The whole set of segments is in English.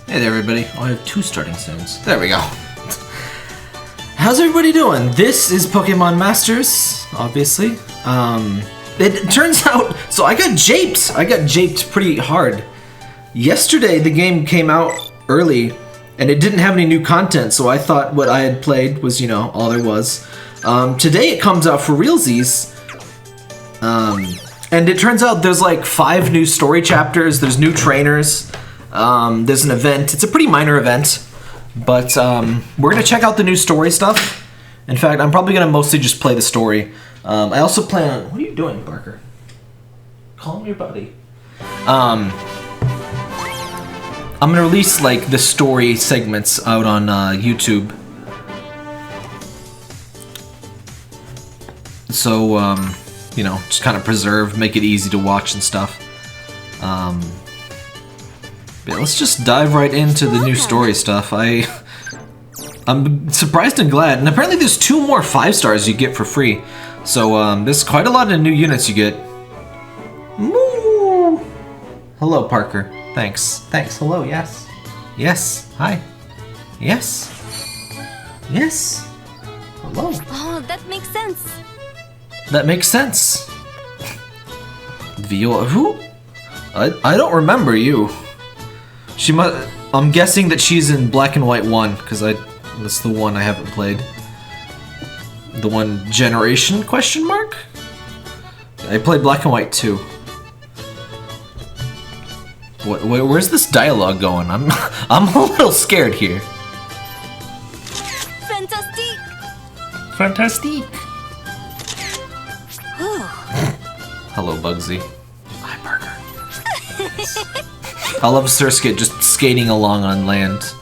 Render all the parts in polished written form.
Hey there, everybody. Oh, I have 2 starting sounds. There we go. How's everybody doing? This is Pokemon Masters, obviously. It turns out, so I got japed. I got japed pretty hard. Yesterday, the game came out early, and it didn't have any new content, so I thought what I had played was, you know, all there was. Today it comes out for realsies. And it turns out there's like 5 new story chapters, there's new trainers, there's an event. It's a pretty minor event, but we're gonna check out the new story stuff. In fact, I'm probably gonna mostly just play the story. I also plan on... What are you doing, Barker? Calm your buddy. I'm gonna release like the story segments out on YouTube. So, you know, just kind of preserve, make it easy to watch and stuff. Yeah, let's just dive right into the new story stuff. I'm surprised and glad, and apparently there's 2 more 5 stars you get for free. So there's quite a lot of new units you get. Moo! Hello, Parker. Thanks. Thanks. Hello. Yes. Yes. Hi. Yes. Yes. Hello. Oh, that makes sense. That makes sense. Viola, who? I don't remember you. She must. I'm guessing that she's in Black and White 1 because that's the one I haven't played. The one generation question mark? I played Black and White 2. Where's this dialogue going? I'm a little scared here. Fantastic. Fantastic. Hello, Bugsy. Hi, Parker. I love Surskit just skating along on land.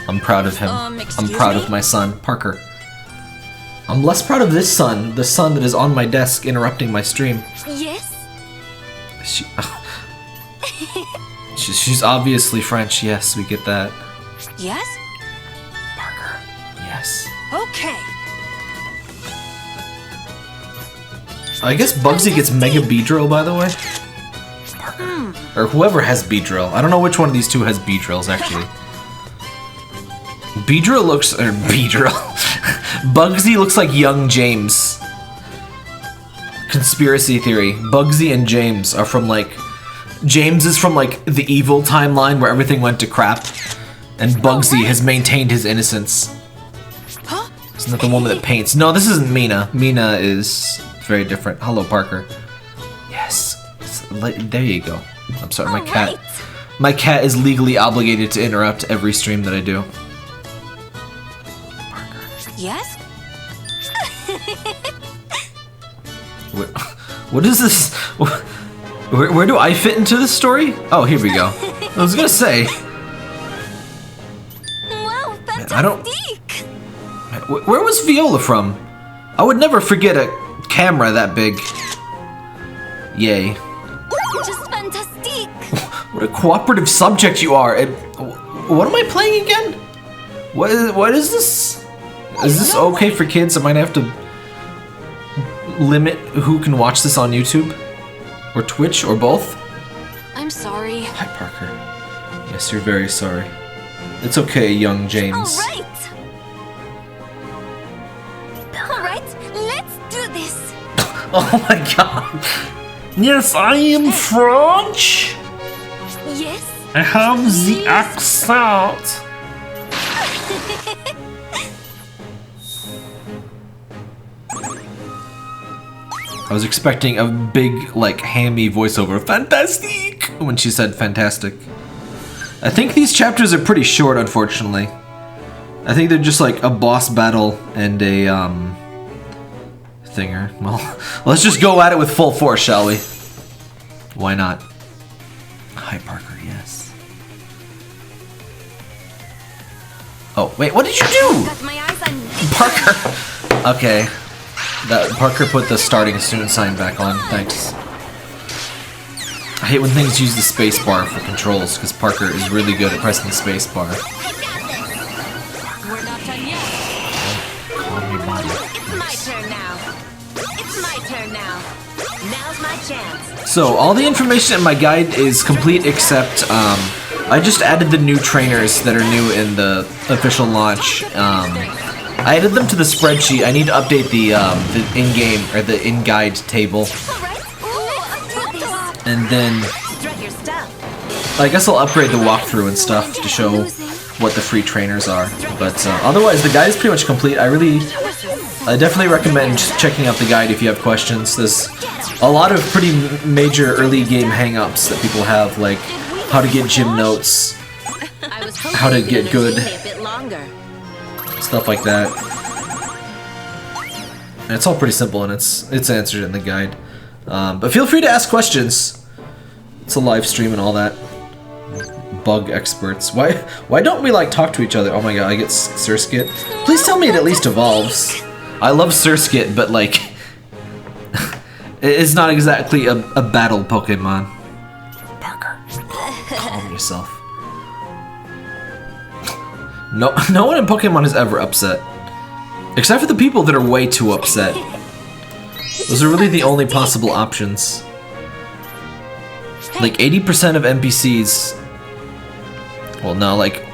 I'm proud of him. I'm proud of my son, Parker. I'm less proud of this son, the son that is on my desk interrupting my stream. Yes? She's obviously French, yes, we get that. Yes? Parker, yes. Okay. I guess Bugsy gets Mega Beedrill, by the way. Parker. Or whoever has Beedrill. I don't know which one of these 2 has Beedrills, actually. Beedrill looks... Or Beedrill. Bugsy looks like young James. Conspiracy theory. Bugsy and James are from, like... James is from, like, the evil timeline where everything went to crap. And Bugsy has maintained his innocence. Huh? Isn't that the woman that paints? No, this isn't Mina. Mina is very different. Hello, Parker. Yes. There you go. I'm sorry, my cat. Right. My cat is legally obligated to interrupt every stream that I do. Parker. Yes? What is this? Where do I fit into this story? Oh, here we go. I was gonna say. Wow, fantastic. I don't. Where was Viola from? I would never forget a camera that big. Yay. Just fantastic. What a cooperative subject you are. What am I playing again? What is this? Is this okay for kids? I might have to limit who can watch this on YouTube or Twitch or both. I'm sorry. Hi, Parker. Yes, you're very sorry. It's okay, young James. All right, let's do this. Oh my god. Yes, I am French. Yes. I have the accent. I was expecting a big, like, hammy voiceover. Fantastic! When she said fantastic. I think these chapters are pretty short, unfortunately. I think they're just like a boss battle and a, thinger. Well, let's just go at it with full force, shall we? Why not? Hi, Parker, yes. Oh, wait, what did you do? Got my eyes on Parker! Okay. Parker put the starting student sign back on, thanks. I hate when things use the space bar for controls, because Parker is really good at pressing the space bar. We're not done yet. Calm your body. It's my turn now. It's my turn now. Now's my chance. So, all the information in my guide is complete except I just added the new trainers that are new in the official launch. I added them to the spreadsheet. I need to update the in-game or the in-guide table. And then I guess I'll upgrade the walkthrough and stuff to show what the free trainers are. But otherwise, the guide is pretty much complete. I definitely recommend checking out the guide if you have questions. There's a lot of pretty major early game hang-ups that people have, like how to get gym notes, how to get good, stuff like that. And it's all pretty simple, and it's answered in the guide. But feel free to ask questions. It's a live stream and all that. Bug experts. Why don't we like talk to each other? Oh my god, I get Surskit. Please tell me it at least evolves. I love Surskit, but like it's not exactly a battle Pokemon. Parker, calm yourself. No one in Pokemon is ever upset. Except for the people that are way too upset. Those are really the only possible options. Like 80% of NPCs. Well, no, like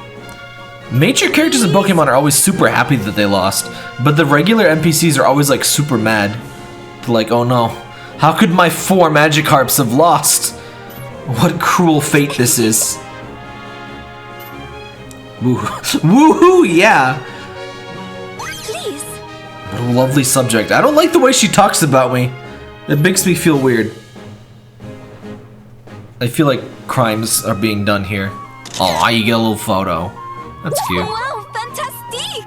major characters in Pokemon are always super happy that they lost, but the regular NPCs are always like super mad. They're like, oh no, how could my 4 Magikarps have lost? What cruel fate this is. Woohoo, yeah. Please. What a lovely subject. I don't like the way she talks about me. It makes me feel weird. I feel like crimes are being done here. Oh, you get a little photo. That's cute. Wow, fantastic!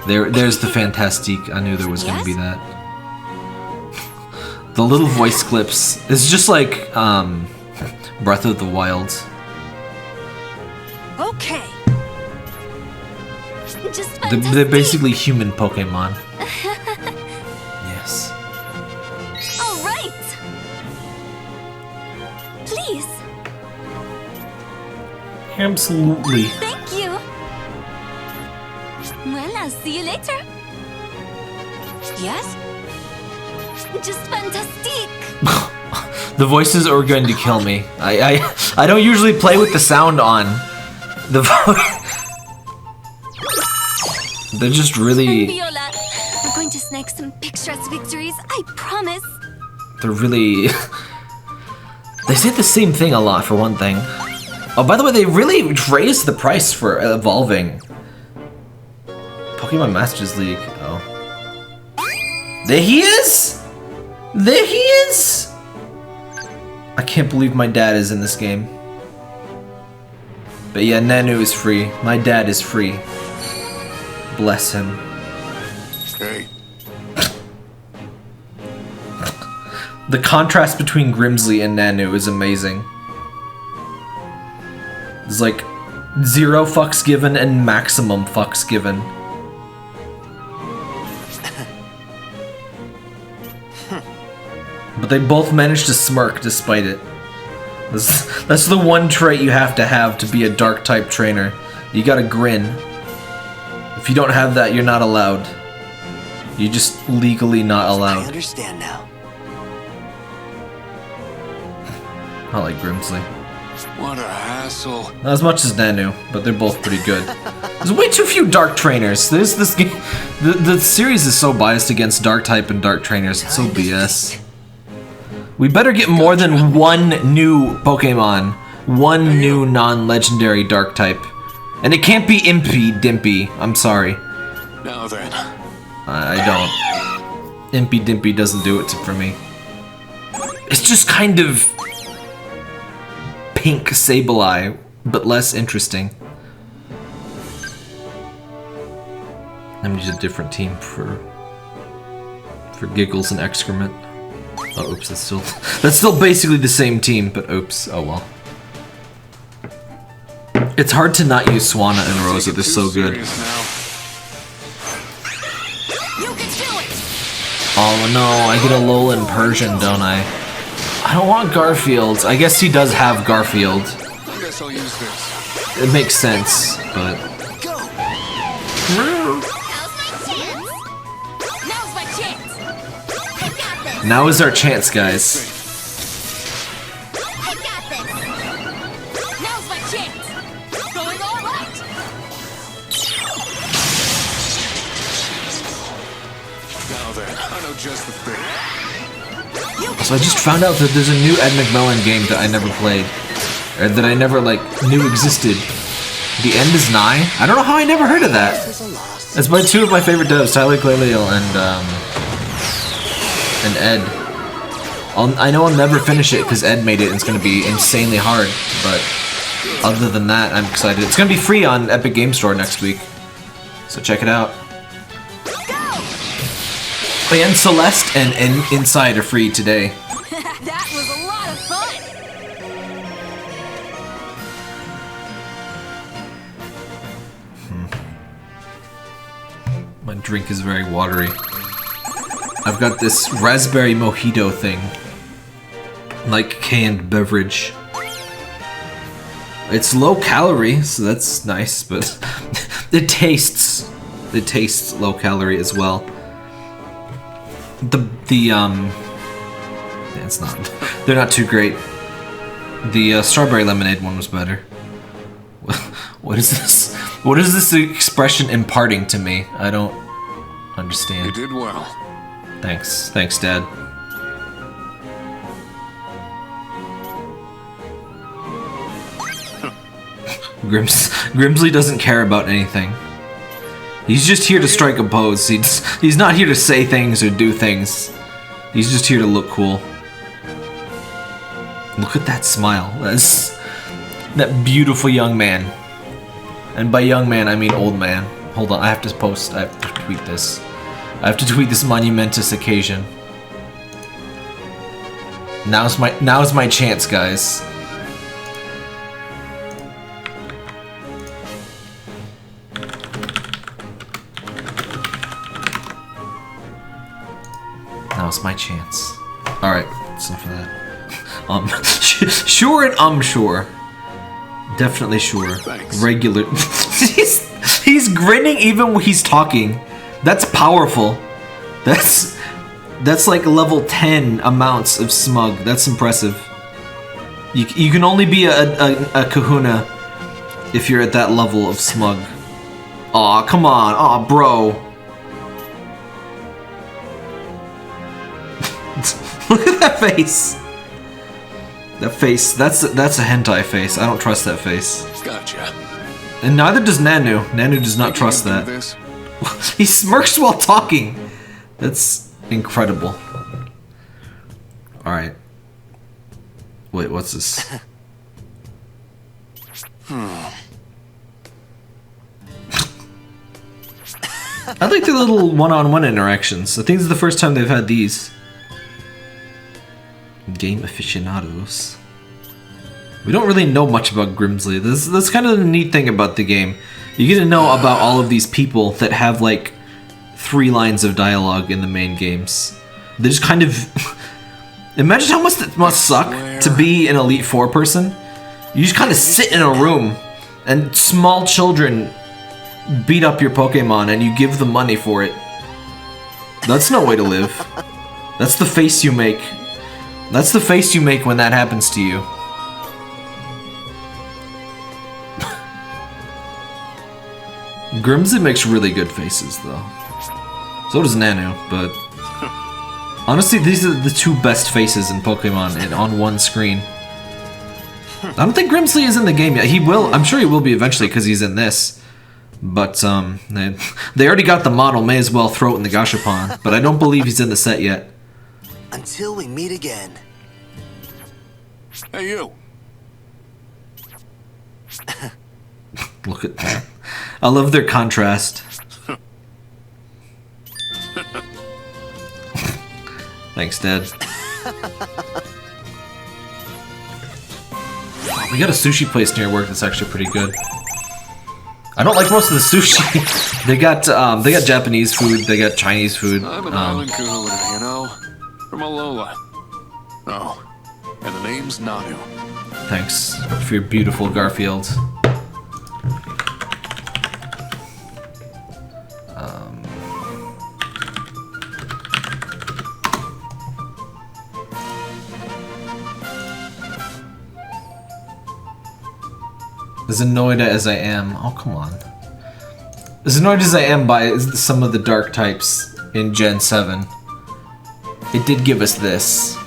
There's the fantastique. I knew there was gonna be that. The little voice clips. It's just like Breath of the Wild. Okay. Just They're basically human Pokemon. Yes. All right. Please. Absolutely. Thank you. Well, I'll see you later. Yes? Just fantastic. The voices are going to kill me. I don't usually play with the sound on. The they're just really. Viola, we're going to snag some picturesque victories. I promise. They're really. They say the same thing a lot for one thing. Oh, by the way, they really raised the price for evolving. Pokemon Masters League. Oh. There he is! There he is! I can't believe my dad is in this game. But yeah, Nanu is free. My dad is free. Bless him. Hey. The contrast between Grimsley and Nanu is amazing. It's like 0 fucks given and maximum fucks given. But they both managed to smirk despite it. That's the one trait you have to be a dark type trainer. You gotta grin. If you don't have that, you're not allowed. You're just legally not I allowed. understand now. I like Grimsley. What a hassle. Not as much as Nanu, but they're both pretty good. There's way too few dark trainers. There's this game. The series is so biased against dark type and dark trainers. It's so BS. We better get more than one new Pokemon, one new non-legendary dark type, and it can't be Impy Dimpy. I'm sorry. Now then. I don't. Impy Dimpy doesn't do it for me. It's just kind of pink Sableye, but less interesting. I'm just a different team for giggles and excrement. Oh, oops, that's still basically the same team, but oops, oh well. It's hard to not use Swanna and Rosa, they're so good. Oh no, I get a Alolan Persian, don't I? I don't want Garfield. I guess he does have Garfield. I guess I'll use this. It makes sense, but... Now is our chance, guys. then. I know just the thing. So I just found out that there's a new Ed McMillan game that I never played. Or that I never, like, knew existed. The End is Nigh? I don't know how I never heard of that. It's by two of my favorite devs, Tyler Clayleal and Ed. I know I'll never finish it because Ed made it and it's going to be insanely hard, but other than that, I'm excited. It's going to be free on Epic Game Store next week, so check it out. Oh, yeah, and Celeste and Inside are free today. That was a lot of fun. My drink is very watery. I've got this raspberry mojito thing. Like canned beverage. It's low calorie, so that's nice, but it tastes low calorie as well. Yeah, it's not. They're not too great. The strawberry lemonade one was better. What is this? What is this expression imparting to me? I don't understand. You did well. Thanks, Dad. Grimsley doesn't care about anything. He's just here to strike a pose. He's not here to say things or do things. He's just here to look cool. Look at that smile. That's that beautiful young man. And by young man, I mean old man. Hold on, I have to tweet this. I have to tweet this monumentous occasion. Now's my chance, guys. Now's my chance. Alright, that's enough of that. Sure and sure. Definitely sure. Thanks. Regular. he's grinning even when he's talking. That's powerful. That's like level 10 amounts of smug. That's impressive. You can only be a kahuna if you're at that level of smug. Aw, come on. Aw, bro. Look at that face. That face, that's a hentai face. I don't trust that face. Gotcha. And neither does Nanu. Nanu does not trust that. He smirks while talking. That's incredible. Alright. Wait, what's this? I like the little one-on-one interactions. I think this is the first time they've had these. Game aficionados. We don't really know much about Grimsley. That's kind of the neat thing about the game. You get to know about all of these people that have like 3 lines of dialogue in the main games. They just kind of... Imagine how much it must suck to be an Elite Four person. You just kind of sit in a room and small children beat up your Pokemon and you give them money for it. That's no way to live. That's the face you make. That's the face you make when that happens to you. Grimsley makes really good faces, though. So does Nanu, but... Honestly, these are the 2 best faces in Pokemon on one screen. I don't think Grimsley is in the game yet. He will, I'm sure he will be eventually because he's in this. But, they already got the model, may as well throw it in the Gashapon. But I don't believe he's in the set yet. Until we meet again. Hey, you. Look at that. I love their contrast. Thanks, Dad. We got a sushi place near work that's actually pretty good. I don't like most of the sushi. They got Japanese food. They got Chinese food. I'm an island kahuna, you know? From Alola. Oh, and the name's Nanu. Thanks for your beautiful Garfield. As annoyed as I am, oh come on. As annoyed as I am by some of the dark types, in Gen 7. It did give us this.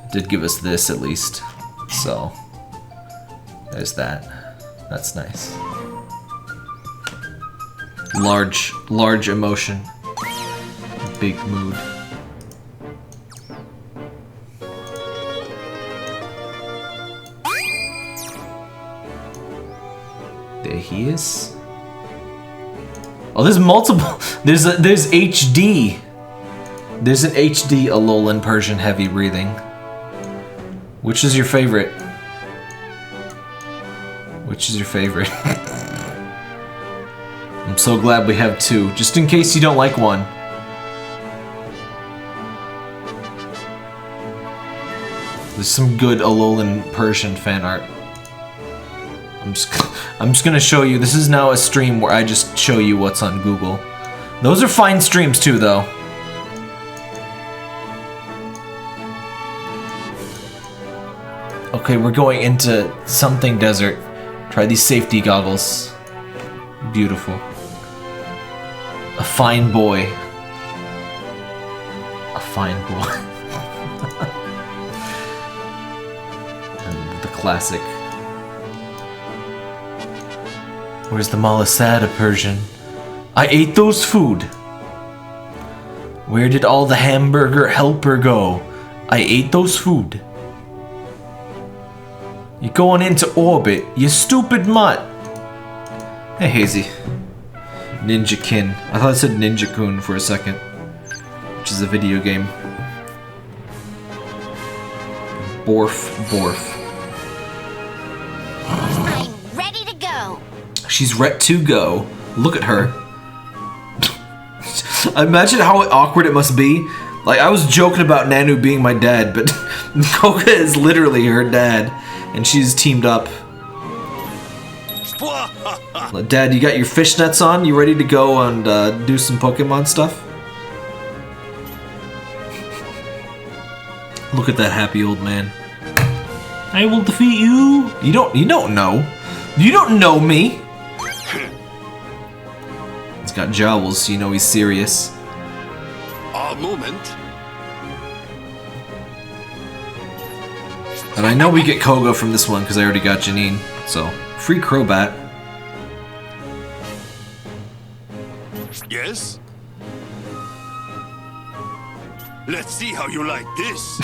It did give us this, at least. So, there's that. That's nice. Large emotion. Big mood. There he is. Oh, there's multiple. There's HD. There's an HD Alolan Persian heavy breathing. Which is your favorite? Which is your favorite? I'm so glad we have two, just in case you don't like one. There's some good Alolan Persian fan art. I'm just gonna show you. This is now a stream where I just show you what's on Google. Those are fine streams too, though. Okay, we're going into something desert. Try these safety goggles. Beautiful. A fine boy. A fine boy. And the classic. Where's the Malasada Persian? I ate those food. Where did all the hamburger helper go? I ate those food. You're going into orbit, you stupid mutt. Hey, Hazy. Ninja Kin. I thought it said Ninja Kun for a second, which is a video game. Borf, borf. I'm ready to go. She's ready to go. Look at her. Imagine how awkward it must be. Like, I was joking about Nanu being my dad, but Koga is literally her dad, and she's teamed up. Dad, you got your fishnets on? You ready to go and do some Pokemon stuff? Look at that happy old man. I will defeat you. You don't know. You don't know me. He's got jowls, so you know he's serious. A moment. And I know we get Koga from this one because I already got Janine. So, free Crobat. Yes? Let's see how you like this.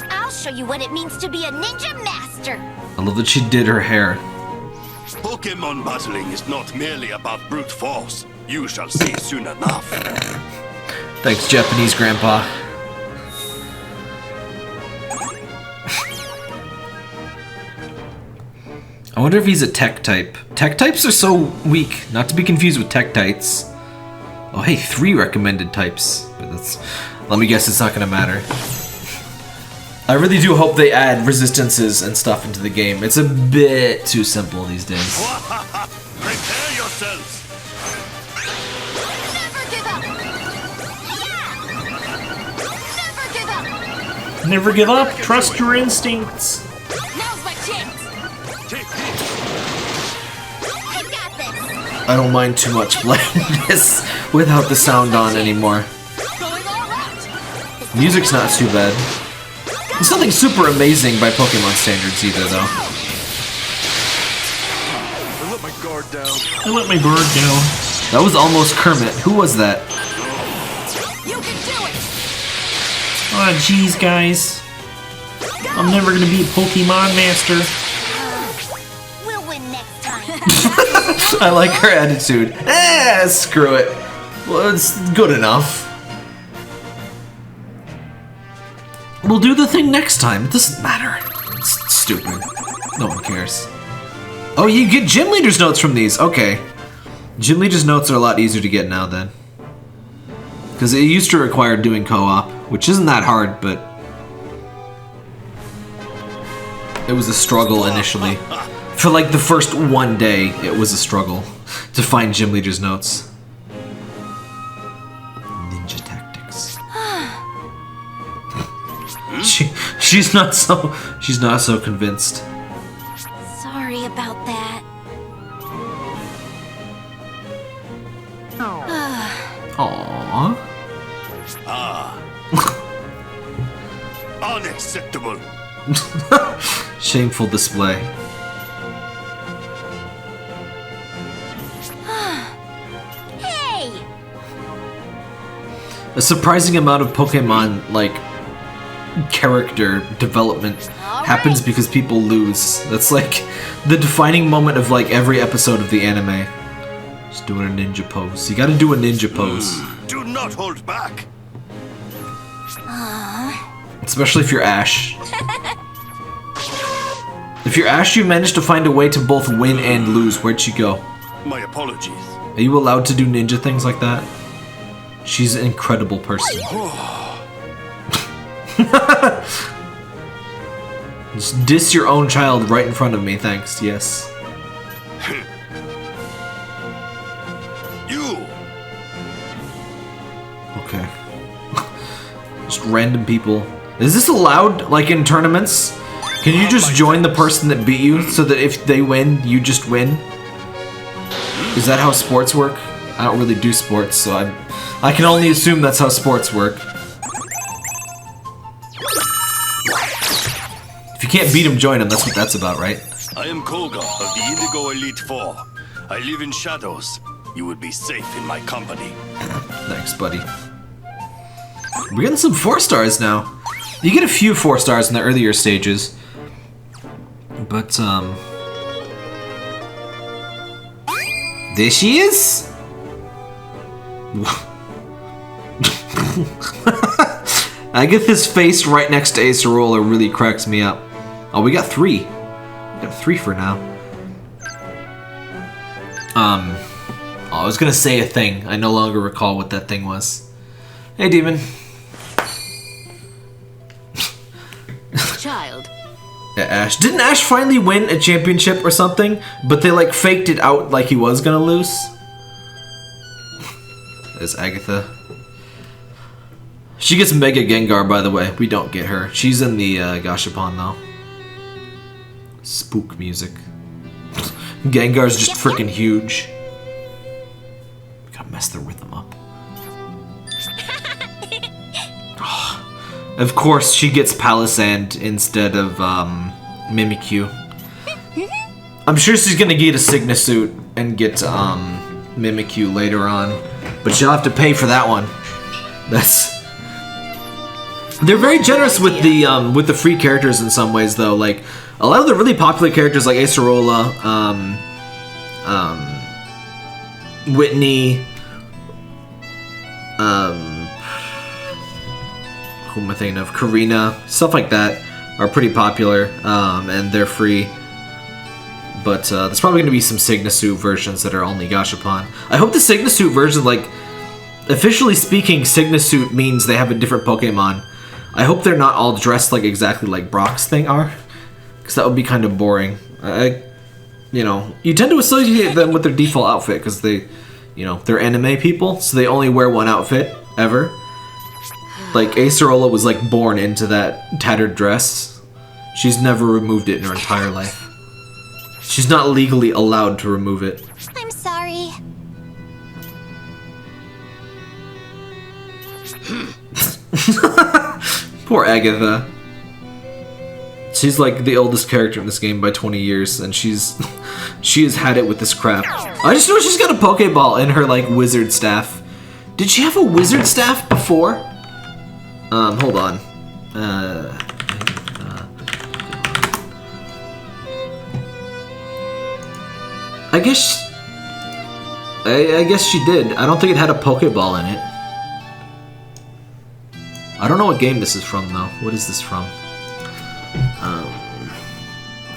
I'll show you what it means to be a ninja master. I love that she did her hair. Pokemon battling is not merely about brute force. You shall see soon enough. Thanks, Japanese Grandpa. I wonder if he's a tech type. Tech types are so weak, not to be confused with Tektites. Oh hey, 3 recommended types. But that's, let me guess, it's not gonna matter. I really do hope they add resistances and stuff into the game. It's a bit too simple these days. Prepare yourselves. Never give up. Never give up. Never give up. Trust your instincts. Now's my chance. I got this. I don't mind too much playing this without the sound on anymore. Going all out. Music's not too bad. It's nothing super amazing by Pokemon standards either, though. I let my guard down. I let my bird go. That was almost Kermit. Who was that? You can do it. Aw, jeez, guys. I'm never gonna be a Pokemon master. We'll win next time. I like her attitude. Screw it. Well, it's good enough. We'll do the thing next time. It doesn't matter. It's stupid. No one cares. Oh, you get gym leader's notes from these. Okay. Gym leader's notes are a lot easier to get now then. Because it used to require doing co-op, which isn't that hard, but it was a struggle initially. For like the first one day, it was a struggle to find gym leader's notes. Ninja tactics. She's not so convinced. Sorry about that. Aww. Unacceptable. Shameful display. Hey! A surprising amount of Pokemon, like, character development happens because people lose. That's like the defining moment of like every episode of the anime. Just doing a ninja pose. You gotta do a ninja pose. Do not hold back. Especially if you're Ash. If you're Ash, you managed to find a way to both win and lose. Where'd she go? My apologies. Are you allowed to do ninja things like that? She's an incredible person. Just diss your own child right in front of me, thanks, yes. You. Okay. Just random people. Is this allowed, like in tournaments? Can you just join the person that beat you so that if they win, you just win? Is that how sports work? I don't really do sports, so I can only assume that's how sports work. If you can't beat him, join him. That's what that's about, right? I am Koga of the Indigo Elite Four. I live in shadows. You would be safe in my company. Thanks, buddy. We're getting some 4 stars now. You get a few 4 stars in the earlier stages. But, there she is? Agatha's face right next to Acerola really cracks me up. Oh, we got 3. We got 3 for now. Oh, I was gonna say a thing. I no longer recall what that thing was. Hey, Demon. Child. Yeah, Ash. Didn't Ash finally win a championship or something? But they like faked it out like he was gonna lose? There's Agatha. She gets Mega Gengar, by the way. We don't get her. She's in the Gashapon, though. Spook music. Gengar's just freaking huge. We gotta mess the rhythm up. Of course, she gets Palisand instead of Mimikyu. I'm sure she's gonna get a Signasuit and get Mimikyu later on, but she'll have to pay for that one. They're very generous with the free characters in some ways, though. Like a lot of the really popular characters, like Acerola, Whitney, who am I thinking of? Karina, stuff like that are pretty popular, and they're free. But there's probably going to be some Signasuit versions that are only Gashapon. I hope the Signasuit version, like, officially speaking, Signasuit means they have a different Pokemon. I hope they're not all dressed like exactly like Brock's thing are, because that would be kind of boring. You know, you tend to associate them with their default outfit because they, you know, they're anime people, so they only wear one outfit ever. Like, Acerola was, like, born into that tattered dress. She's never removed it in her entire life. She's not legally allowed to remove it. I'm sorry. Poor Agatha. She's, like, the oldest character in this game by 20 years, and she has had it with this crap. I just know she's got a Pokeball in her, like, wizard staff. Did she have a wizard staff before? Hold on. I guess she did. I don't think it had a Pokeball in it. I don't know what game this is from, though. What is this from?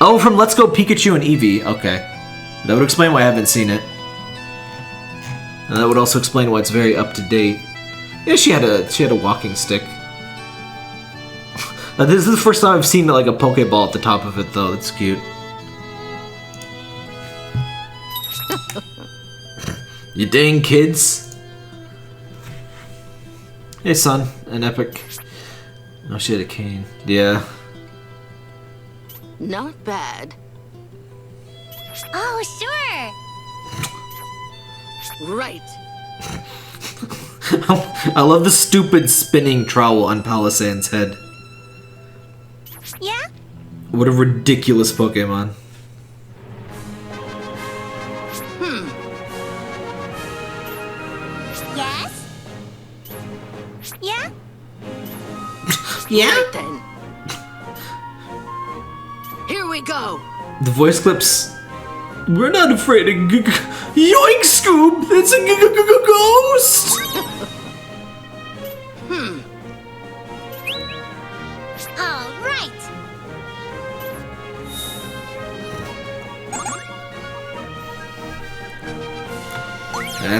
Oh, from Let's Go Pikachu and Eevee. Okay. That would explain why I haven't seen it. And that would also explain why it's very up to date. Yeah, she had a walking stick. This is the first time I've seen like a Pokeball at the top of it, though. That's cute. You dang kids. Hey, son. An epic. Oh, she had a cane. Yeah. Not bad. Oh, sure. Right. I love the stupid spinning trowel on Palisand's head. Yeah? What a ridiculous Pokemon. Yes? Yeah? Yeah? Then. Here we go. The voice clips. We're not afraid of Yoink, Scoop! It's a ghost! All right.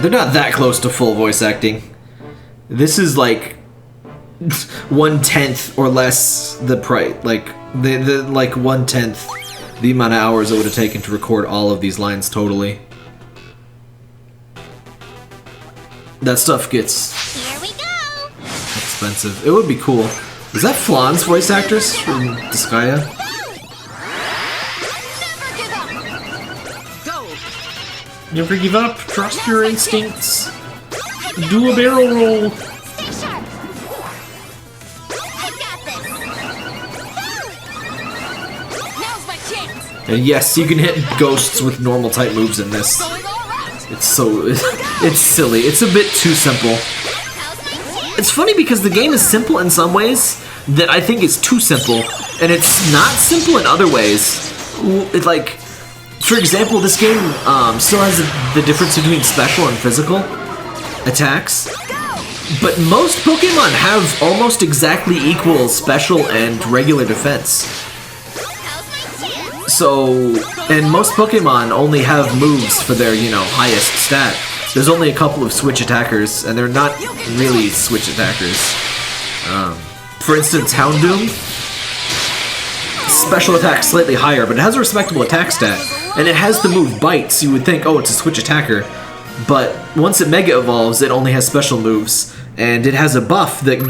They're not that close to full voice acting. This is like 1/10 or less the price, like the like 1/10 the amount of hours it would have taken to record all of these lines totally. That stuff gets Here we go. expensive. It would be cool. Is that Flan's voice actress from Disgaea? Go. Never give up. Trust your instincts. Do a barrel roll. Stay sharp. I got this. Now's my chance. And yes, you can hit ghosts with normal type moves in this. Going all right. It's so it's silly. It's a bit too simple. How's my chance? It's funny because the game is simple in some ways that I think is too simple, and it's not simple in other ways. It's like, for example, this game still has the difference between special and physical attacks, but most Pokemon have almost exactly equal special and regular defense. How's my chance? So, and most Pokemon only have moves for their, highest stat. There's only a couple of switch attackers, and they're not really switch attackers. For instance, Houndoom, special attack slightly higher, but it has a respectable attack stat, and it has the move Bite, so you would think, oh, it's a switch attacker. But once it Mega Evolves, it only has special moves, and it has a buff that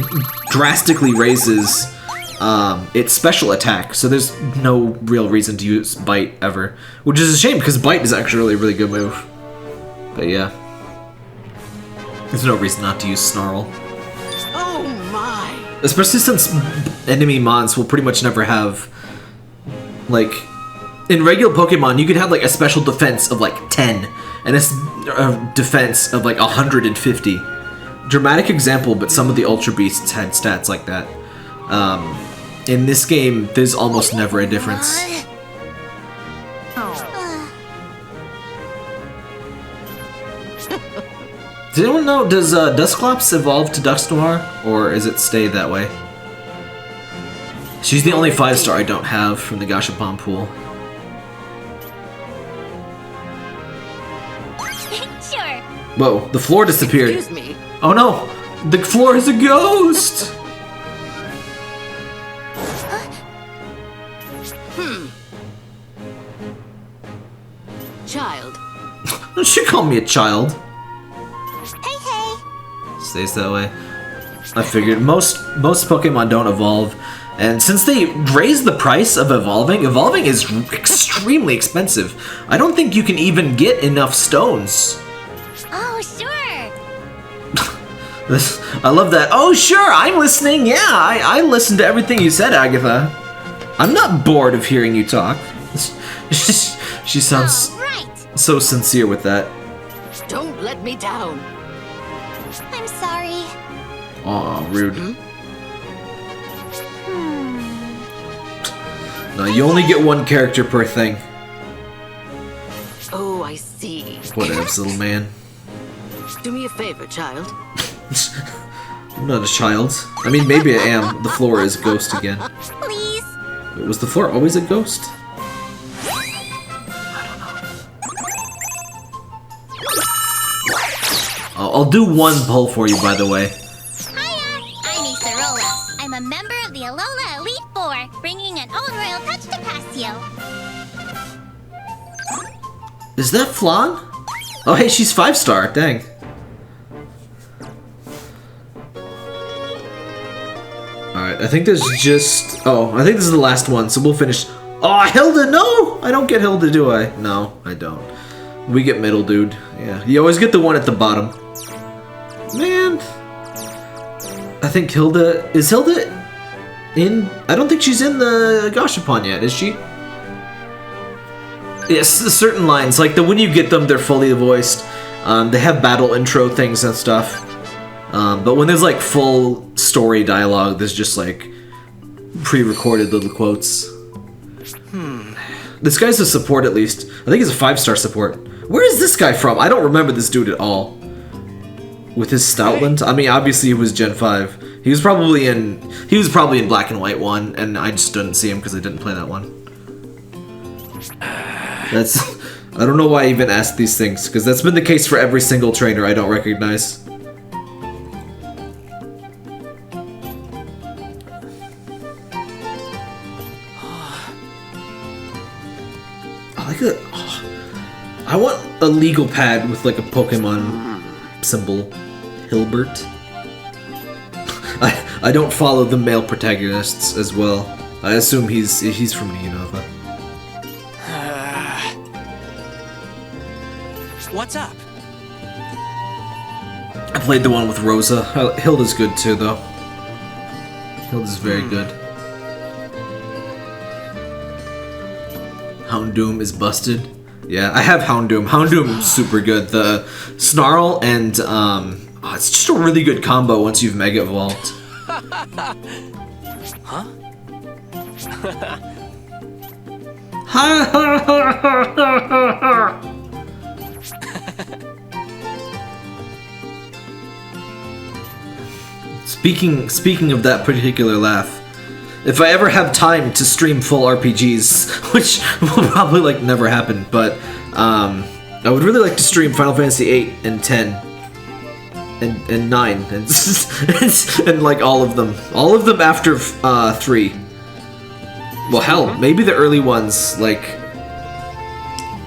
drastically raises its special attack, so there's no real reason to use Bite ever. Which is a shame, because Bite is actually a really good move. But yeah. There's no reason not to use Snarl. Oh my. Especially since enemy mons will pretty much never have, like, in regular Pokemon, you could have, like, a special defense of, like, 10, and a defense of, like, 150. Dramatic example, but some of the Ultra Beasts had stats like that. In this game, there's almost never a difference. Does anyone know, does Dusclops evolve to Dusknoir, or is it stay that way? She's the only 5-star I don't have from the Gashapon pool. Sure. Whoa, the floor disappeared. Excuse me. Oh no, the floor is a ghost! Child. Don't you call me a child? Hey, hey. Stays that way. I figured most Pokemon don't evolve, and since they raised the price of evolving is extremely expensive. I don't think you can even get enough stones. Oh, sure. I love that. Oh sure, I'm listening. Yeah, I listened to everything you said, Agatha. I'm not bored of hearing you talk. She sounds All right. so sincere with that. Don't let me down. I'm sorry. Aw, rude. No, you only get one character per thing. Oh, I see. Whatevs, little man. Do me a favor, child. I'm not a child. I mean, maybe I am. The floor is a ghost again. Please. Wait, was the floor always a ghost? I'll do one pull for you, by the way. Hiya. I'm Acerola. I'm a member of the Alola Elite Four, bringing an old royal touch to Passio. Is that Flan? Oh, hey, she's 5-star. Dang. Alright, I think there's just... Oh, I think this is the last one, so we'll finish... Oh, Hilda, no! I don't get Hilda, do I? No, I don't. We get middle, dude. Yeah, you always get the one at the bottom. Man. I think Hilda... Is Hilda in... I don't think she's in the Gashapon yet, is she? Yes, certain lines, like when you get them, they're fully voiced. They have battle intro things and stuff. But when there's like full story dialogue, there's just like pre-recorded little quotes. This guy's a support at least. I think he's a 5-star support. Where is this guy from? I don't remember this dude at all. With his Stoutland? I mean, obviously he was Gen 5. He was probably in Black and White 1, and I just didn't see him because I didn't play that one. That's... I don't know why I even asked these things, because that's been the case for every single trainer I don't recognize. I want a legal pad with like a Pokemon symbol. Hilbert. I don't follow the male protagonists as well. I assume he's from Unova. What's up? I played the one with Rosa. Hilda's good too, though. Hilda's very good. Houndoom is busted. Yeah, I have Houndoom. Houndoom's super good. The Snarl and it's just a really good combo once you've Mega Evolved. Huh? Speaking of that particular laugh, if I ever have time to stream full RPGs, which will probably like never happen, but I would really like to stream Final Fantasy 8 and 10 and 9 and like all of them after 3. Well, hell, maybe the early ones, like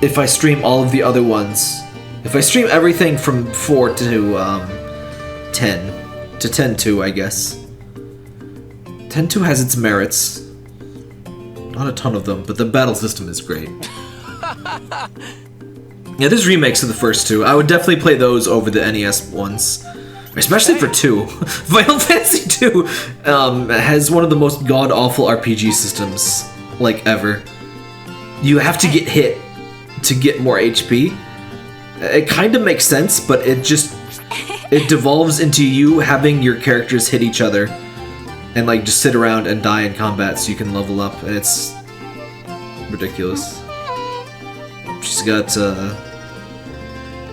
if I stream all of the other ones, if I stream everything from 4 to 10 to 10-2, I guess. 10-2 has its merits. Not a ton of them, but the battle system is great. Yeah, there's remakes of the first 2. I would definitely play those over the NES ones. Especially for 2. Final Fantasy 2 has one of the most god-awful RPG systems, like, ever. You have to get hit to get more HP. It kind of makes sense, but it devolves into you having your characters hit each other and like just sit around and die in combat so you can level up, and it's ridiculous. She's got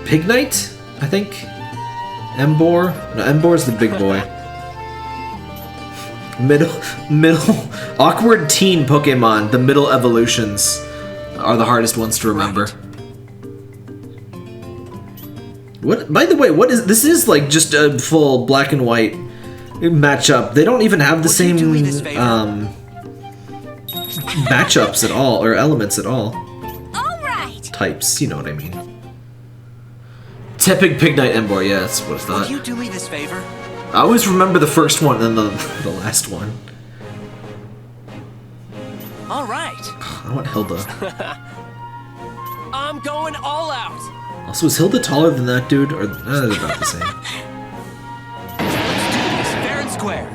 Pignite, I think. Embor. No, Embor's the big boy. Middle awkward teen Pokemon. The middle evolutions are the hardest ones to remember. What? By the way, what is this? Is like just a full black and white matchup. They don't even have the same matchups at all, or elements at all. All right. Types, you know what I mean. Tepig, Pignite, Embor. Yeah, that's what I thought. Would you do me this favor? I always remember the first one and the last one. All right. I want Hilda. I'm going all out. Also, is Hilda taller than that dude, or they're about the same? Let's do this fair and square.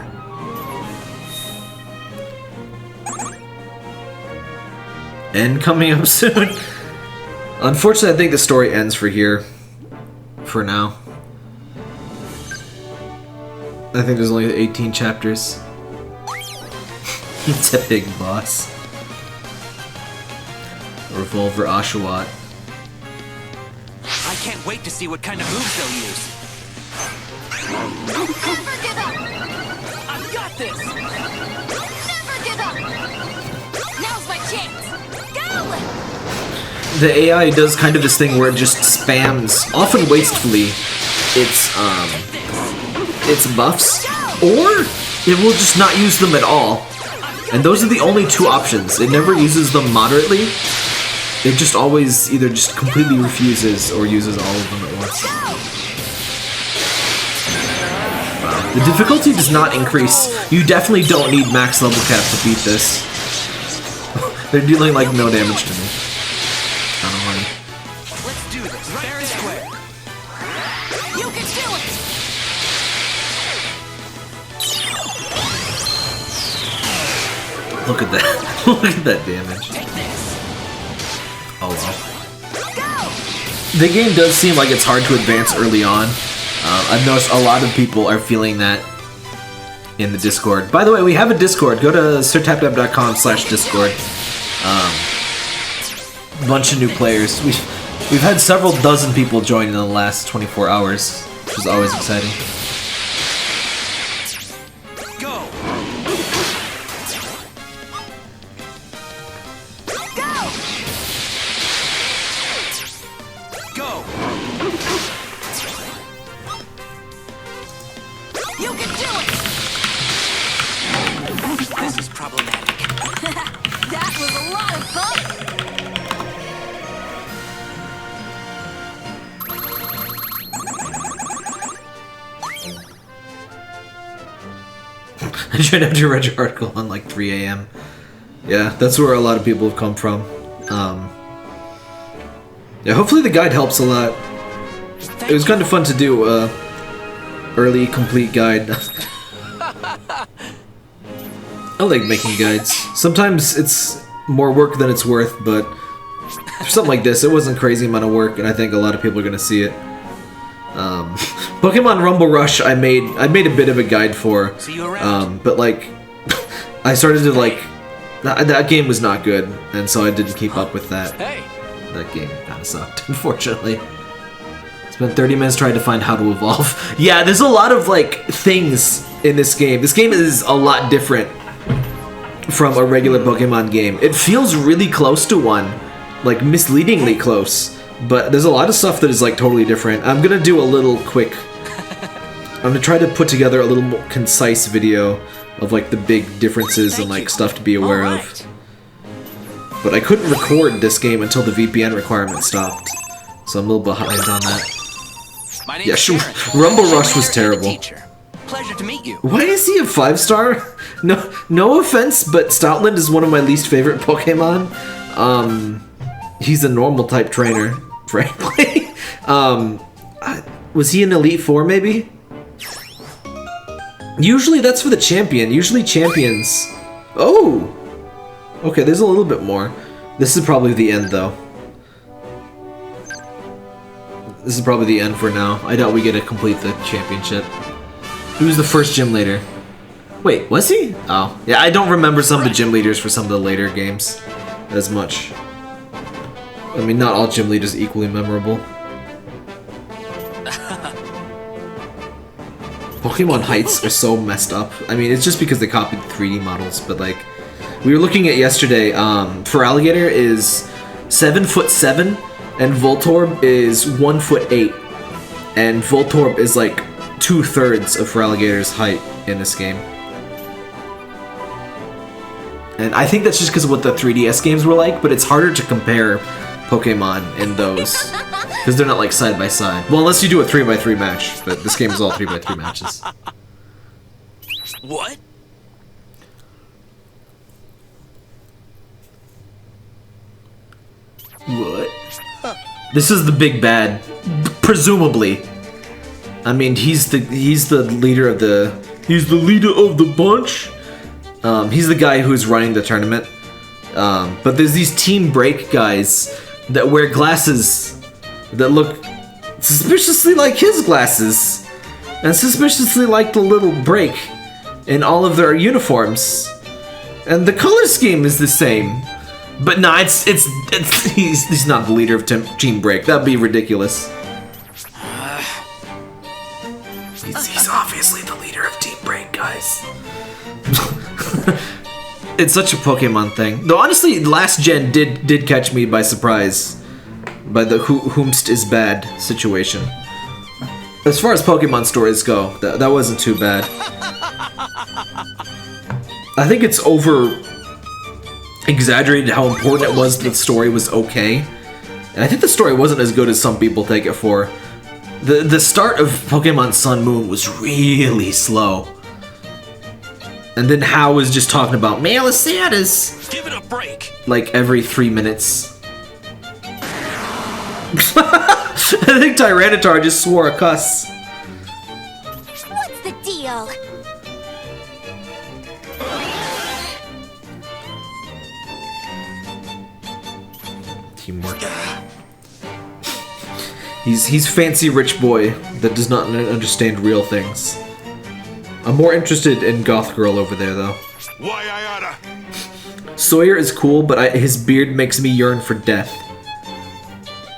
End coming up soon. Unfortunately, I think the story ends for here. For now. I think there's only 18 chapters. It's a big boss. Revolver Oshawott. I can't wait to see what kind of moves they'll use. Never give up. I've got this. Never give up. Now's my chance. Go! The AI does kind of this thing where it just spams, often wastefully, its buffs, or it will just not use them at all. And those are the only two options. It never uses them moderately. It just always either just completely refuses or uses all of them at once. Wow. The difficulty does not increase. You definitely don't need max level cap to beat this. They're dealing like no damage to me. Let's do this fair and square. You can do it. Look at that. Look at that damage. Take this. Oh well. The game does seem like it's hard to advance early on. I've noticed a lot of people are feeling that in the Discord. By the way, we have a Discord. Go to sirtaptap.com/Discord. Bunch of new players. We've had several dozen people join in the last 24 hours, which is always exciting. Go. Go. You can do it! This is problematic. That was a lot of fun! I tried to read your article on like 3 a.m. Yeah, that's where a lot of people have come from. Yeah, hopefully the guide helps a lot. It was kind of fun to do early complete guide. I like making guides. Sometimes it's more work than it's worth, but for something like this, it wasn't a crazy amount of work, and I think a lot of people are gonna see it. Pokemon Rumble Rush, I made a bit of a guide for, See you around. but like, I started to like, that game was not good, and so I didn't keep up with that. Hey. That game kind of sucked, unfortunately. Spent 30 minutes trying to find how to evolve. Yeah, there's a lot of like things in this game. This game is a lot different from a regular Pokemon game. It feels really close to one, like misleadingly close, but there's a lot of stuff that is like totally different. I'm gonna do a little quick, I'm gonna try to put together a little more concise video of like the big differences and like stuff to be aware of. But I couldn't record this game until the VPN requirement stopped, so I'm a little behind on that. My name's Yeah, sure. Sharon. Rumble Rush was Sharon, terrible. teacher. Pleasure to meet you. Why is he a 5-star? No offense, but Stoutland is one of my least favorite Pokemon. He's a normal type trainer, frankly. Was he an Elite Four, maybe? Usually that's for the champion. Usually champions. Oh! Okay, there's a little bit more. This is probably the end, though. This is probably the end for now. I doubt we get to complete the championship. He was the first gym leader. Wait, was he? Oh. Yeah, I don't remember some of the gym leaders for some of the later games as much. I mean, not all gym leaders are equally memorable. Pokemon Heights are so messed up. I mean, it's just because they copied 3D models, but like, we were looking at yesterday, Feraligatr is 7'7", and Voltorb is 1'8", and Voltorb is like 2/3 of Feraligatr's height in this game. And I think that's just because of what the 3DS games were like, but it's harder to compare Pokemon in those, because they're not like side by side. Well, unless you do a 3x3 match, but this game is all 3x3 matches. What? What? This is the big bad, presumably. I mean, he's the leader of the bunch. He's the guy who's running the tournament. But there's these Team Break guys that wear glasses that look suspiciously like his glasses, and suspiciously like the little break in all of their uniforms. And the color scheme is the same. But nah, he's not the leader of Team Break. That'd be ridiculous. He's obviously the leader of Team Break, guys. It's such a Pokemon thing. Though honestly, last gen did catch me by surprise by the whomst is bad situation. As far as Pokemon stories go, that wasn't too bad. I think it's over exaggerated how important it was that the story was okay. And I think the story wasn't as good as some people take it for. The start of Pokemon Sun Moon was really slow. And then Hao was just talking about Melisandre's Give it a break. like every 3 minutes. I think Tyranitar just swore a cuss. What's the deal? Teamwork. He's fancy rich boy that does not understand real things. I'm more interested in goth girl over there though. Why I oughta? Sawyer is cool, but his beard makes me yearn for death.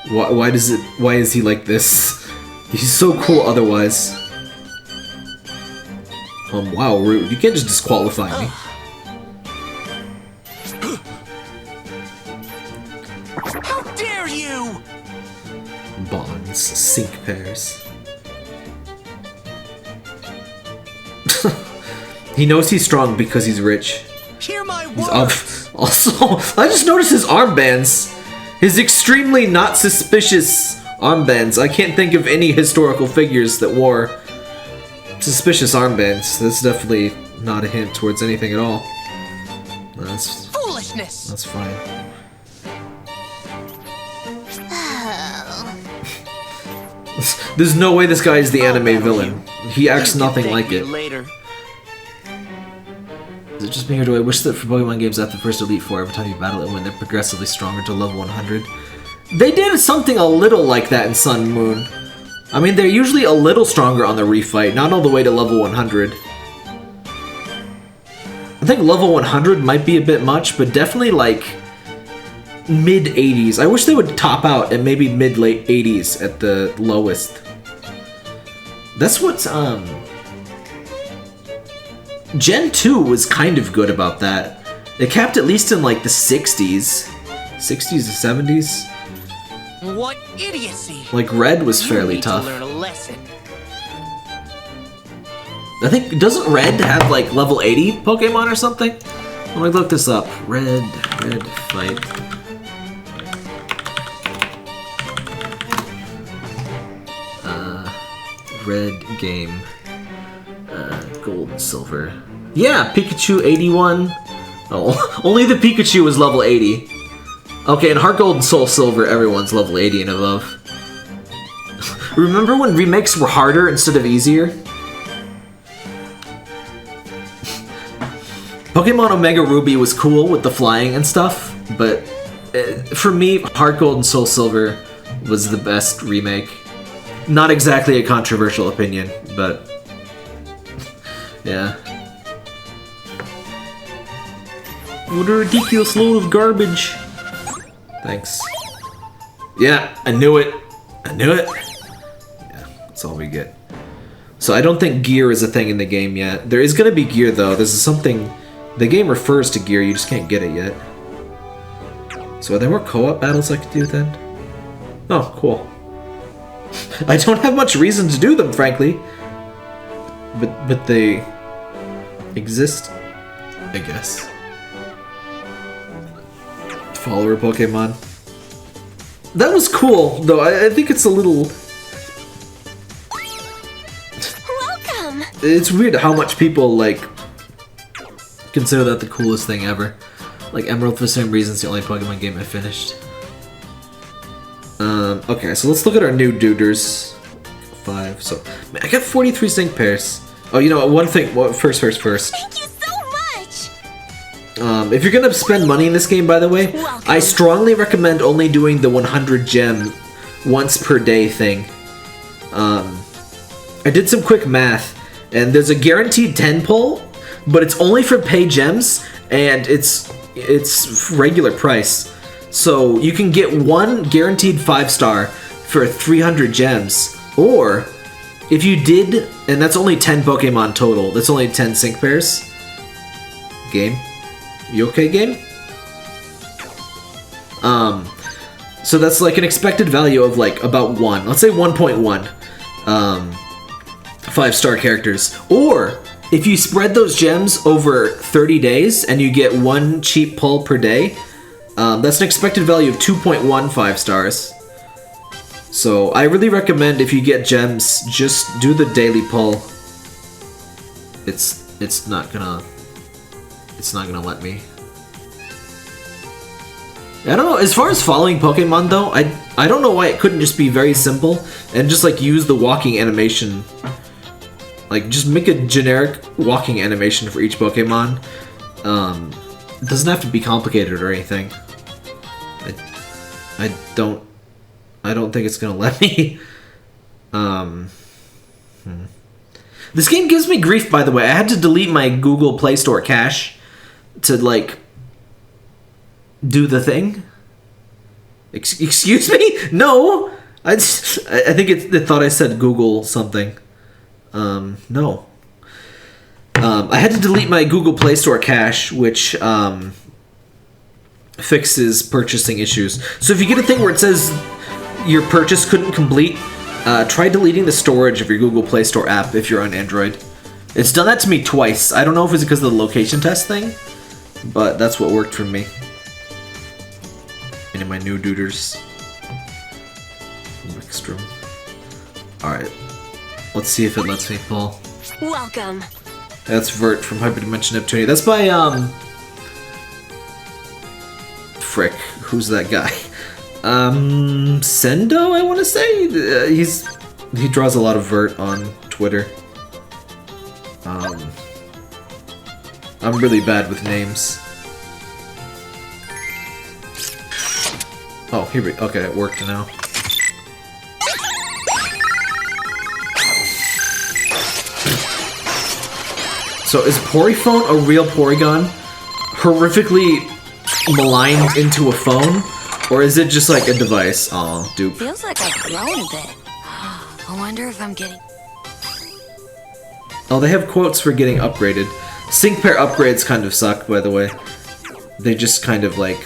Why is he like this? He's so cool otherwise. Wow, rude. You can't just disqualify me. How dare you! Bonds, sync pairs. He knows he's strong because he's rich. Hear my He's words! also, I just noticed his armbands. His extremely not suspicious armbands. I can't think of any historical figures that wore suspicious armbands. That's definitely not a hint towards anything at all. That's Foolishness! fine. There's no way this guy is the anime villain. He acts nothing like it. Later. Is it just me or do I wish that for Pokemon games after the first Elite Four, every time you battle it when they're progressively stronger to level 100? They did something a little like that in Sun and Moon. I mean, they're usually a little stronger on the refight, not all the way to level 100. I think level 100 might be a bit much, but definitely like mid 80s. I wish they would top out at maybe mid-late 80s at the lowest. That's what's, Gen 2 was kind of good about that. It capped at least in like the 60s. 60s to 70s. What idiocy! Like Red was You fairly need tough. To learn a lesson. I think, doesn't Red have like level 80 Pokemon or something? Let me look this up. Red fight. Red game. Gold and silver. Yeah, Pikachu 81. Oh, only the Pikachu was level 80. Okay, in Heart Gold and Soul Silver, everyone's level 80 and above. Remember when remakes were harder instead of easier? Pokemon Omega Ruby was cool with the flying and stuff, but for me, Heart Gold and Soul Silver was the best remake. Not exactly a controversial opinion, but yeah. What a ridiculous load of garbage. Thanks. Yeah, I knew it. I knew it. Yeah, that's all we get. So I don't think gear is a thing in the game yet. There is gonna be gear though. This is something... The game refers to gear, you just can't get it yet. So are there more co-op battles I could do then? Oh, cool. I don't have much reason to do them, frankly. But they... exist, I guess. Follower Pokemon. That was cool, though. I think it's a little... Welcome! It's weird how much people, like, consider that the coolest thing ever. Like, Emerald, for the same reason, it's the only Pokemon game I finished. Okay, so let's look at our new duders. 5, so... Man, I got 43 sync pairs. Oh, you know what, one thing... Well, first. Thank you so much! If you're gonna spend money in this game, by the way, Welcome. I strongly recommend only doing the 100 gem once per day thing. I did some quick math, and there's a guaranteed 10 pull, but it's only for pay gems, and it's regular price. So you can get one guaranteed 5-star for 300 gems, or if you did, and that's only 10 Pokemon total, that's only 10 sync pairs. Game? You okay, game? So that's like an expected value of like about 1. Let's say 1.1 5-star characters. Or if you spread those gems over 30 days and you get 1 cheap pull per day, that's an expected value of 2.1 5-stars. So I really recommend if you get gems, just do the daily pull. It's not gonna let me. I don't know, as far as following Pokemon though, I don't know why it couldn't just be very simple and just like use the walking animation. Like just make a generic walking animation for each Pokemon. It doesn't have to be complicated or anything. I don't think it's gonna let me. This game gives me grief, by the way. I had to delete my Google Play Store cache to, like, do the thing. Excuse me? No! I think it thought I said Google something. No. I had to delete my Google Play Store cache, which, fixes purchasing issues. So if you get a thing where it says your purchase couldn't complete, try deleting the storage of your Google Play Store app if you're on Android. It's done that to me twice. I don't know if it's because of the location test thing, but that's what worked for me. Any of my new duders. Wickstrom. Alright. Let's see if it lets me pull. Welcome. That's Vert from Hyperdimension Neptunia. That's by, frick. Who's that guy? Sendo, I want to say? He draws a lot of Vert on Twitter. I'm really bad with names. Oh, here we... Okay, it worked now. So is Poryphone a real Porygon? Horrifically maligned into a phone? Or is it just like a device? Aw, dupe. Feels like I've grown a bit. I wonder if I'm getting... Oh, they have quotes for getting upgraded. Sync pair upgrades kind of suck, by the way. They just kind of like...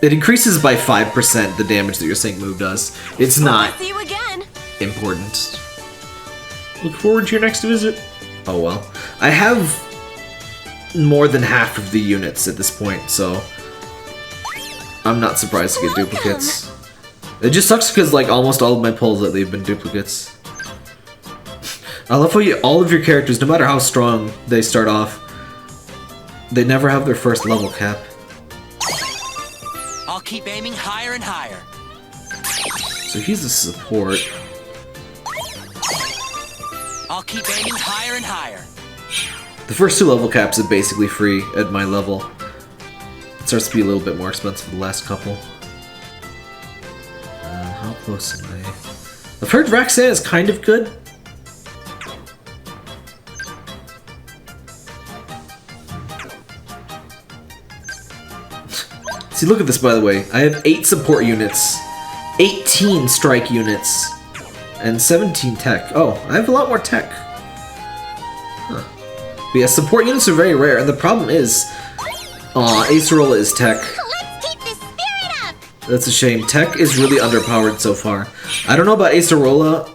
It increases by 5% the damage that your sync move does. It's not See you again. important. Look forward to your next visit. Oh well. I have more than half of the units at this point, so I'm not surprised to get duplicates. It just sucks because like almost all of my pulls lately have been duplicates. I love how all of your characters, no matter how strong they start off, they never have their first level cap. I'll keep aiming higher and higher. So he's a support. I'll keep aiming higher and higher. The first two level caps are basically free at my level. It starts to be a little bit more expensive the last couple. How close am I? I've heard Roxanne is kind of good. See, look at this, by the way. I have 8 support units, 18 strike units, and 17 tech. Oh, I have a lot more tech. Huh. But yeah, support units are very rare, and the problem is... Aw, Acerola is tech. Let's keep the spirit up! That's a shame. Tech is really underpowered so far. I don't know about Acerola.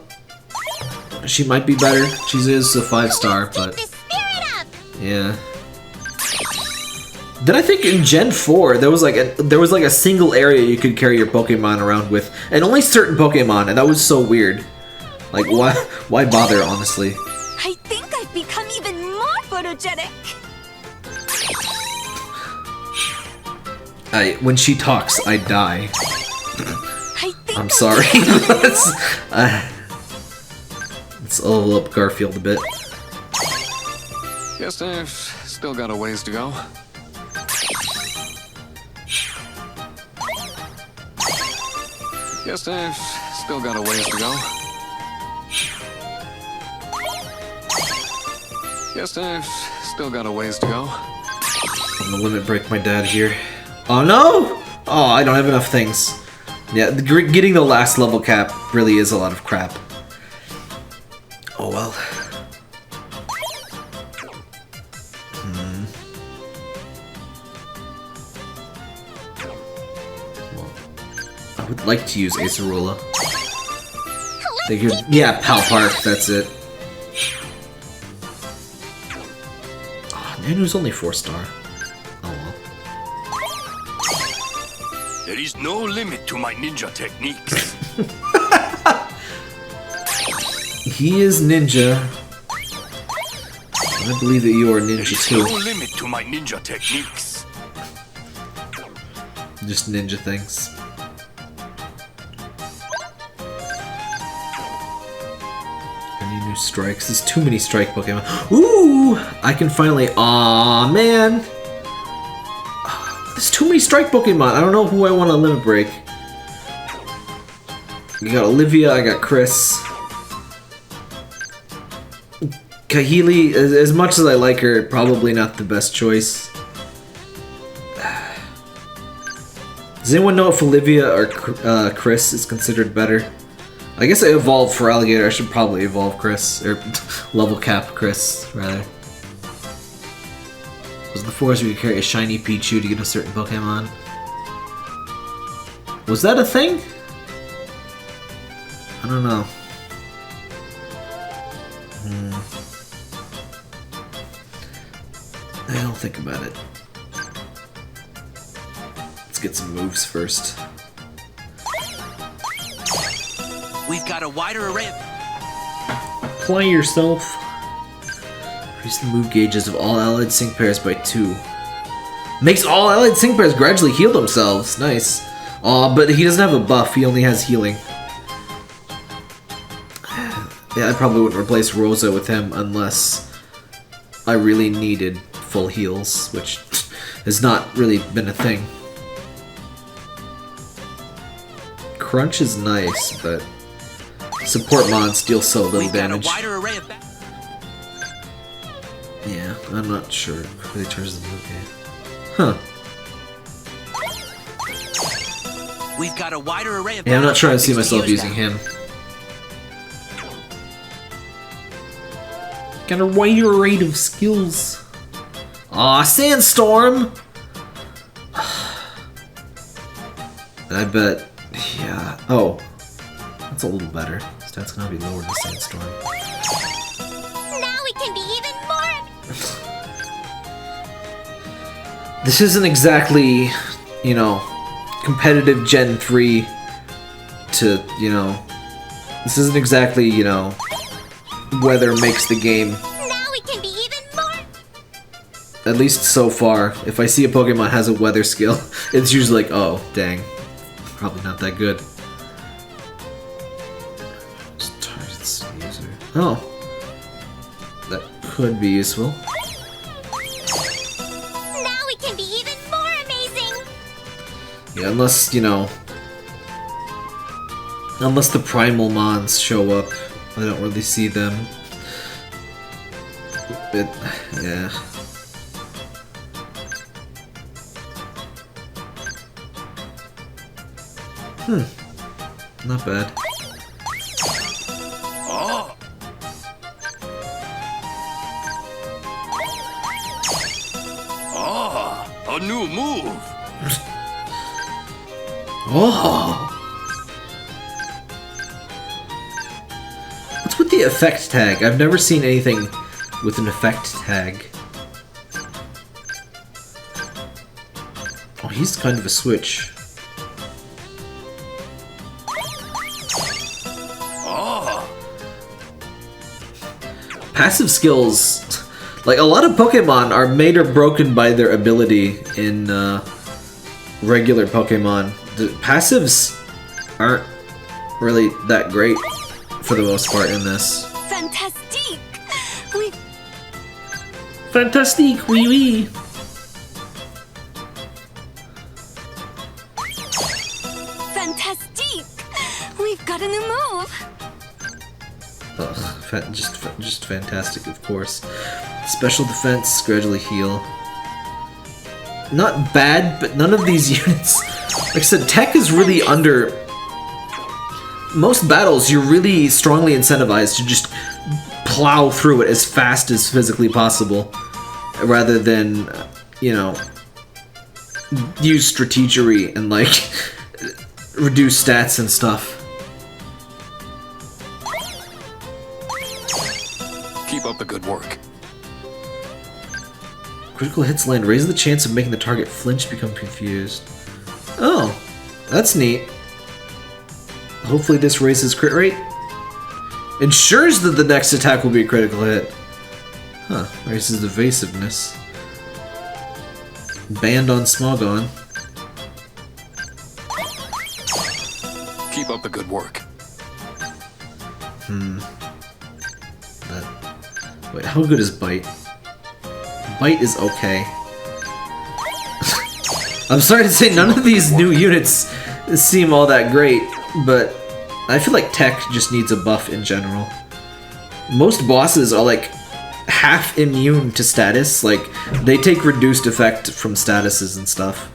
She might be better. She is a 5-star, but... The spirit up! Yeah. Then I think in Gen 4 there was like a single area you could carry your Pokemon around with, and only certain Pokemon, and that was so weird. Like why bother, honestly? I think I've become even more photogenic. When she talks, I die. I think I'm sorry. Let's level up Garfield a bit. Guess I've still got a ways to go. Guess I've still got a ways to go. Guess I've still got a ways to go. I'm gonna limit break my dad here. Oh no! Oh, I don't have enough things. Yeah, getting the last level cap really is a lot of crap. Oh well. I would like to use Acerola. Yeah, Palpark, that's it. Oh, Nanu's only 4-star. Oh well. There is no limit to my ninja techniques. He is ninja. I believe that you are There ninja is too. no limit to my ninja techniques. Just ninja things. Any new strikes? There's too many strike Pokemon. Ooh! I can finally... Aw, man! There's too many strike Pokemon. I don't know who I want to limit break. You got Olivia, I got Chris. Kahili, as much as I like her, probably not the best choice. Does anyone know if Olivia or Chris is considered better? I guess I evolved for Alligator. I should probably evolve Chris, or level cap Chris, rather. Was the forest where you carry a shiny Pichu to get a certain Pokemon? Was that a thing? I don't know. I don't think about it. Let's get some moves first. We've got a wider array of... Play yourself. Increase the move gauges of all allied sync pairs by 2. Makes all allied sync pairs gradually heal themselves. Nice. Aw, but he doesn't have a buff. He only has healing. Yeah, I probably wouldn't replace Rosa with him unless I really needed full heals, which has not really been a thing. Crunch is nice, but support mons deal so little damage. Got a wider array of... Yeah, I'm not sure who they turns the move game. Huh. We've got a wider array of... Yeah, I'm not trying to see myself using him. Got a wider array of skills. Aw, Sandstorm! And I bet... Yeah. Oh. That's a little better. Stats gonna be lower than Sandstorm. Now we can be even more. This isn't exactly, you know, competitive Gen 3 to, you know... This isn't exactly, you know, weather makes the game. Now we can be even more. At least so far. If I see a Pokemon has a weather skill, it's usually like, oh, dang. Probably not that good. Just targets user. Oh. That could be useful. Now we can be even more amazing. Yeah, unless, you know... Unless the Primal Mons show up. I don't really see them. Yeah. Not bad. Oh! Oh! A new move! Oh! What's with the effect tag? I've never seen anything with an effect tag. Oh, he's kind of a switch. Passive skills, like a lot of Pokemon are made or broken by their ability in regular Pokemon. The passives aren't really that great for the most part in this. Fantastique! Fantastique, oui oui! Fantastique! We've got a new move! Ugh, just fantastic, of course. Special defense, gradually heal. Not bad, but none of these units... Like I said, tech is really under... Most battles, you're really strongly incentivized to just plow through it as fast as physically possible. Rather than, you know, use strategery and, like, reduce stats and stuff. Keep up the good work. Critical hits land raise the chance of making the target flinch, become confused. Oh, that's neat. Hopefully this raises crit rate. Ensures that the next attack will be a critical hit. Huh, raises evasiveness. Banned on Smogon. Keep up the good work. Wait, how good is Bite? Bite is okay. I'm sorry to say none of these new units seem all that great, but I feel like tech just needs a buff in general. Most bosses are like half immune to status, like they take reduced effect from statuses and stuff.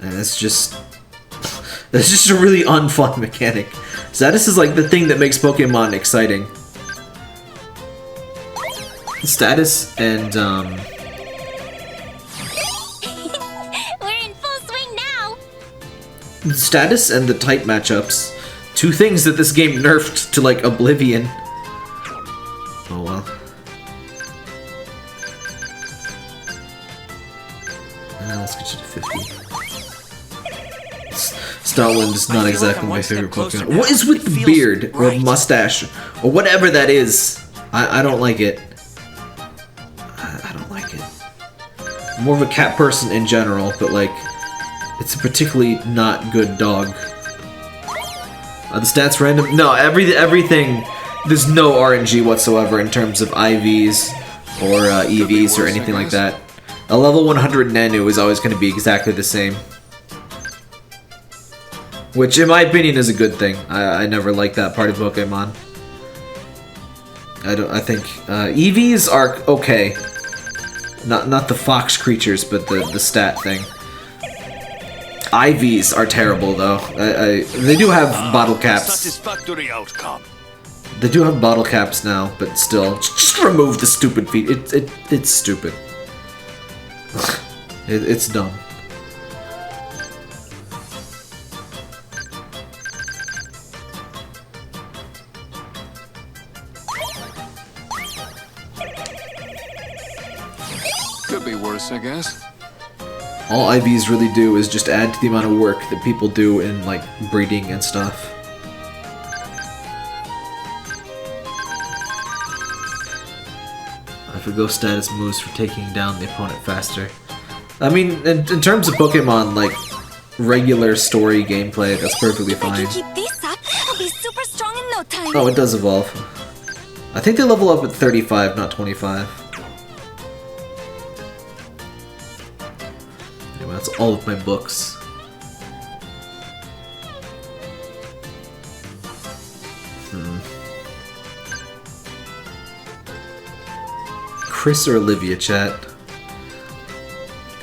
And it's just a really unfun mechanic. Status is like the thing that makes Pokemon exciting. Status and We're in full swing now. status and the type matchups. Two things that this game nerfed to like oblivion. Oh well. Let's get you to 50. Starland is not exactly my favorite Pokemon. What is with the beard or mustache or whatever that is? I don't like it. I don't like it. I'm more of a cat person in general, but like, it's a particularly not good dog. Are the stats random? No, everything. There's no RNG whatsoever in terms of IVs or EVs or anything like that. A level 100 Nanu is always going to be exactly the same. Which, in my opinion, is a good thing. I never liked that part of Pokemon. I think EVs are okay. Not the fox creatures, but the stat thing. IVs are terrible, though. They do have bottle caps. Satisfactory outcome. They do have bottle caps now, but still, just remove the stupid feet. It's stupid. It's dumb. Could be worse, I guess. All IVs really do is just add to the amount of work that people do in, like, breeding and stuff. I forgo status moves for taking down the opponent faster. I mean, in terms of Pokemon, like, regular story gameplay, that's perfectly fine. If I can keep this up, I'll be super strong in no time. Oh, it does evolve. I think they level up at 35, not 25. Anyway, that's all of my books. Chris or Olivia, chat?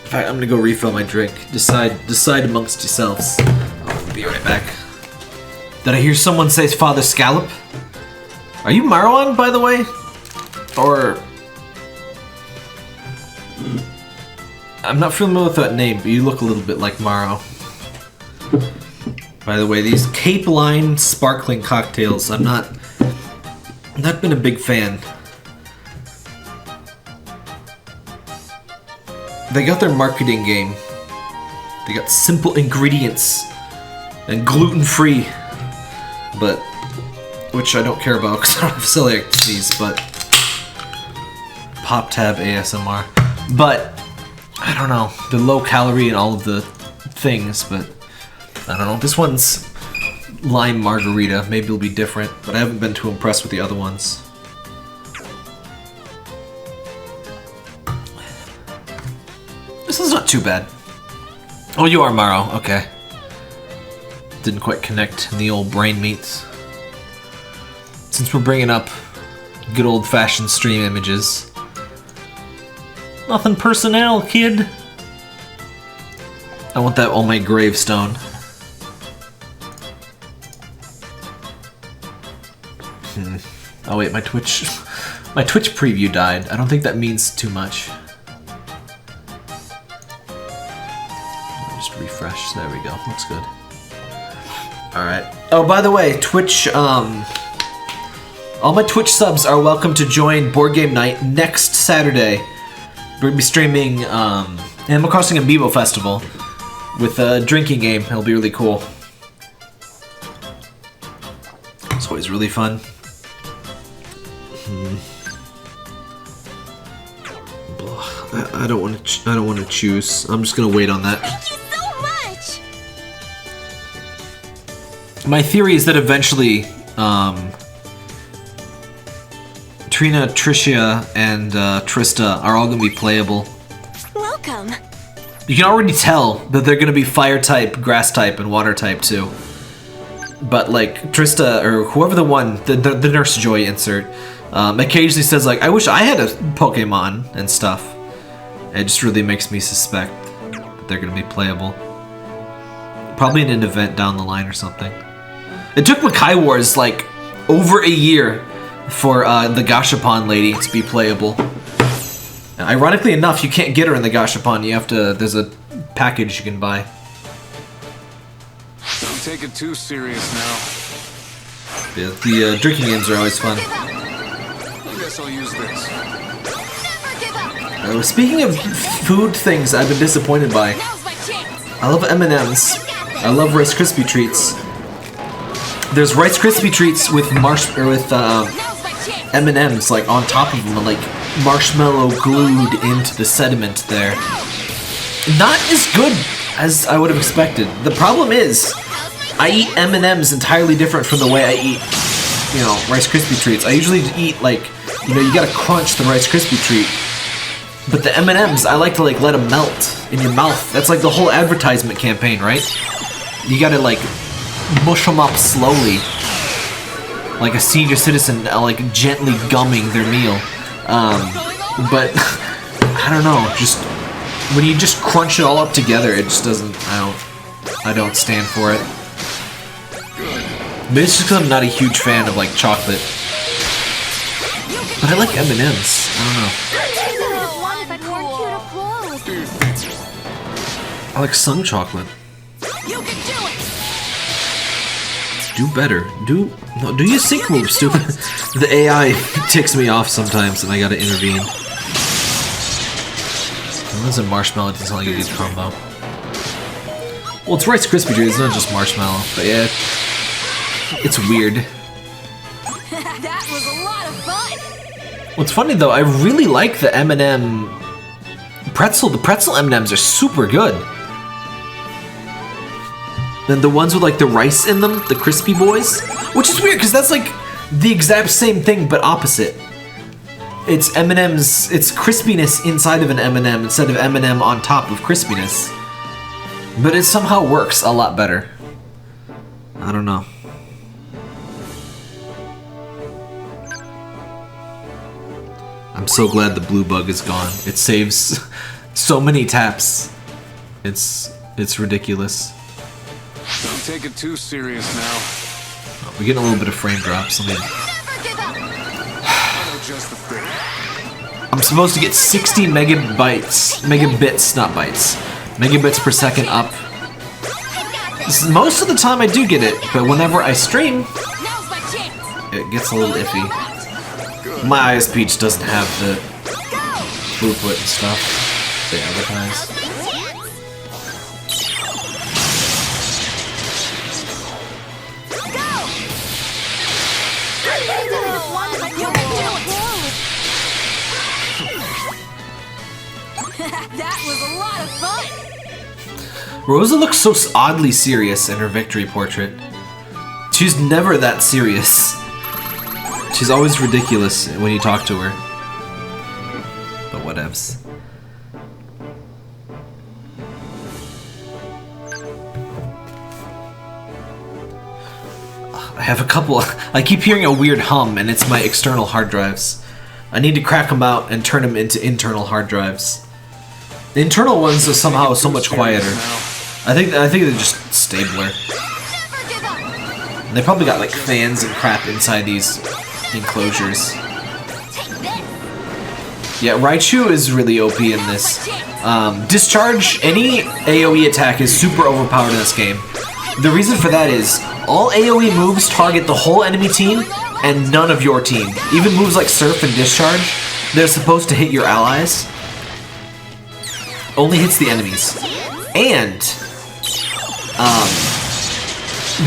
In fact, I'm gonna go refill my drink. Decide amongst yourselves. I'll be right back. Did I hear someone say Father Scallop? Are you Marwan, by the way? Or... I'm not familiar with that name, but you look a little bit like Maro. By the way, these Cape Line sparkling cocktails, I've not been a big fan. They got their marketing game. They got simple ingredients and gluten-free, but which I don't care about because I don't have celiac disease. But pop tab ASMR. But I don't know. The low calorie and all of the things, but I don't know. This one's lime margarita. Maybe it'll be different, but I haven't been too impressed with the other ones. This is not too bad. Oh, you are Maro. Okay. Didn't quite connect in the old brain meats. Since we're bringing up good old-fashioned stream images. Nothing personnel, kid. I want that on my gravestone. Oh wait, my Twitch preview died. I don't think that means too much. Just refresh. There we go. Looks good. Alright. Oh, by the way, Twitch, all my Twitch subs are welcome to join Board Game Night next Saturday. We're gonna be streaming Animal Crossing Amiibo Festival with a drinking game. It'll be really cool. It's always really fun. I don't want to choose. I'm just gonna wait on that. Thank you so much. My theory is that eventually, Trina, Tricia, and Trista are all gonna be playable. Welcome. You can already tell that they're gonna be fire type, grass type, and water type too. but like Trista or whoever the Nurse Joy insert occasionally says like, I wish I had a Pokemon and stuff. It just really makes me suspect that they're gonna be playable. Probably in an event down the line or something. It took Makai Wars like over a year for the Gashapon lady to be playable. And ironically enough, you can't get her in the Gashapon. You have to. There's a package you can buy. Don't take it too serious now. The drinking games are always fun. I guess I'll use this. Speaking of food things I've been disappointed by, I love M&Ms. I love Rice Krispie treats. There's Rice Krispie treats with M&Ms like on top of them, like marshmallow glued into the sediment there. Not as good as I would have expected. The problem is, I eat M&Ms entirely different from the way I eat, you know, Rice Krispie treats. I usually eat like, you know, you gotta crunch the Rice Krispie treat. But the M&Ms, I like to like let them melt in your mouth. That's like the whole advertisement campaign, right? You gotta like mush them up slowly, like a senior citizen, like gently gumming their meal. But I don't know, just when you just crunch it all up together, it just doesn't. I don't stand for it. Maybe it's just because I'm not a huge fan of like chocolate. But I like M&Ms. I don't know. I like some chocolate. You can do it. Do better. Do your sync move, stupid. The AI ticks me off sometimes, and I gotta intervene. Lemons and marshmallow doesn't sound like a good combo. Well, it's Rice Krispie treat. It's not just marshmallow, but yeah, it's weird. That was a lot of fun. What's funny though, I really like the M&M pretzel. The pretzel M&Ms are super good. Then the ones with like the rice in them, the crispy boys, which is weird because that's like the exact same thing but opposite. It's M&M's, it's crispiness inside of an M&M instead of M&M on top of crispiness. But it somehow works a lot better. I don't know. I'm so glad the blue bug is gone. It saves so many taps. It's ridiculous. Don't take it too serious now. Oh, we're getting a little bit of frame drops. Let me... I'm supposed to get 60 megabits, not bytes, megabits per second up. Most of the time I do get it, but whenever I stream, it gets a little iffy. My ISP just doesn't have the throughput and stuff they advertise. That was a lot of fun. Rosa looks so oddly serious in her victory portrait. She's never that serious. She's always ridiculous when you talk to her. But whatevs. I have a couple. I keep hearing a weird hum, and it's my external hard drives. I need to crack them out and turn them into internal hard drives. The internal ones are somehow so much quieter. I think they're just stabler. And they probably got like fans and crap inside these enclosures. Yeah, Raichu is really OP in this. Discharge, any AoE attack is super overpowered in this game. The reason for that is all AoE moves target the whole enemy team and none of your team. Even moves like Surf and Discharge, they're supposed to hit your allies. Only hits the enemies. And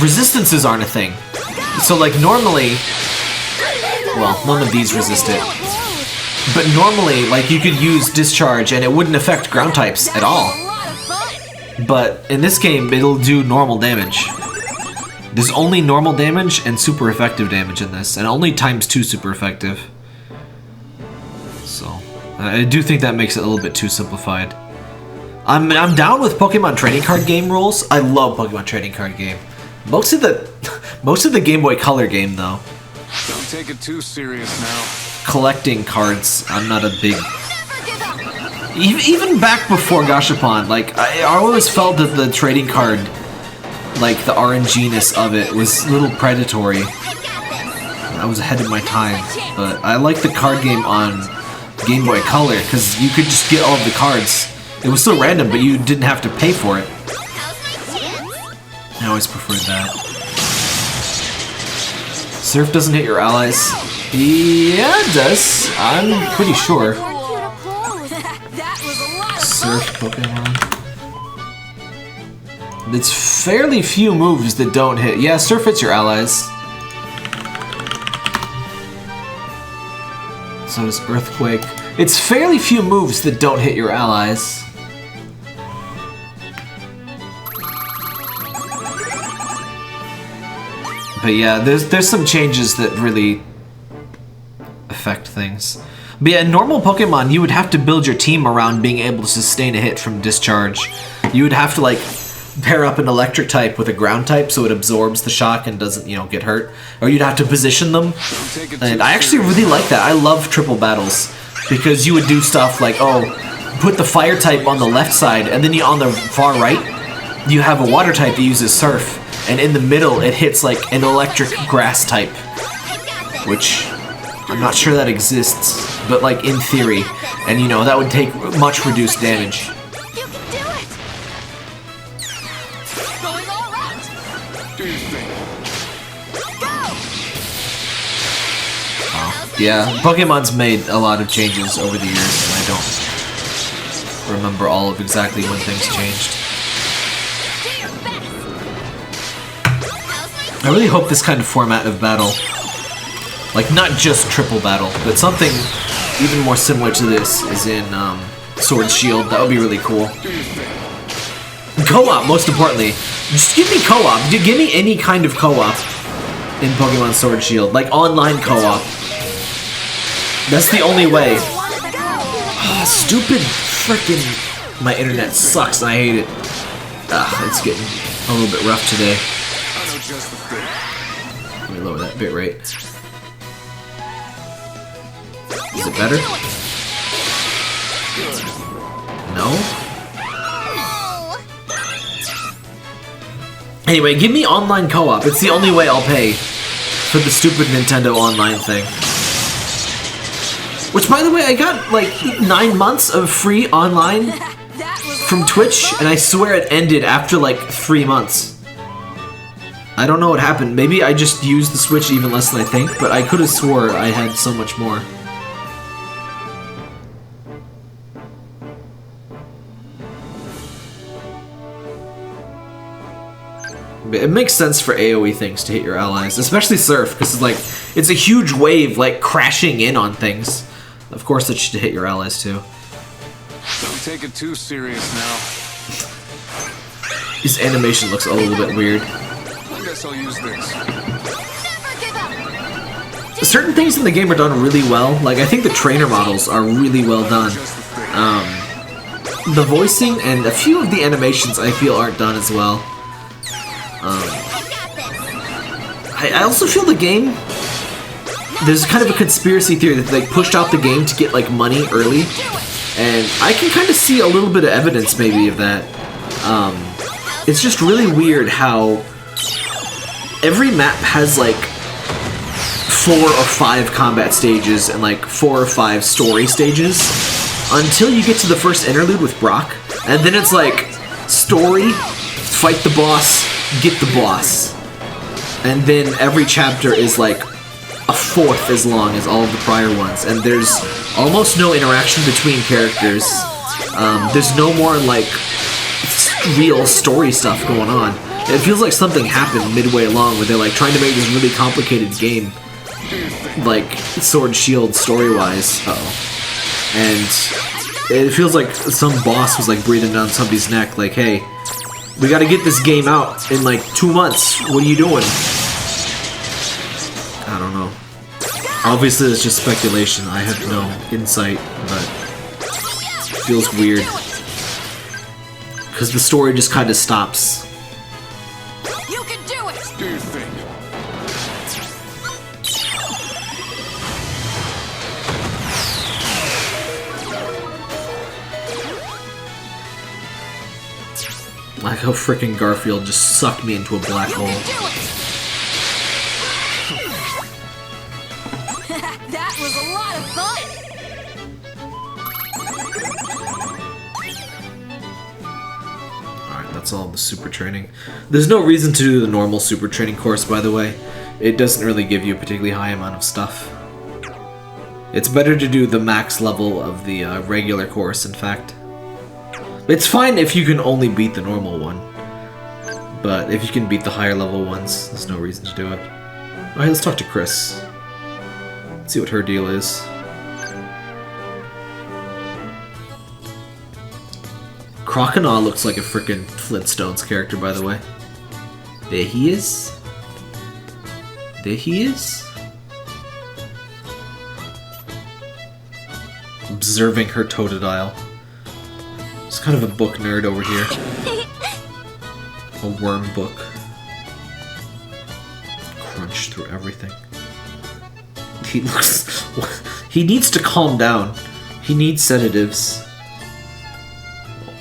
resistances aren't a thing. So like normally, well, none of these resist it. But normally, like you could use Discharge and it wouldn't affect ground types at all. But in this game, it'll do normal damage. There's only normal damage and super effective damage in this, and only ×2 super effective. So, I do think that makes it a little bit too simplified. I'm down with Pokemon trading card game rules. I love Pokemon trading card game. Mostly Most of the Game Boy Color game, though. Don't take it too serious now. Collecting cards, I'm not a big... Even back before Gashapon, like, I always felt that the trading card, like, the RNG-ness of it was a little predatory. I was ahead of my time, but I like the card game on Game Boy Color, because you could just get all of the cards. It was still random, but you didn't have to pay for it. I always preferred that. Surf doesn't hit your allies. Yeah, it does. I'm pretty sure. Surf Pokemon. It's fairly few moves that don't hit. Yeah, Surf hits your allies. So does Earthquake. It's fairly few moves that don't hit your allies. But yeah, there's some changes that really affect things. But yeah, in normal Pokemon, you would have to build your team around being able to sustain a hit from discharge. You would have to, like, pair up an electric type with a ground type so it absorbs the shock and doesn't, you know, get hurt. Or you'd have to position them. And I actually really like that. I love triple battles. Because you would do stuff like, oh, put the fire type on the left side, and then you on the far right, you have a water type that uses Surf. And in the middle, it hits like an electric grass type. Which, I'm not sure that exists, but like in theory. And you know, that would take much reduced damage. You can do it! Going all right! Yeah, Pokemon's made a lot of changes over the years, and I don't remember all of exactly when things changed. I really hope this kind of format of battle, like not just triple battle, but something even more similar to this is in Sword Shield. That would be really cool. Co-op, most importantly. Just give me co-op. Give me any kind of co-op in Pokemon Sword Shield. Like online co-op. That's the only way. Oh, stupid frickin'... My internet sucks and I hate it. It's getting a little bit rough today. Let me lower that bitrate. Is it better? No? Anyway, give me online co-op. It's the only way I'll pay for the stupid Nintendo Online thing. Which, by the way, I got like 9 months of free online from Twitch, and I swear it ended after like 3 months. I don't know what happened. Maybe I just used the Switch even less than I think, but I could have swore I had so much more. It makes sense for AoE things to hit your allies, especially Surf, because it's a huge wave like crashing in on things. Of course it should hit your allies too. Don't take it too serious now. His animation looks a little bit weird. I guess I'll use this. Certain things in the game are done really well. Like, I think the trainer models are really well done. The voicing and a few of the animations I feel aren't done as well. I also feel the game... There's kind of a conspiracy theory that they pushed out the game to get, like, money early. And I can kind of see a little bit of evidence, maybe, of that. It's just really weird how... Every map has, like, 4 or 5 combat stages and, like, 4 or 5 story stages. Until you get to the first interlude with Brock. And then it's, like, story, fight the boss, get the boss. And then every chapter is, like, a fourth as long as all of the prior ones, and there's almost no interaction between characters. There's no more, like, real story stuff going on. It feels like something happened midway along where they're, like, trying to make this really complicated game, like, Sword Shield story-wise. And it feels like some boss was, like, breathing down somebody's neck, like, hey, we gotta get this game out in, like, 2 months. What are you doing? I don't know. Obviously, it's just speculation. I have no insight, but it feels weird. Because the story just kind of stops. You can do it! Do your thing. like how frickin' Garfield just sucked me into a black hole. That was a lot of fun! Alright, that's all the super training. There's no reason to do the normal super training course, by the way. It doesn't really give you a particularly high amount of stuff. It's better to do the max level of the regular course, in fact. It's fine if you can only beat the normal one. But if you can beat the higher level ones, there's no reason to do it. Alright, let's talk to Chris. Let's see what her deal is. Croconaw looks like a frickin' Flintstones character, by the way. There he is. There he is. Observing her Totodile. It's kind of a book nerd over here. A worm book. Crunch through everything. He looks... He needs to calm down. He needs sedatives.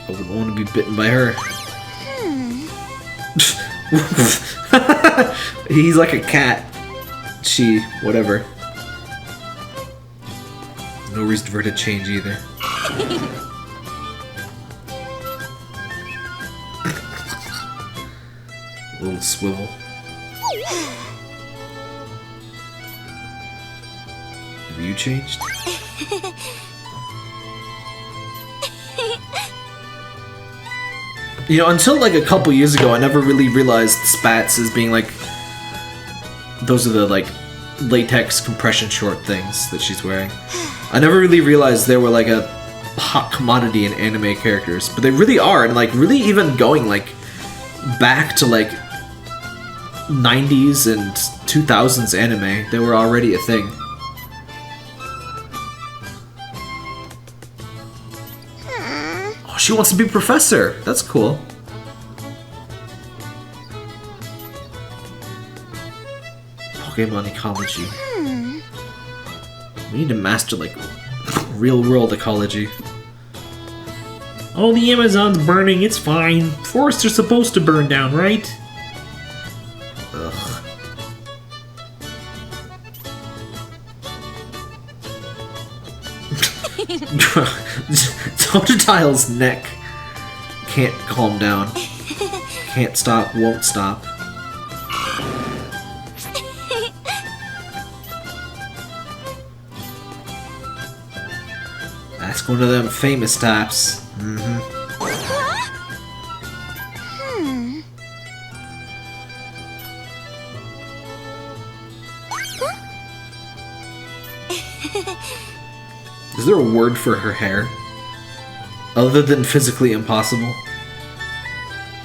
I wouldn't want to be bitten by her. He's like a cat. She... whatever. No reason for her to change either. Little swivel. Have you changed? You know, until like a couple years ago, I never really realized spats as being like... Those are the like latex compression short things that she's wearing. I never really realized they were like a hot commodity in anime characters, but they really are, and like really even going like back to like 90s and 2000s anime, they were already a thing. Oh, she wants to be a professor. That's cool. Pokemon ecology. We need to master like real world ecology. Oh, the Amazon's burning, it's fine. Forests are supposed to burn down, right? Ugh. Totodile's neck can't calm down. Can't stop, won't stop. Ask one of them famous types. Is there a word for her hair? Other than physically impossible?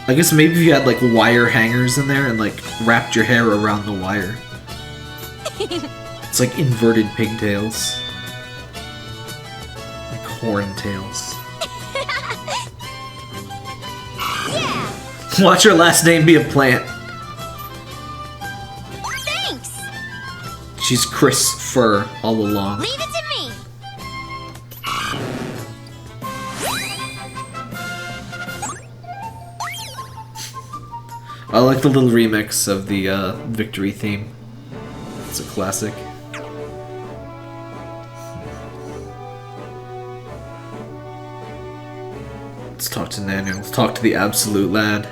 I guess maybe if you had like wire hangers in there and like wrapped your hair around the wire. It's like inverted pigtails. Like horntails. Yeah! Watch her last name be a plant. Thanks! She's Chris Fur all along. Leave it to me! I like the little remix of the victory theme. It's a classic. Let's talk to Nanu. Let's talk to the absolute lad.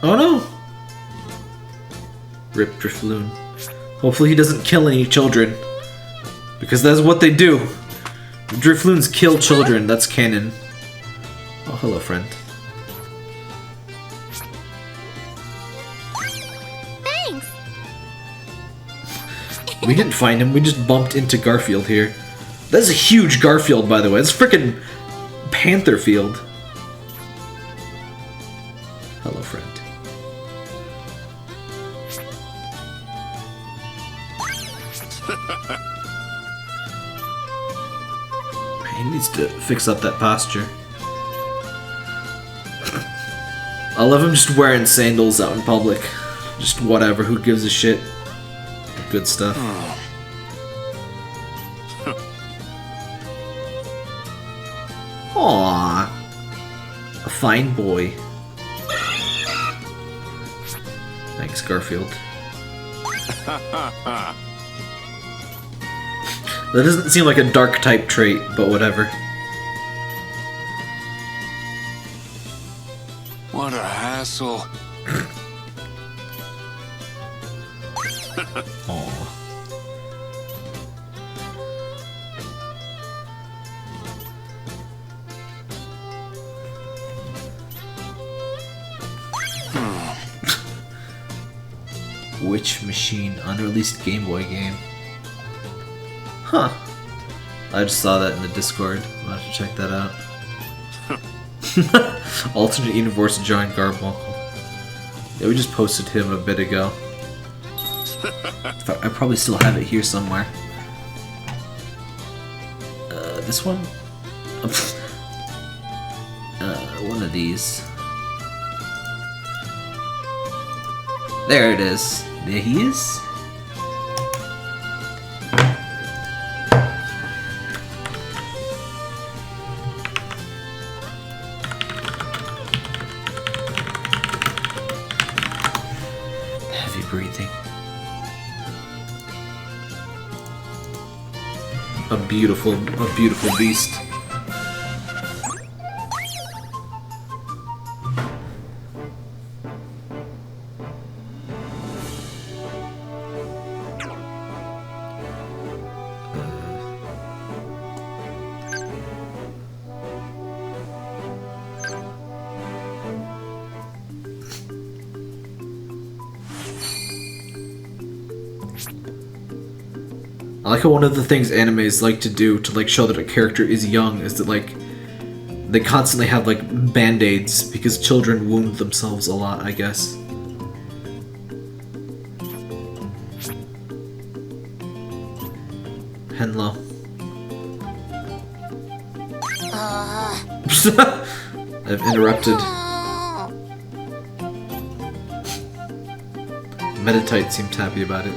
Oh no! Rip Drifloon. Hopefully he doesn't kill any children. Because that's what they do. Drifloons kill children, that's canon. Oh, hello, friend. Thanks! We didn't find him, we just bumped into Garfield here. That's a huge Garfield, by the way. It's frickin' Panther Field. Hello, friend. He needs to fix up that posture. I love him just wearing sandals out in public. Just whatever, who gives a shit? Good stuff. Aww. A fine boy. Thanks, Garfield. That doesn't seem like a dark type trait, but whatever. What a hassle. Aww. Which machine? Unreleased Game Boy game. Huh. I just saw that in the Discord. I'll have to check that out. Alternate universe John Garfunkel. Yeah, we just posted him a bit ago. I probably still have it here somewhere. This one? One of these. There it is. There he is. Heavy breathing. A beautiful beast. I like how one of the things animes like to do to like show that a character is young is that like they constantly have like band-aids because children wound themselves a lot, I guess. Henlo. I've interrupted. Meditite seemed happy about it.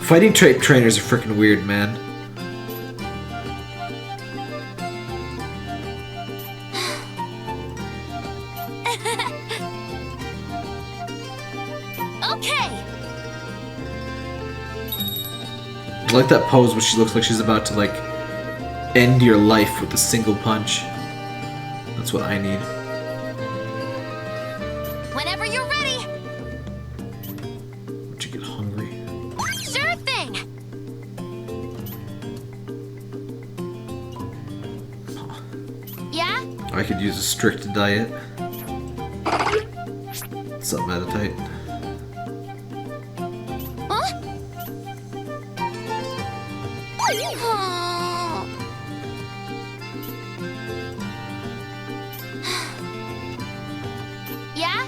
Fighting trait trainers are freaking weird, man. Okay. I like that pose where she looks like she's about to like end your life with a single punch. That's what I need. Whenever you're ready. Would you get hungry? Sure thing. Yeah? I could use a strict diet. What's up, Meditite? Huh? Oh. Yeah?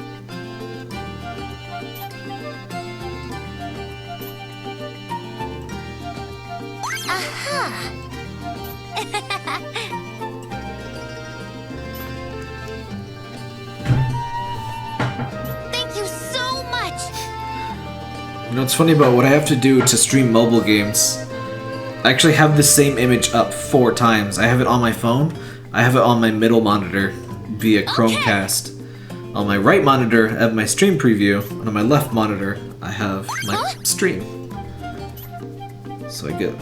Aha! Thank you so much! You know what's funny about what I have to do to stream mobile games? I actually have the same image up 4 times. I have it on my phone, I have it on my middle monitor via Chromecast. On my right monitor, I have my stream preview, and on my left monitor, I have my stream. So I get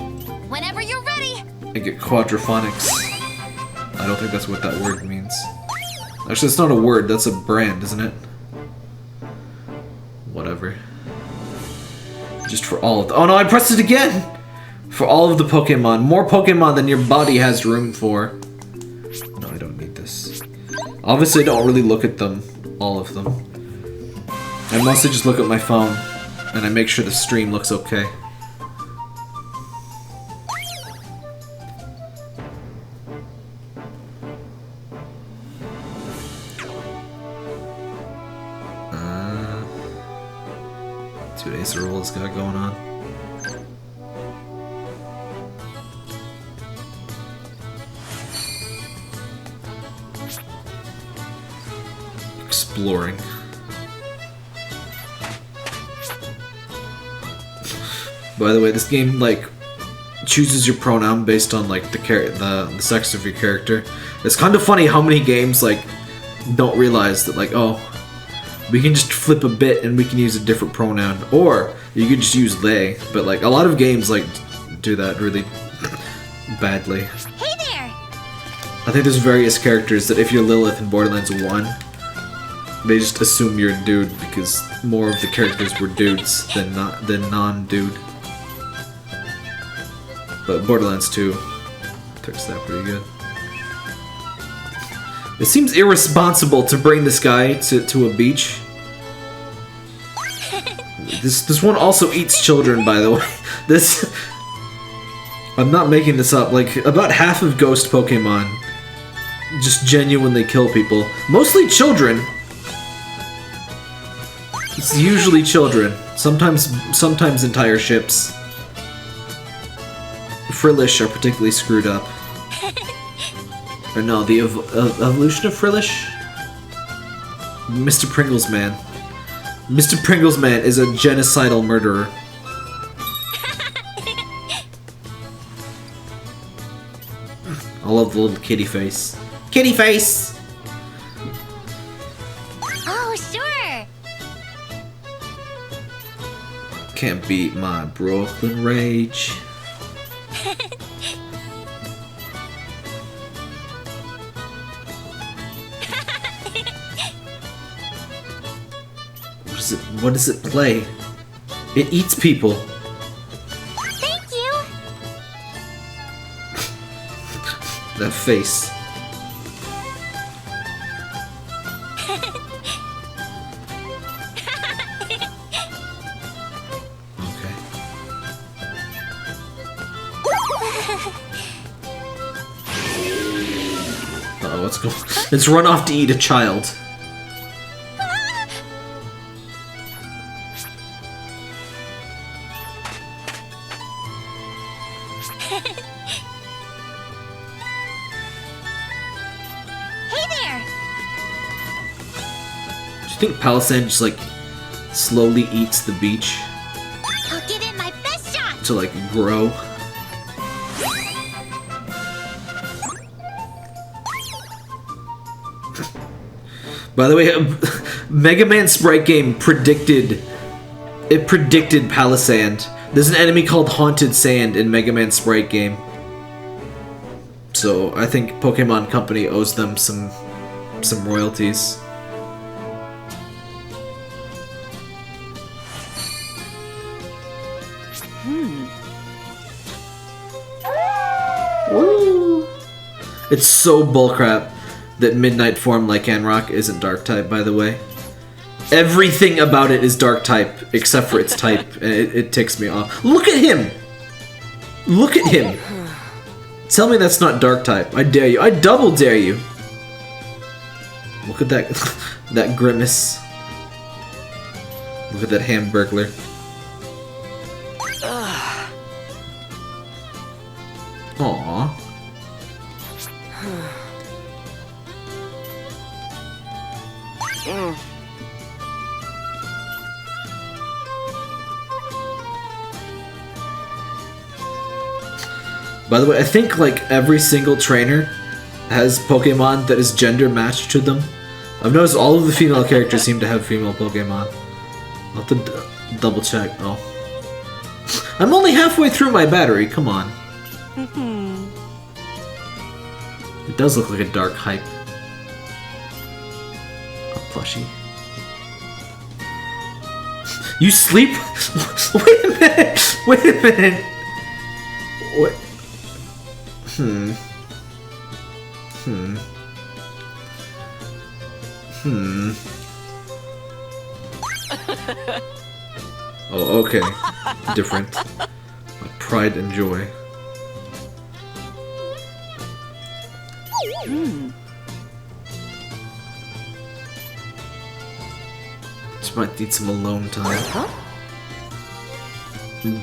Whenever you're ready! quadraphonics. I don't think that's what that word means. Actually, it's not a word, that's a brand, isn't it? Whatever. Just for all of the— oh no, I pressed it again! For all of the Pokemon. More Pokemon than your body has room for. No, I don't need this. Obviously, I don't really look at them, all of them. I mostly just look at my phone, and I make sure the stream looks okay. See what Acerole's got going on. exploring. By the way, this game like chooses your pronoun based on like the sex of your character. It's kind of funny how many games like don't realize that like, oh, we can just flip a bit and we can use a different pronoun, or you could just use they. But like a lot of games like do that really badly. Hey there! I think there's various characters that if you're Lilith in Borderlands 1, they just assume you're a dude because more of the characters were dudes than non-dude. But Borderlands 2 fixed that pretty good. It seems irresponsible to bring this guy to a beach. This one also eats children, by the way. I'm not making this up. Like, about half of ghost Pokemon just genuinely kill people. Mostly children. It's usually children. Sometimes entire ships. Frillish are particularly screwed up. Or no, the evolution of Frillish? Mr. Pringles Man. Mr. Pringles Man is a genocidal murderer. I love the little kitty face. Kitty face! Oh, sure! Can't beat my Brooklyn rage. What does it play? It eats people. Thank you! That face. Okay. Uh-oh, what's going on? It's run off to eat a child. I think Palisand just like slowly eats the beach I'll give it my best shot! to like grow. By the way, Mega Man Sprite Game predicted Palisand. There's an enemy called Haunted Sand in Mega Man Sprite Game. So I think Pokemon Company owes them some royalties. Woo. It's so bullcrap that Midnight Form Lycanroc isn't dark type, by the way. Everything about it is dark type except for its type, and it ticks me off. Look at him! Look at him! Tell me that's not dark type. I dare you. I double dare you! Look at that that grimace. Look at that Hamburglar. Aww. By the way, I think like every single trainer has Pokemon that is gender matched to them. I've noticed all of the female characters seem to have female Pokemon. I'll have to double check. Oh. I'm only halfway through my battery, come on. It does look like a dark hype. A plushie. You sleep? Wait a minute! Wait a minute! What? Oh, okay. Different. Pride and joy. Just might need some alone time.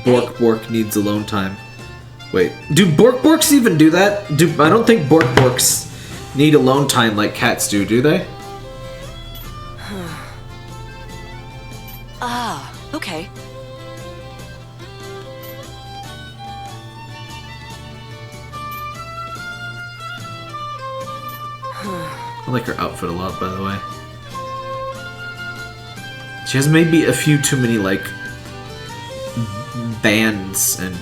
Bork needs alone time. Wait, do Borks even do that? I don't think Borks need alone time like cats do they? Okay. I like her outfit a lot, by the way. She has maybe a few too many, like, bands and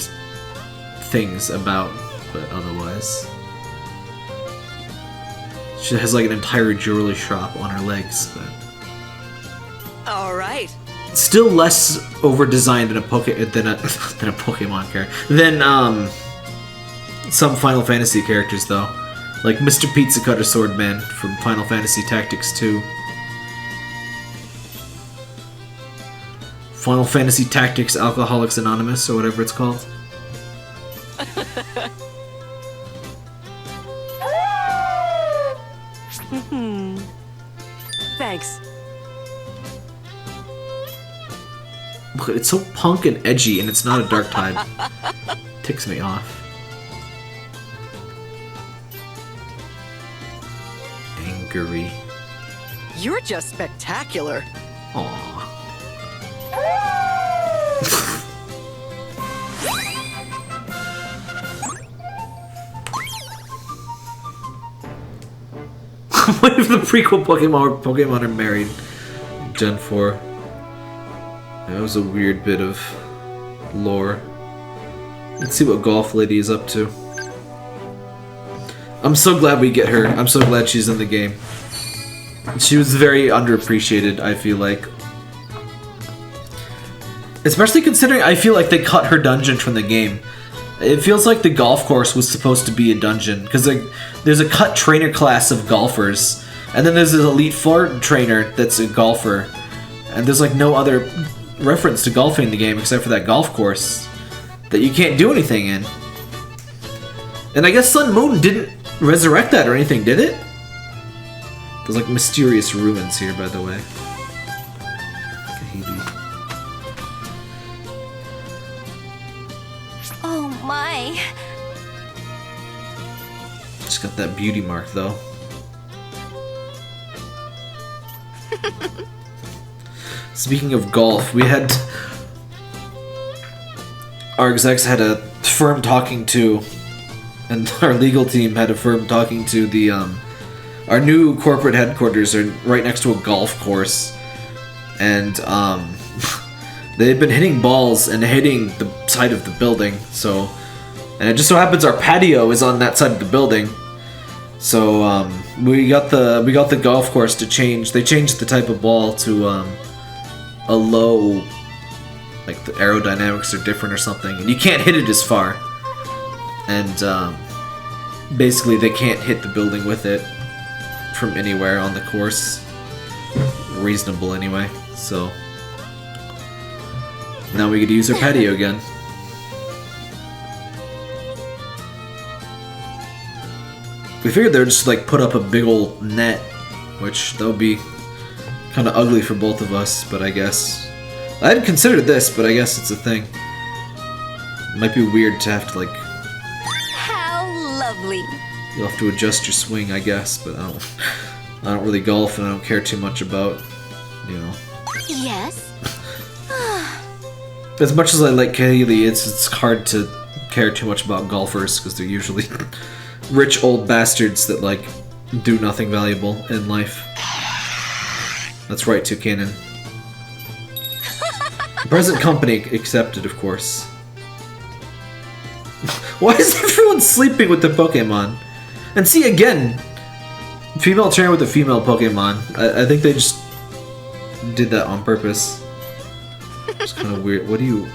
things about, but otherwise. She has, like, an entire jewelry shop on her legs, but... All right. Still less over-designed than a Pokemon character. Than, some Final Fantasy characters, though. Like Mr. Pizza Cutter Swordman from Final Fantasy Tactics 2. Final Fantasy Tactics Alcoholics Anonymous, or whatever it's called. Thanks. It's so punk and edgy, and it's not a Dark Tide. Ticks me off. Angry. You're just spectacular. Aww. What if the prequel Pokemon are married? Gen 4. That was a weird bit of lore. Let's see what Golf Lady is up to. I'm so glad we get her. I'm so glad she's in the game. She was very underappreciated, I feel like. Especially considering I feel like they cut her dungeon from the game. It feels like the golf course was supposed to be a dungeon, because like, there's a cut trainer class of golfers, and then there's an Elite Four trainer that's a golfer, and there's like no other reference to golfing in the game except for that golf course that you can't do anything in. And I guess Sun Moon didn't resurrect that or anything, did it? There's like mysterious ruins here, by the way. Oh my. Just got that beauty mark, though. Speaking of golf, we had... Our execs had a firm talking to, and our legal team had a firm talking to the, our new corporate headquarters are right next to a golf course. And, they've been hitting balls and hitting the side of the building, so... And it just so happens our patio is on that side of the building. So, we got the golf course to change. They changed the type of ball to, a low... Like, the aerodynamics are different or something. And you can't hit it as far. And, basically they can't hit the building with it from anywhere on the course. Reasonable, anyway. So... Now we get to use our patio again. We figured they would just like put up a big old net, which that would be kind of ugly for both of us, but I guess... I hadn't considered this, but I guess it's a thing. It might be weird to have to like... How lovely. You'll have to adjust your swing, I guess, but I don't really golf and I don't care too much about, you know... Yes? As much as I like Kaylee, it's hard to care too much about golfers because they're usually rich old bastards that like do nothing valuable in life. That's right, Toucanon. Present company accepted, of course. Why is everyone sleeping with the Pokemon? And see again, female trainer with a female Pokemon. I think they just did that on purpose. It's kind of weird. What do you...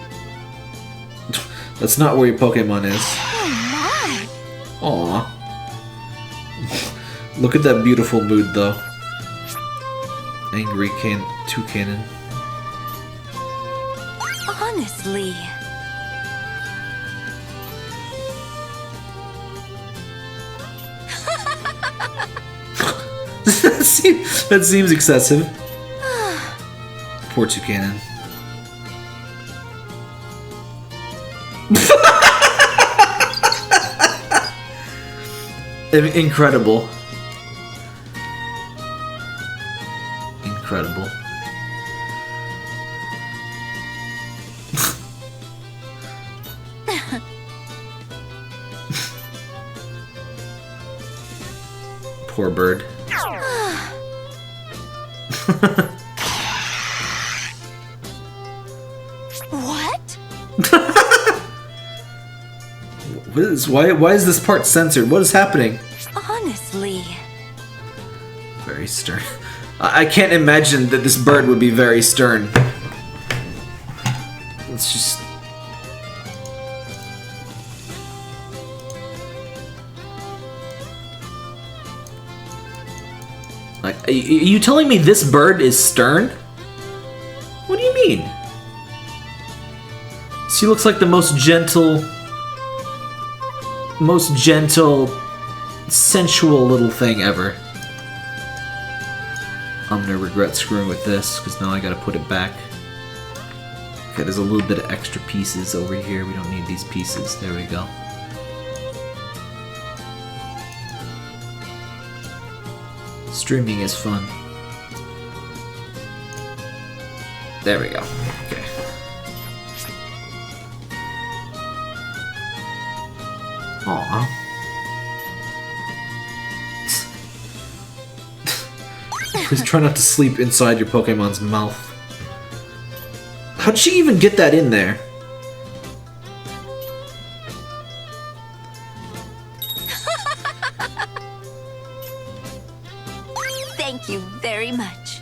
That's not where your Pokemon is. Oh my. Aww. Look at that beautiful mood, though. Angry Toucanon. Honestly. That seems excessive. Poor Toucanon. Incredible. Incredible. Poor bird. What? Why is this part censored? What is happening? Honestly. Very stern. I can't imagine that this bird would be very stern. It's just... Like, are you telling me this bird is stern? What do you mean? She looks like the most gentle, sensual little thing ever. I'm gonna regret screwing with this, because now I gotta put it back. Okay, there's a little bit of extra pieces over here. We don't need these pieces. There we go. Streaming is fun. There we go. Okay. Aww. Please try not to sleep inside your Pokemon's mouth. How'd she even get that in there? Thank you very much.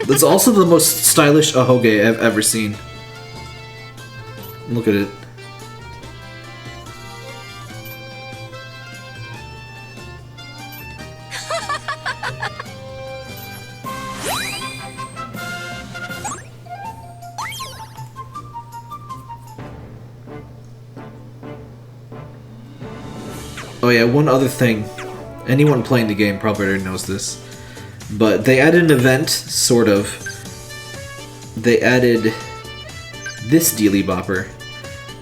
That's also the most stylish Ahoge I've ever seen. Look at it. Oh yeah, one other thing. Anyone playing the game probably already knows this. But they added an event, sort of. They added this dealy bopper.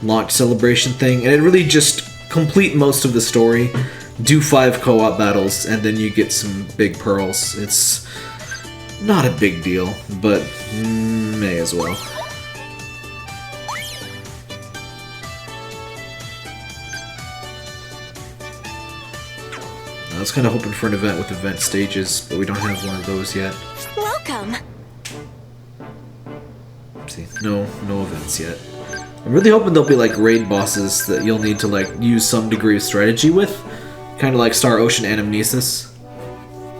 Launch celebration thing, and it really just complete most of the story. Do 5 co-op battles, and then you get some big pearls. It's not a big deal, but may as well. I was kind of hoping for an event with event stages, but we don't have one of those yet. Welcome. See, no events yet. I'm really hoping there'll be like raid bosses that you'll need to like use some degree of strategy with, kind of like Star Ocean Anamnesis.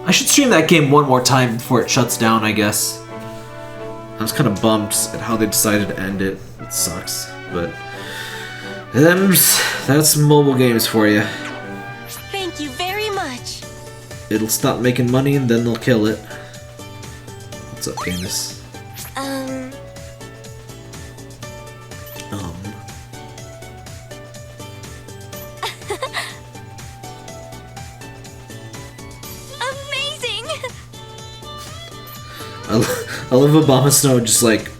I should stream that game one more time before it shuts down, I guess. I was kind of bummed at how they decided to end it. It sucks, but that's mobile games for you. Thank you very much. It'll stop making money and then they'll kill it. What's up, Candace? Amazing! I love Obama Snow just like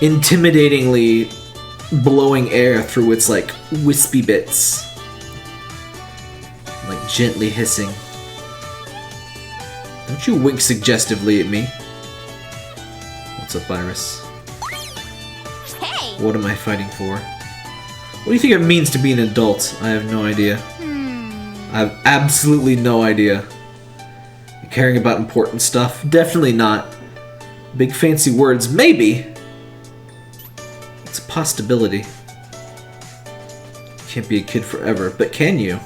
intimidatingly blowing air through its like wispy bits. Like gently hissing. Don't you wink suggestively at me. What's up, Iris? Hey! What am I fighting for? What do you think it means to be an adult? I have no idea. I have absolutely no idea. Caring about important stuff? Definitely not. Big fancy words? Maybe. It's a possibility. Can't be a kid forever, but can you?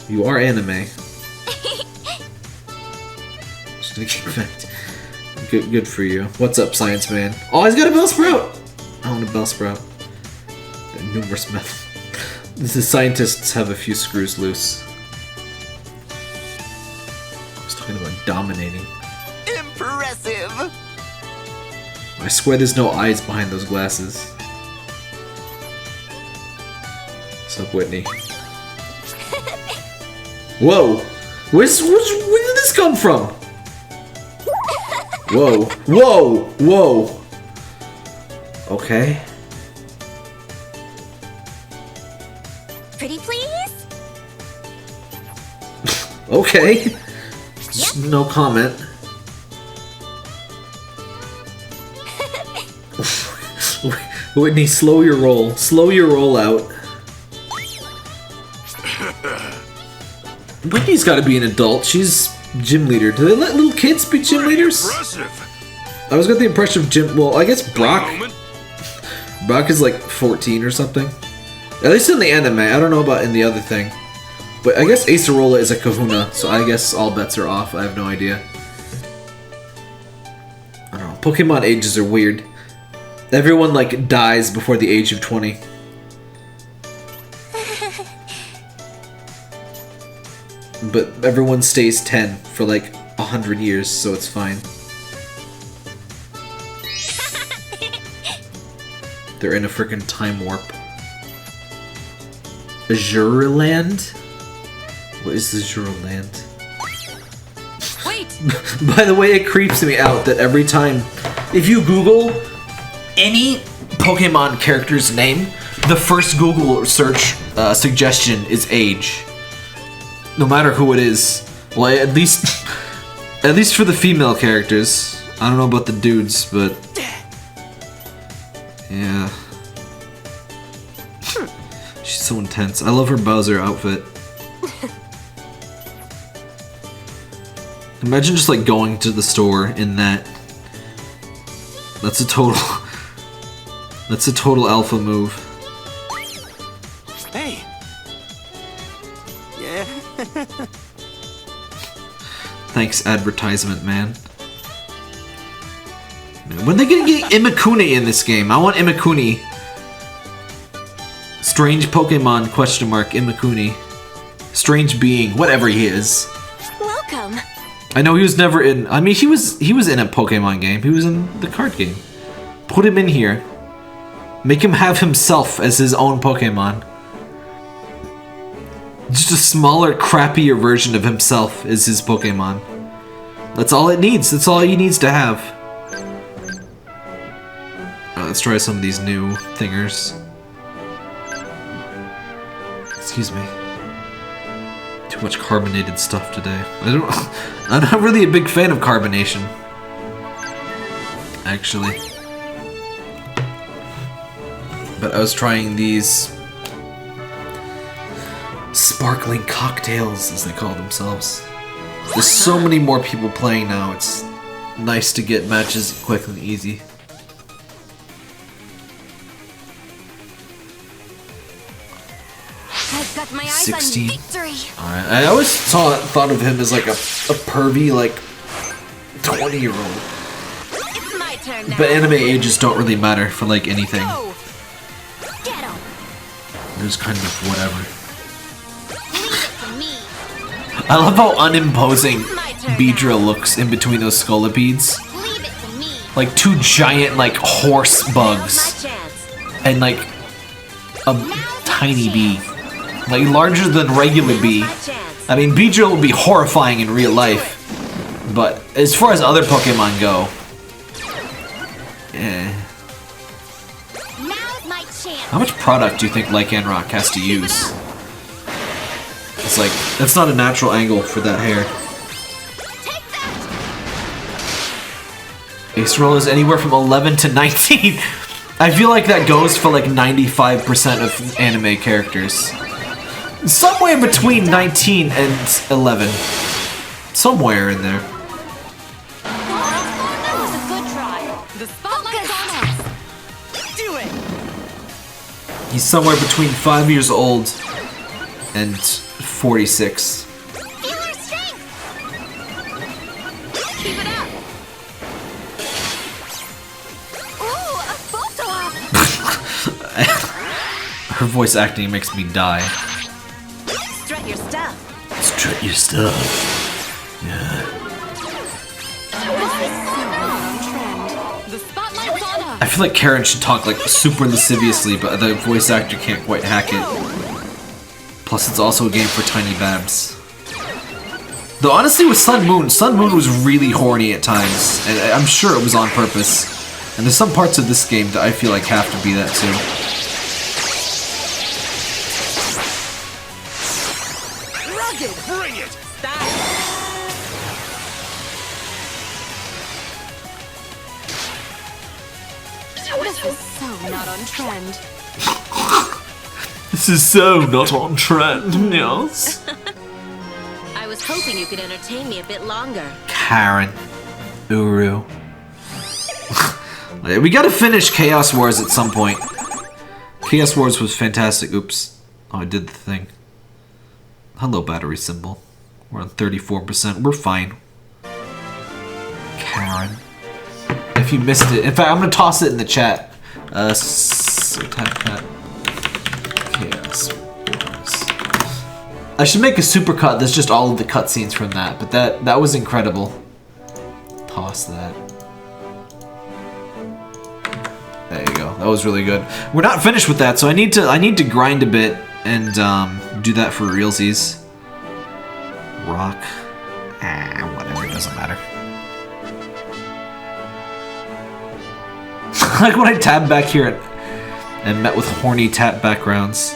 You are anime. Just gonna keep that. Good for you. What's up, Science Man? Oh, he's got a Bellsprout! I want a Bellsprout. Numerous methods. The scientists have a few screws loose. I was talking about dominating. Impressive! I swear there's no eyes behind those glasses. What's up, Whitney? Whoa! Where did this come from? Whoa. Whoa! Whoa! Okay. Pretty please? Okay. Just no comment. Whitney, slow your roll. Slow your roll out. Wendy's got to be an adult. She's gym leader. Do they let little kids be gym leaders? Impressive. I was got the impression of Jim. Well, I guess Brock. Brock is like 14 or something. At least in the anime. I don't know about in the other thing. But I guess Acerola is a kahuna, so I guess all bets are off. I have no idea. I don't know. Pokemon ages are weird. Everyone like dies before the age of 20. But everyone stays 10 for like 100 years, so it's fine. They're in a freaking time warp. Azure Land? What is Azure Land? Wait! By the way, it creeps me out that every time, if you Google any Pokemon character's name, the first Google search suggestion is age. No matter who it is. Well, at least for the female characters. I don't know about the dudes, but yeah. She's so intense. I love her Bowser outfit. Imagine just like going to the store in that. That's a total alpha move. Hey. Yeah. Thanks, advertisement man. When they gonna get Imakuni in this game? I want Imakuni. Strange Pokemon ? Imakuni. Strange being, whatever he is. Welcome. I know he was never in. I mean, he was in a Pokemon game. He was in the card game. Put him in here. Make him have himself as his own Pokemon. Just a smaller, crappier version of himself is his Pokemon. That's all it needs. That's all he needs to have. Let's try some of these new thingers. Excuse me. Too much carbonated stuff today. I'm not really a big fan of carbonation. Actually. But I was trying these sparkling cocktails, as they call themselves. There's so many more people playing now. It's nice to get matches quick and easy. I've got my eyes 16. on victory. Alright, I always thought of him as like a pervy, like 20-year-old. It's my turn now. But anime ages don't really matter for like anything. Go. Get him. There's kind of whatever. Leave it to me. I love how unimposing Beedrill looks in between those Scolipeds. Leave it to me. Like two giant like horse bugs My chance. and like a tiny bee. Like larger than regular bee. My chance. I mean, Beedrill would be horrifying in real life. But as far as other Pokemon go, Now's my chance. how much product do you think Lycanroc has to use? It's like, that's not a natural angle for that hair. Take that. Acerola is anywhere from 11 to 19. I feel like that goes for like 95% of anime characters. Somewhere between 19 and 11. Somewhere in there. That was a good try. The spotlight's on us. Do it. He's somewhere between 5 years old and 46. Feel our strength. Keep it up. Ooh, a photo op. Her voice acting makes me die. Strut your stuff. Strut your stuff. Yeah. The spotlight's on us. I feel like Karen should talk like super lasciviously, but the voice actor can't quite hack it. Plus, it's also a game for tiny babs. Though honestly, with Sun Moon was really horny at times, and I'm sure it was on purpose. And there's some parts of this game that I feel like have to be that too. Rugged. Bring it! This is so not on trend. This is so not on trend, yes. was hoping you could entertain me a bit longer. Karen. Uru. We gotta finish Chaos Wars at some point. Chaos Wars was fantastic. Oops. Oh, I did the thing. Hello, battery symbol. We're on 34%. We're fine. Karen. If you missed it. In fact, I'm gonna toss it in the chat. Chaos Wars. I should make a supercut that's just all of the cutscenes from that, but that was incredible. Toss that. There you go. That was really good. We're not finished with that, so I need to grind a bit and do that for realsies. Rock. Whatever, it doesn't matter. Like when I tabbed back here and met with horny tap backgrounds.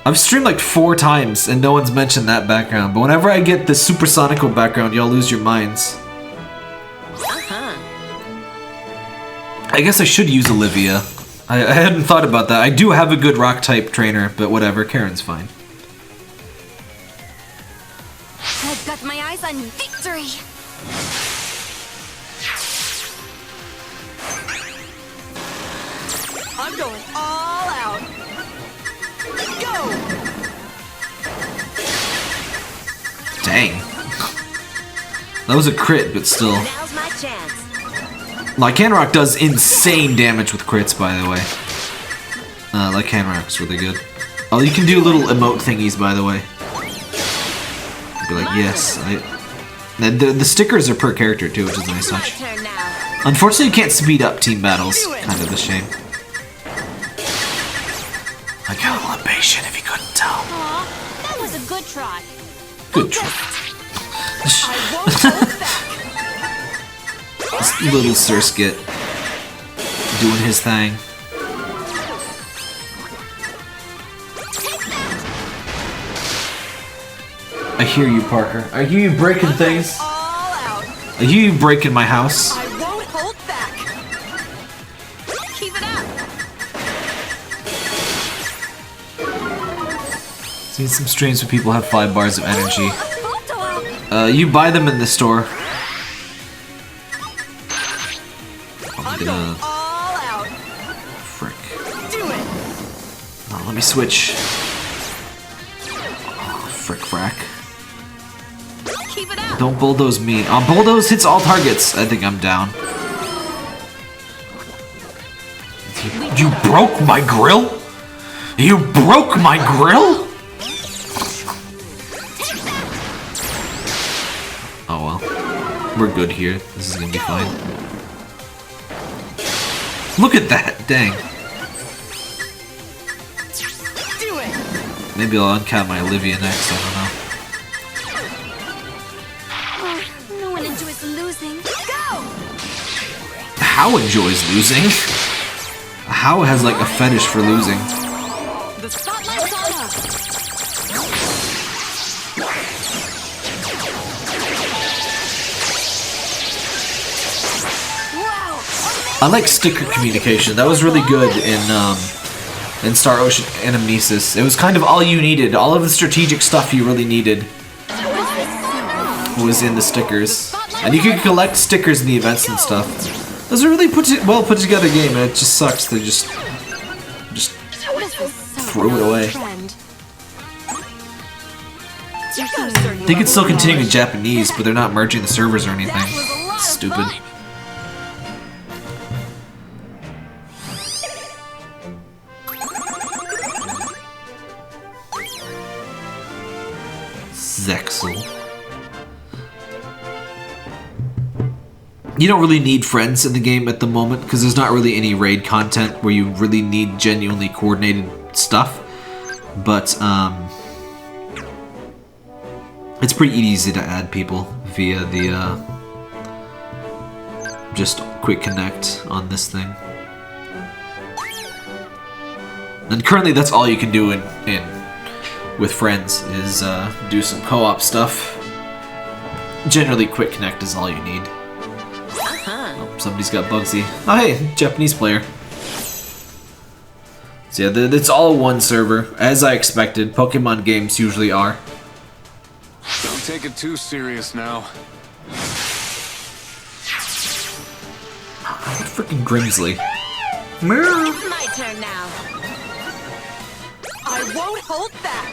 I've streamed like 4 times and no one's mentioned that background, but whenever I get the supersonical background, y'all lose your minds. I guess I should use Olivia. I hadn't thought about that. I do have a good rock type trainer, but whatever, Karen's fine. I've got my eyes on victory. I'm going all out. Go! Dang. That was a crit, but still. Now's my chance. Lycan Rock does insane damage with crits, by the way. Lycan Rock's really good. Oh, you can do little emote thingies, by the way. Be like, yes. The stickers are per character, too, which is a nice touch. Turn now. Unfortunately, you can't speed up team battles. Kind of a shame. I got a libation, if you couldn't tell. Aw, that was a good try. Good try. I won't hold back. This little Surskit doing his thing. I hear you, Parker. I hear you breaking things. All out. I hear you breaking my house. I won't hold back. Keep it up. Seen some streams where people have 5 bars of energy. A photo album. You buy them in the store. I'm going all out. Frick. Do it. Oh, let me switch. Oh, frick frack. Keep it up. Don't bulldoze me. Bulldoze hits all targets. I think I'm down. You broke my grill? You broke my grill? Oh well. We're good here. This is gonna be fine. Look at that! Dang. Do it. Maybe I'll uncap my Olivia next. I don't know. Oh, no one enjoys losing. Go! How enjoys losing? How has like a fetish for losing? The spotlight's on us. Wow! I like sticker communication. That was really good in Star Ocean Anamnesis. It was kind of all you needed. All of the strategic stuff you really needed was in the stickers. And you could collect stickers in the events and stuff. It was a really well put together game, and it just sucks they just threw it away. They could still continue in Japanese, but they're not merging the servers or anything. Stupid. Zexel. You don't really need friends in the game at the moment because there's not really any raid content where you really need genuinely coordinated stuff. But it's pretty easy to add people via the just quick connect on this thing. And currently that's all you can do in with friends is do some co-op stuff. Generally quick connect is all you need. Oh, somebody's got Bugsy. Oh hey, Japanese player. So yeah, it's all one server, as I expected. Pokemon games usually are. take it too serious now. Freaking Grimsley. My turn now. I won't hold back.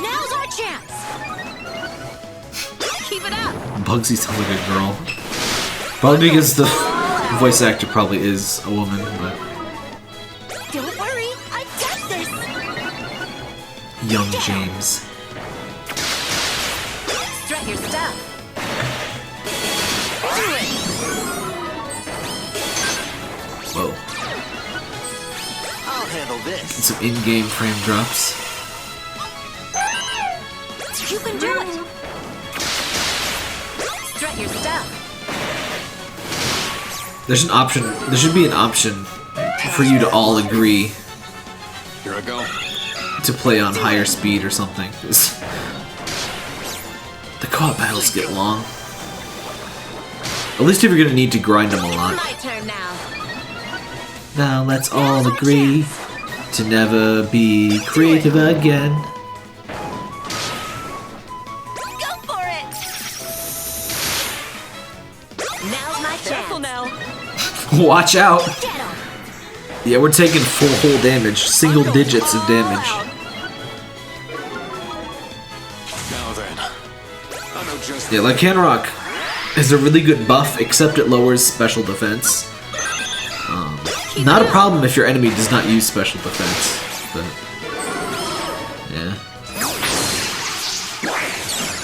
Now's our chance. Keep it up. Bugsy sounds like a girl. Probably because the voice actor probably is a woman, but... Don't worry, I got this. Young James. Strut your stuff. Do it. Whoa. I'll handle this. Some in-game frame drops. You can do it. Strut your stuff. There's an option. There should be an option for you to all agree Here I go. to play on higher speed or something. 'Cause the co-op battles get long. At least if you're gonna need to grind them a lot. My turn now. Now let's all agree to never be creative again. Go for it. Now's my chance. Careful now. Watch out! Get 'em. Yeah, we're taking full whole damage, single digits of damage. Now then. I know just Yeah, like Canrock is a really good buff, except it lowers special defense. Not a problem if your enemy does not use special defense, but yeah.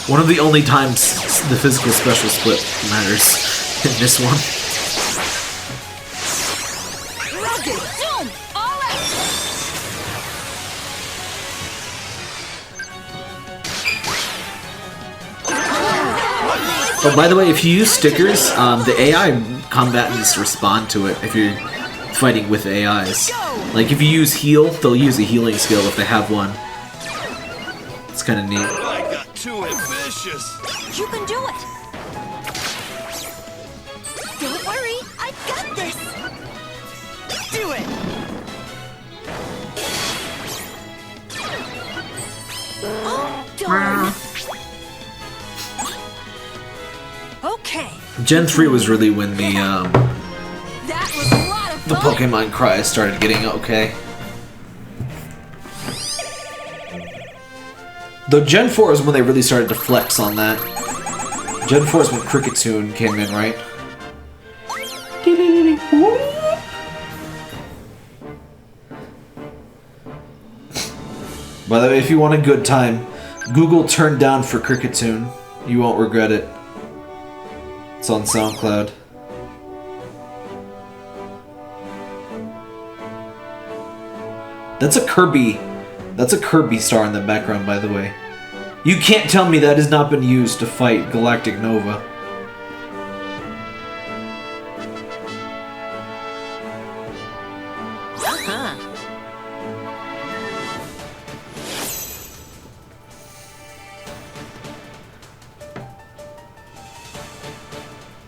One of the only times the physical special split matters in this one. Rugged. Zoom. All out. Oh, by the way, if you use stickers, the AI combatants respond to it if you're fighting with AIs. Like, if you use heal, they'll use a healing skill if they have one. It's kind of neat. I got too ambitious. You can do it. Don't worry, I got this. Do it. Oh, darn. Okay. Gen 3 was really when the That was a lot of the fun. Pokemon cries started getting okay. Though Gen 4 is when they really started to flex on that. Gen 4 is when Cricketune came in, right? By the way, if you want a good time, Google "Turned Down for Cricketune." You won't regret it. It's on SoundCloud. That's a Kirby. That's a Kirby star in the background, by the way. You can't tell me that has not been used to fight Galactic Nova.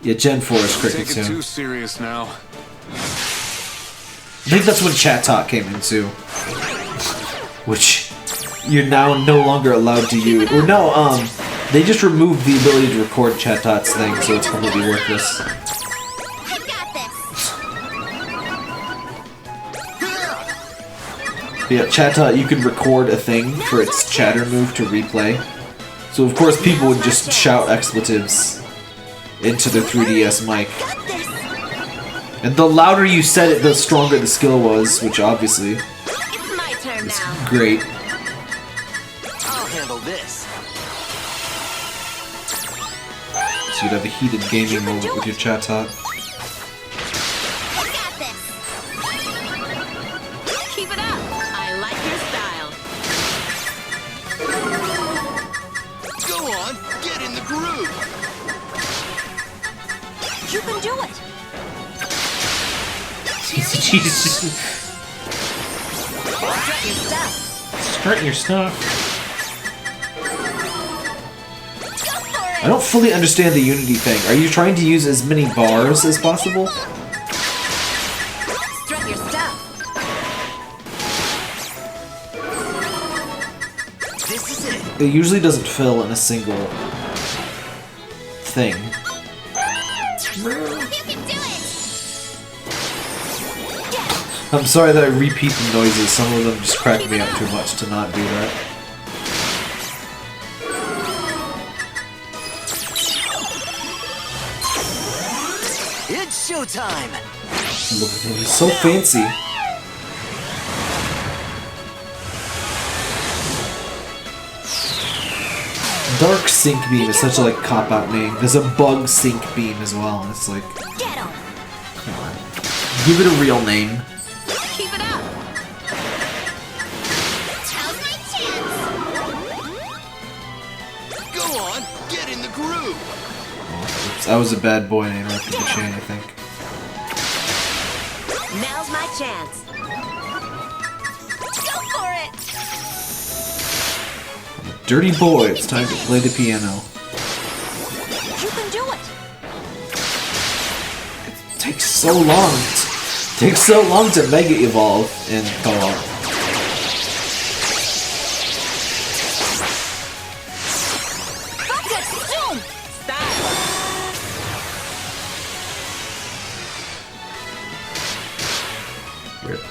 Yeah, Gen 4 is take it Cricketune. too serious now. I think that's when Chat Talk came in too. Which you're now no longer allowed to use. Or no, they just removed the ability to record Chat Talk's thing, so it's completely worthless. I got this. Yeah, Chat Talk, you could record a thing for its chatter move to replay. So of course people would just shout expletives into their 3DS mic. Got this. And the louder you said it, the stronger the skill was, which obviously It's my turn is now. great. I'll handle this. So you'd have a heated gaming moment with your Chat Talk. I got this. Keep it up. I like your style. Go on, get in the groove. You can do it. Jesus. Strut your stuff. Start your stuff. Go for it. I don't fully understand the Unity thing. Are you trying to use as many bars as possible? Strut your stuff. it usually doesn't fill in a single thing. You can do it! I'm sorry that I repeat the noises. Some of them just crack me up too much to not do that. It's showtime! Look at him, he's so fancy. Dark Sync Beam is such a like cop-out name. There's a Bug Sync Beam as well, and it's like, Get 'em. come on, give it a real name. Keep it up. Now's my chance! Go on, get in the groove. Oops, I was a bad boy and I interrupted the chain, I think. Now's my chance. Go for it. Dirty boy, it's time to play the piano. You can do it. It takes so long. It takes so long to Mega Evolve in co-op. Bucket, zoom. Style. Rip.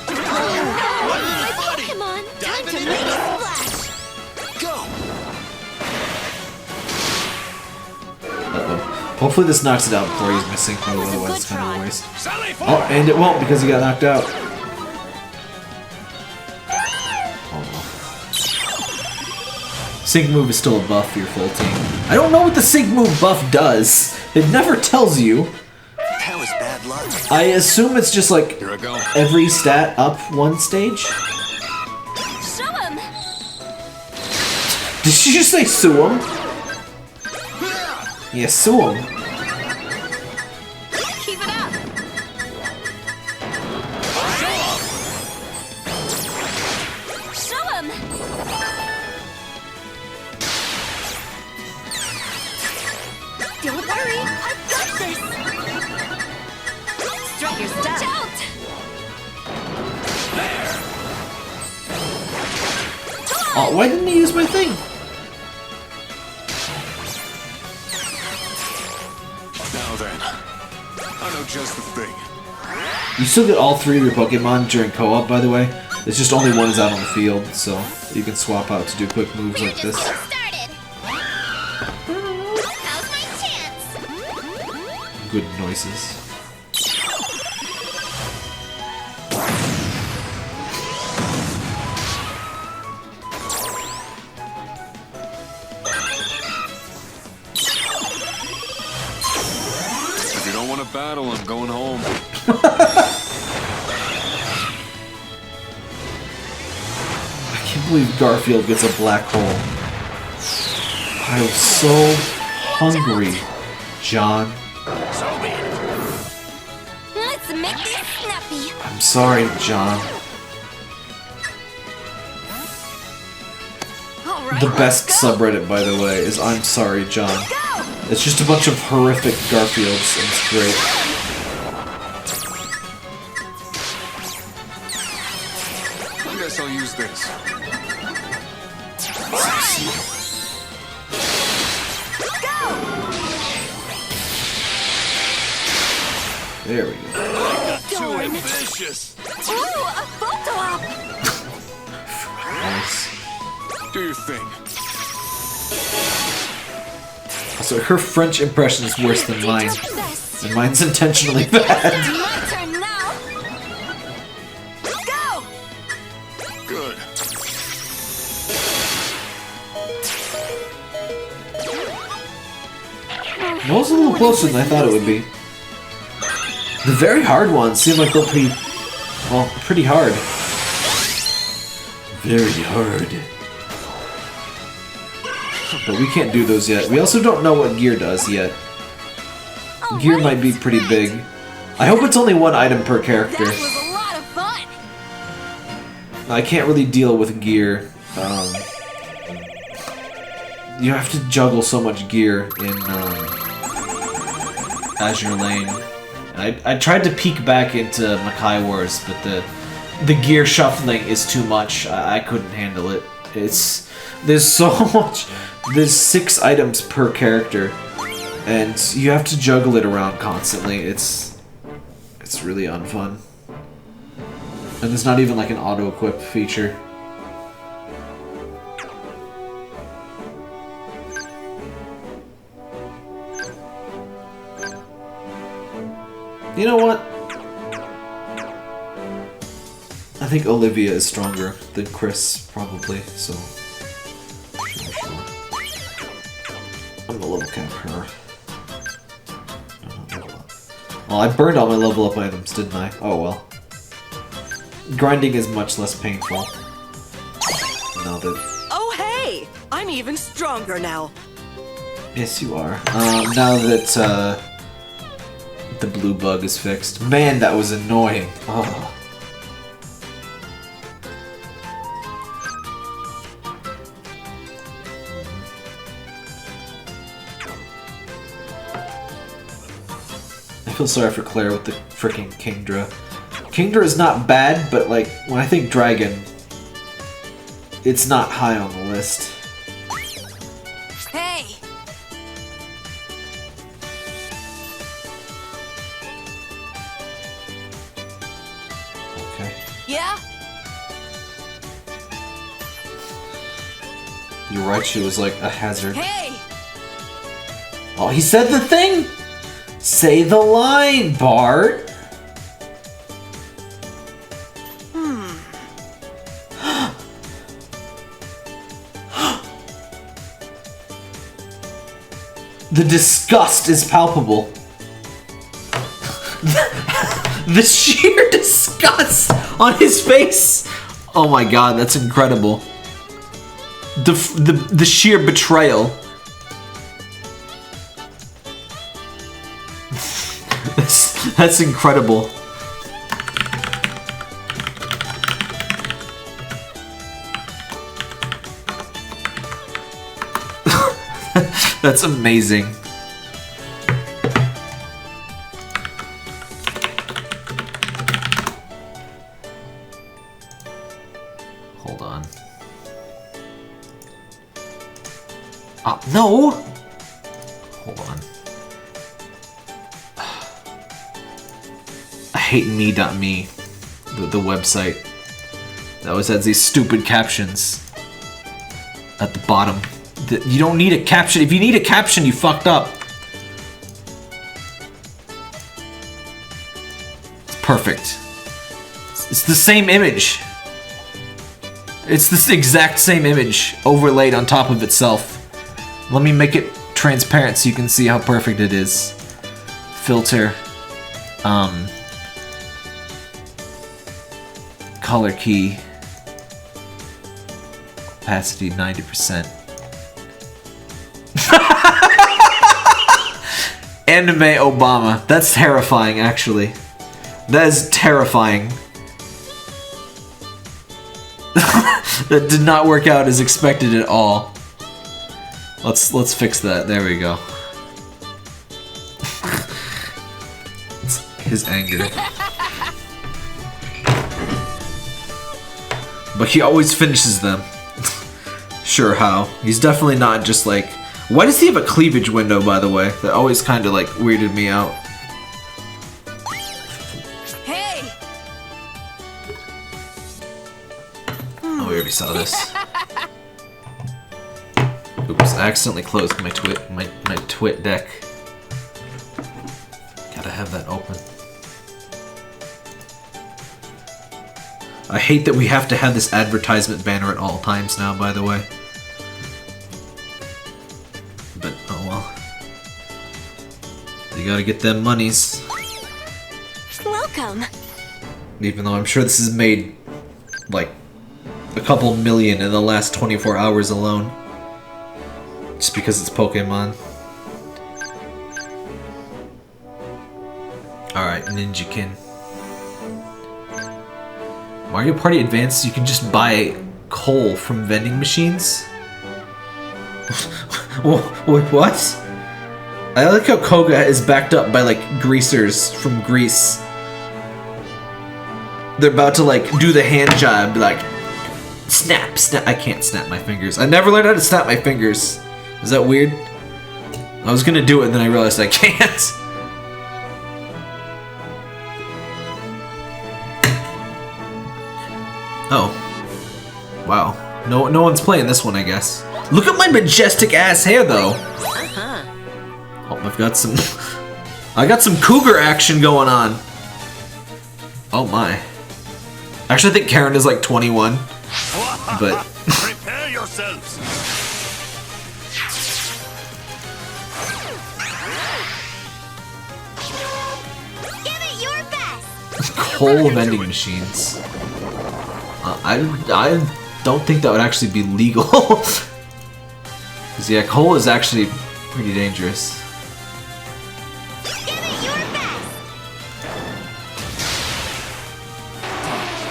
My Pokemon. Time to make a splash. Go. Uh-oh. Hopefully this knocks it out before he's missing move, otherwise it's kind of a waste. Sally Oh, forward! and it won't because he got knocked out. Oh. Sync move is still a buff for your full team. I don't know what the sync move buff does. It never tells you. That was bad luck. I assume it's just like Here I go. every stat up one stage. Show him. Did she just say sue him? Yeah, sue him. Keep it up. Show him. Don't worry, I've got this. Strike your stuff. Watch out. Oh, why didn't he use my thing? Now then, I know just the thing. You still get all three of your Pokemon during co-op, by the way. It's just only one is out on the field, so you can swap out to do quick moves We're like just this. getting started! Now's my chance! Good noises. If you don't want to battle, I'm going home. I can't believe Garfield gets a black hole. I was so hungry, John. So be it. Let's make this snappy! I'm sorry, John. All right, The best let's go. subreddit, by the way, is I'm sorry, John. It's just a bunch of horrific Garfields, and it's great. I guess I'll use this. There we go. Too Darn. ambitious. Ooh, a photo op. Nice. Do your thing. So her French impression is worse than mine. This. And mine's intentionally bad. My turn now. Go. Good. Well, it's a little closer than I thought it would be. The very hard ones seem like they'll be, well, pretty hard. Very hard. But we can't do those yet. We also don't know what gear does yet. Gear might be pretty big. I hope it's only one item per character. That was a lot of fun. I can't really deal with gear. You have to juggle so much gear in Azure Lane. And I tried to peek back into Makai Wars, but the gear shuffling is too much. I couldn't handle it. There's so much. There's 6 items per character, and you have to juggle it around constantly. It's really unfun. And there's not even like an auto-equip feature. You know what? I think Olivia is stronger than Chris, probably, so... Sure. I'm gonna level cap her. Well, I burned all my level up items, didn't I? Oh well. Grinding is much less painful. Now that... Oh hey! I'm even stronger now. Yes, you are. Now that, the blue bug is fixed. Man, that was annoying. Oh. I feel sorry for Claire with the freaking Kingdra. Kingdra is not bad, but like, when I think dragon, it's not high on the list. Hey! Okay. Yeah? You're right, she was like a hazard. Hey! Oh, he said the thing! Say the line, Bart! The disgust is palpable. The sheer disgust on his face! Oh my god, that's incredible. The sheer betrayal. That's incredible. That's amazing. Hold on. No! Hold on. I hate me.me, the website that always has these stupid captions at the bottom. You don't need a caption. If you need a caption, you fucked up. It's perfect. It's the same image. It's the exact same image overlaid on top of itself. Let me make it transparent so you can see how perfect it is. Filter. Color key. Opacity 90%. Anime Obama. That's terrifying, actually. That is terrifying. That did not work out as expected at all. Let's fix that. There we go. It's his anger. But he always finishes them. Sure, how? He's definitely not just like... Why does he have a cleavage window, by the way? That always kind of like weirded me out. Hey! Oh, we already saw this. Oops, I accidentally closed my twit deck. Gotta have that open. I hate that we have to have this advertisement banner at all times now, by the way. But, oh well. You gotta get them monies. Welcome. Even though I'm sure this has made, like, a couple million in the last 24 hours alone. Just because it's Pokemon. Alright, Ninjakin. Mario Party Advance, you can just buy coal from vending machines? What? I like how Koga is backed up by, like, greasers from Greece. They're about to, like, do the hand job, like... Snap, snap. I can't snap my fingers. I never learned how to snap my fingers. Is that weird? I was gonna do it and then I realized I can't. Oh. Wow. No one's playing this one, I guess. Look at my majestic ass hair, though. Oh, I've got some... I got some cougar action going on. Oh my. Actually, I think Karen is like 21. But... Prepare yourselves. Give it your best. Coal vending machines. I don't think that would actually be legal. Because, yeah, coal is actually pretty dangerous. Give it your best.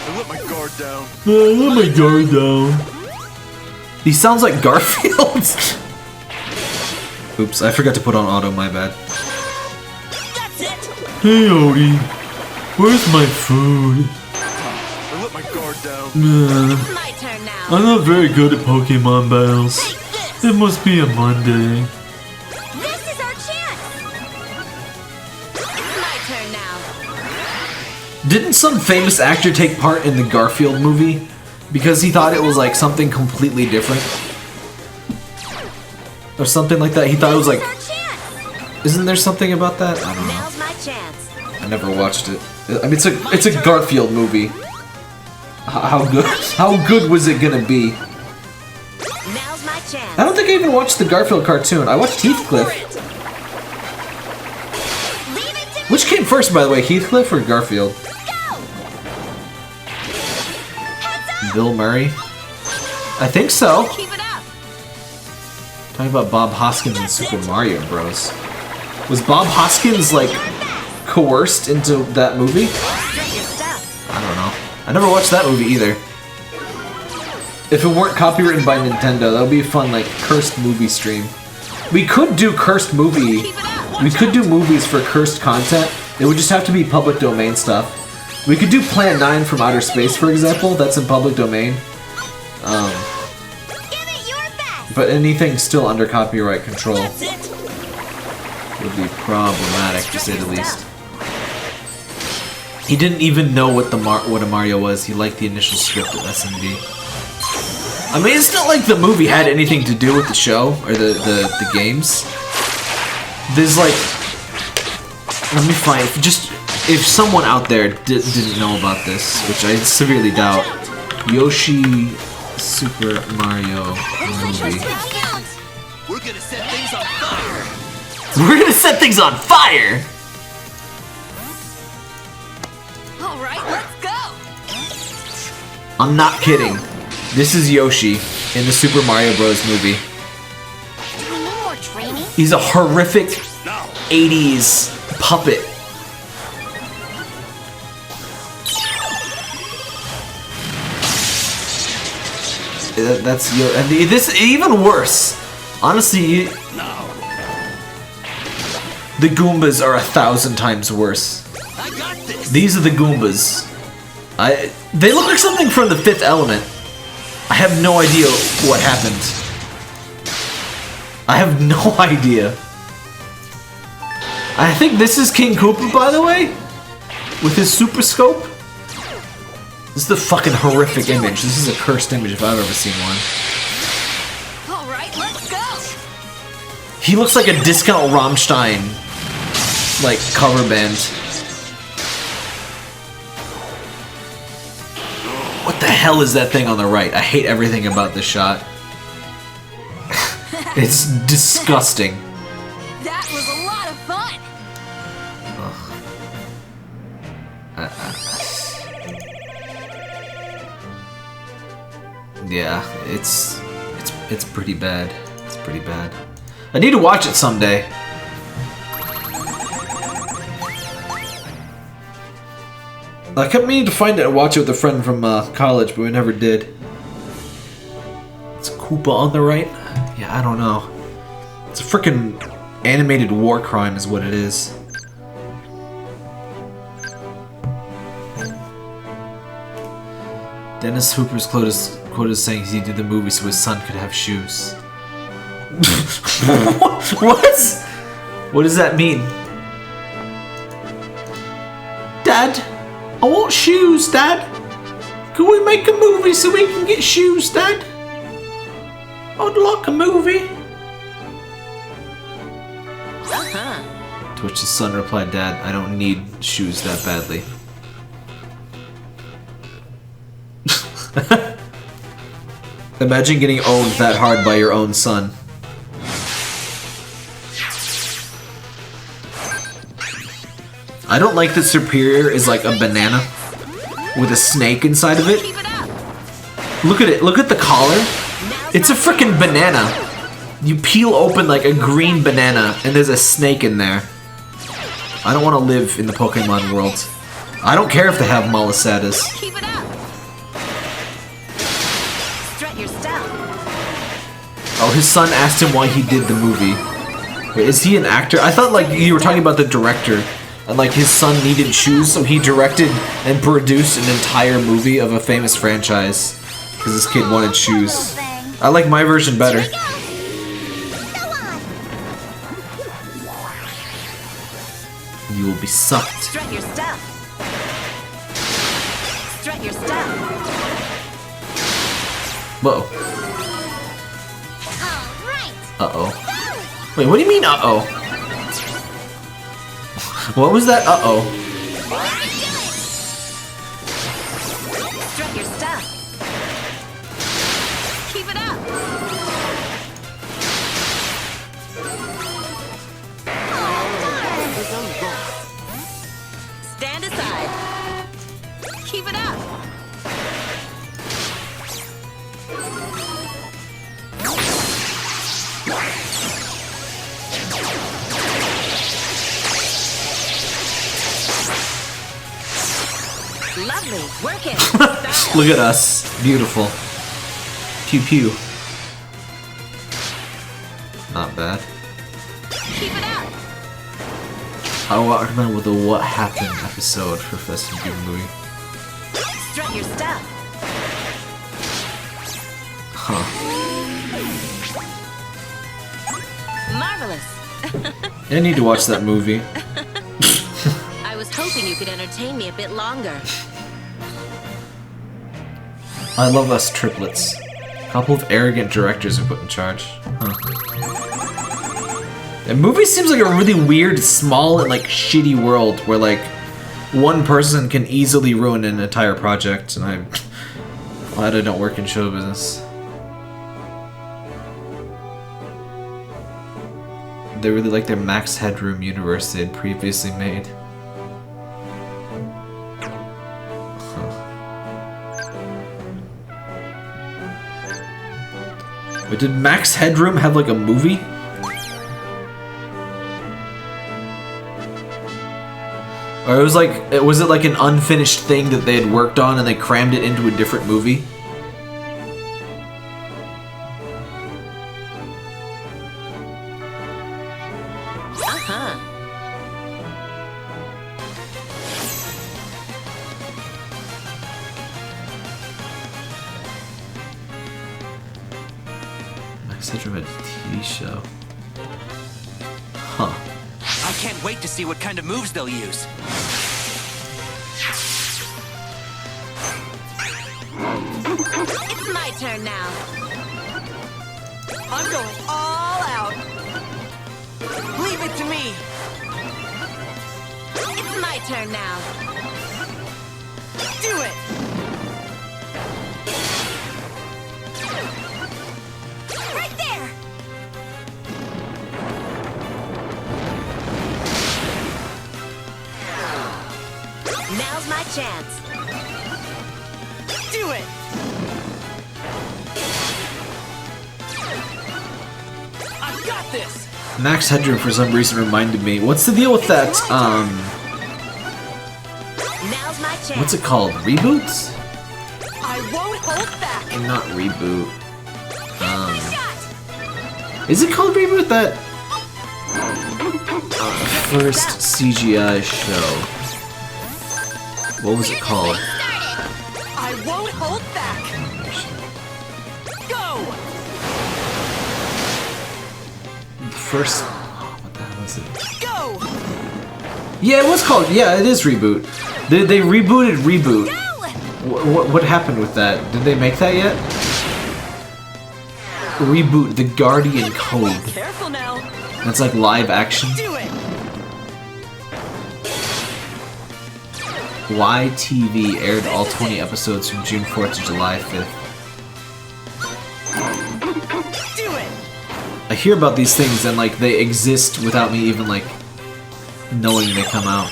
I let my guard down. Let my guard down. He sounds like Garfield. Oops, I forgot to put on auto, my bad. That's it. Hey, Odie. Where's my food? I let my guard down. My turn now. I'm not very good at Pokemon battles. Take this. It must be a Monday. This is our chance. It's my turn now. Didn't some famous actor take part in the Garfield movie? Because he thought it was like something completely different? Or something like that? He thought it was like... Our chance. Isn't there something about that? I don't know. Now's my chance. I never watched it. I mean, it's a Garfield movie. How good was it gonna be? Now's my chance. I don't think I even watched the Garfield cartoon. I watched Heathcliff. Leave it to Which came first, by the way, Heathcliff or Garfield? go. Bill Murray? I think so. Keep it up. Talking about Bob Hoskins in Super Mario Bros. Was Bob Hoskins, like, coerced into that movie? Get your stuff. I don't know. I never watched that movie either. If it weren't copywritten by Nintendo, that would be a fun, like, cursed movie stream. We could do cursed movie. Keep it up. We could do movies for cursed content. It would just have to be public domain stuff. We could do Plan 9 from Outer Space, for example. That's in public domain. Give it your best. But anything still under copyright control That's it. would be problematic, to say the least. He didn't even know what a Mario was. He liked the initial script of SMD. I mean, it's not like the movie had anything to do with the show or the games. There's like, let me find if someone out there didn't know about this, which I severely doubt. Yoshi Super Mario movie. We're gonna set things on fire. We're gonna set things on fire. All right, let's go. I'm not kidding. This is Yoshi in the Super Mario Bros. Movie. Do we need more training? He's a horrific Now. 80s puppet. That's and this even worse. Honestly, the Goombas are 1,000 times worse. I got this. These are the Goombas. They look like something from the Fifth Element. I have no idea what happened. I have no idea. I think this is King Koopa, by the way, with his super scope. This is the fucking horrific image. This is a cursed image if I've ever seen one. All right, let's go. He looks like a discount Rammstein, like, cover band. What the hell is that thing on the right? I hate everything about this shot. It's disgusting. That was a lot of fun. Yeah, it's pretty bad. It's pretty bad. I need to watch it someday. I kept meaning to find it and watch it with a friend from college, but we never did. It's Koopa on the right? Yeah, I don't know. It's a freaking animated war crime is what it is. Dennis Hooper's quote is saying he did the movie so his son could have shoes. What? What does that mean? Dad, I want shoes, Dad. Can we make a movie so we can get shoes, Dad? I'd like a movie. To which his son replied, Dad, I don't need shoes that badly. Imagine getting owned that hard by your own son. I don't like that Superior is like a banana with a snake inside of it. Look at it. Look at the collar. It's a freaking banana. You peel open like a green banana and there's a snake in there. I don't want to live in the Pokemon world. I don't care if they have Malasadas. Keep it up. Strut your style. Oh, his son asked him why he did the movie. Wait, is he an actor? I thought like you were talking about the director. And like his son needed shoes, so he directed and produced an entire movie of a famous franchise. Because this kid wanted shoes. I like my version better. You will be sucked. Strut your style. Strut your style. Whoa. Alright. Uh-oh. Wait, what do you mean uh-oh? What was that uh-oh? Strut your style. Keep it up. Stand aside. Keep it up. Lovely. Work it. Style. Look at us. Beautiful. Pew pew. Not bad. Keep it up. I recommend with the What Happened episode for Fast and Furious movie. Strut your style. Huh. Marvelous. I need to watch that movie. I was hoping you could entertain me a bit longer. I love us triplets. A couple of arrogant directors are put in charge. Huh. The movie seems like a really weird, small, and like shitty world where like one person can easily ruin an entire project, and I'm glad I don't work in show business. They really like their Max Headroom universe they had previously made. But did Max Headroom have like a movie? Or was it like an unfinished thing that they had worked on and they crammed it into a different movie? Max Headroom had a TV show. Huh. I can't wait to see what kind of moves they'll use. It's my turn now. I'm going all out. Leave it to me. It's my turn now. Do it. Right there. Now's my chance. Do it. I've got this. Max Headroom for some reason reminded me. What's the deal with that, Now's my chance. what's it called? Reboots? I won't hold back. Not reboot. Is it called Reboot? That first CGI show. What was it called? I won't hold back. first. What the hell is it? Go! Yeah, it was called. Yeah, it is Reboot. They rebooted Reboot. What happened with that? Did they make that yet? Reboot the Guardian Code. Careful now. That's like live action. Do it. YTV aired all 20 episodes from June 4th to July 5th. Do it. I hear about these things and like they exist without me even like knowing they come out.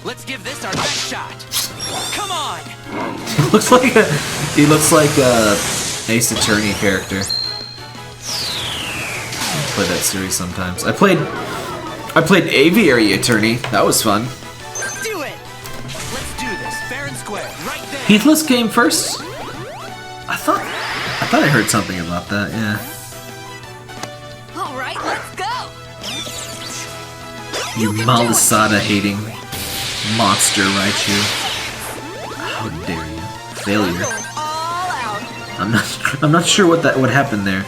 Let's give this our best shot. Come on. He looks like a Ace Attorney character. I play that series sometimes. I played Aviary Attorney. That was fun. Do it. Let's do this fair and square. Right there. Heathless came first. I thought I heard something about that. Yeah. All right, let's go. You Malasada hating monster, Raichu. How dare you? Failure. All out. I'm not sure what happened there.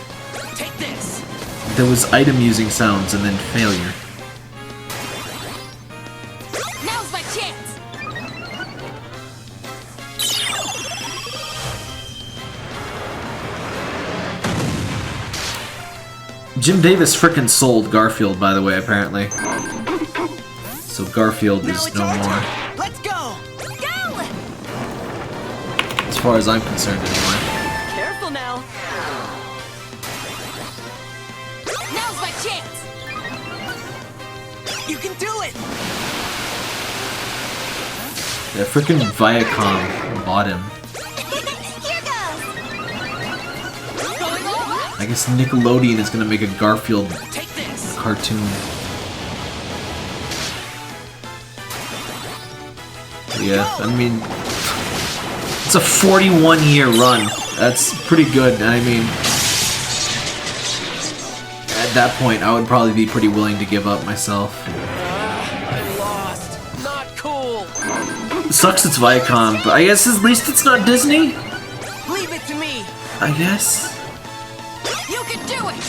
Take this. There was item using sounds and then failure. Now's my chance. Jim Davis frickin' sold Garfield, by the way, apparently. So Garfield Now is it's no our more. turn. Let's go. Go. As far as I'm concerned, anyway. Careful now. Now's my chance. You can do it. Yeah, frickin' Viacom bought him. Here goes. I guess Nickelodeon is gonna make a Garfield Take this. cartoon. Yeah, I mean, it's a 41-year run. That's pretty good. I mean, at that point, I would probably be pretty willing to give up myself. I lost. Not cool. Sucks it's Viacom, but I guess at least it's not Disney? Leave it to me. I guess. You can do it.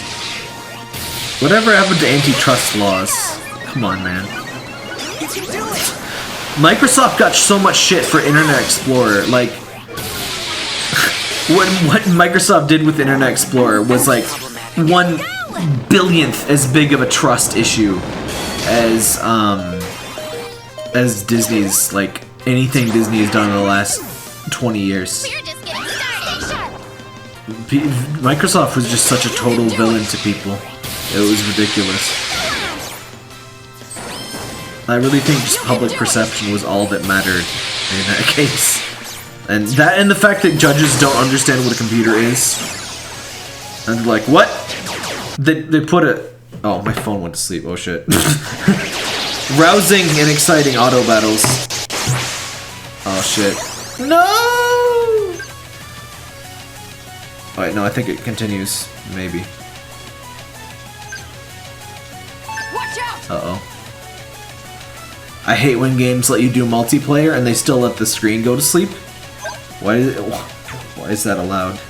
Whatever happened to antitrust laws? Come on, man. You can do it. Microsoft got so much shit for Internet Explorer. Like, what Microsoft did with Internet Explorer was like 1/1000th as big of a trust issue as Disney's, like, anything Disney has done in the last 20 years. We're just getting started. Microsoft was just such a total villain to people. It was ridiculous. I really think just public perception was all that mattered in that case. And the fact that judges don't understand what a computer is. And they're like, what? They put a... Oh, my phone went to sleep. Oh, shit. Rousing and exciting auto battles. Oh, shit. No! Oh, wait, no, I think it continues. Maybe. Watch out. Uh-oh. I hate when games let you do multiplayer and they still let the screen go to sleep. Why is that allowed?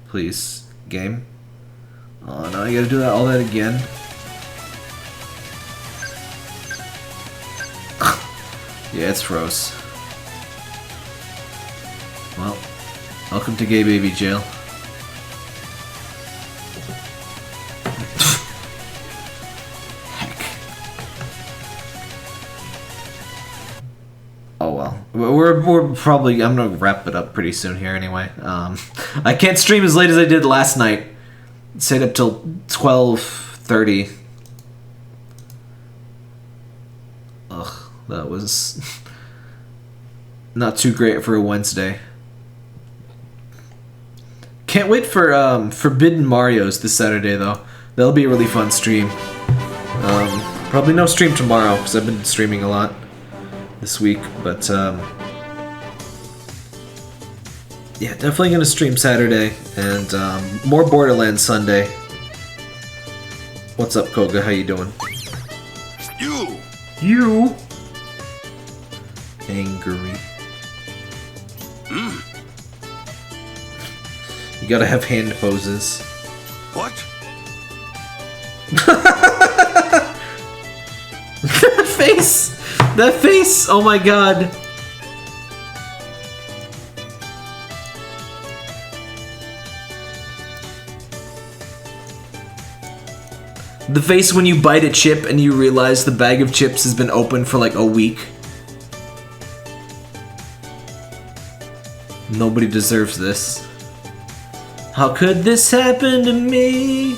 Please, game. Oh, now I gotta do all that again. Yeah, it's froze. Well, welcome to Gay Baby Jail. Oh well, we're probably, I'm gonna wrap it up pretty soon here anyway. I can't stream as late as I did last night. Stayed up till 12:30. Ugh, that was not too great for a Wednesday. Can't wait for Forbidden Mario's this Saturday though. That'll be a really fun stream. Probably no stream tomorrow because I've been streaming a lot this week, but yeah, definitely gonna stream Saturday and more Borderlands Sunday. What's up, Koga? How you doing? You angry. You gotta have hand poses. What? That face! That face! Oh my god. The face when you bite a chip and you realize the bag of chips has been open for like a week. Nobody deserves this. How could this happen to me?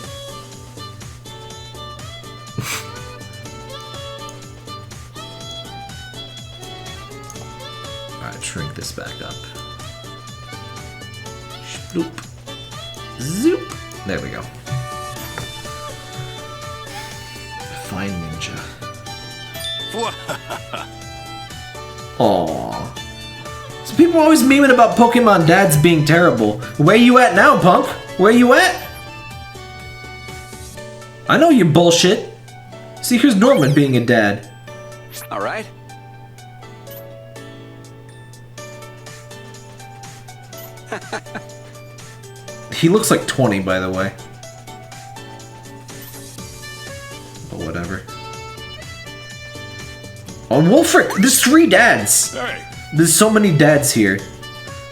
Alright, shrink this back up. Shloop. Zoop. There we go. Fine ninja. Aww. So people are always memeing about Pokemon dads being terrible. Where you at now, punk? Where you at? I know you're bullshit. See, here's Norman being a dad. All right. He looks like 20, by the way. But whatever. Oh, Wolfric! There's 3 dads! Hey. There's so many dads here.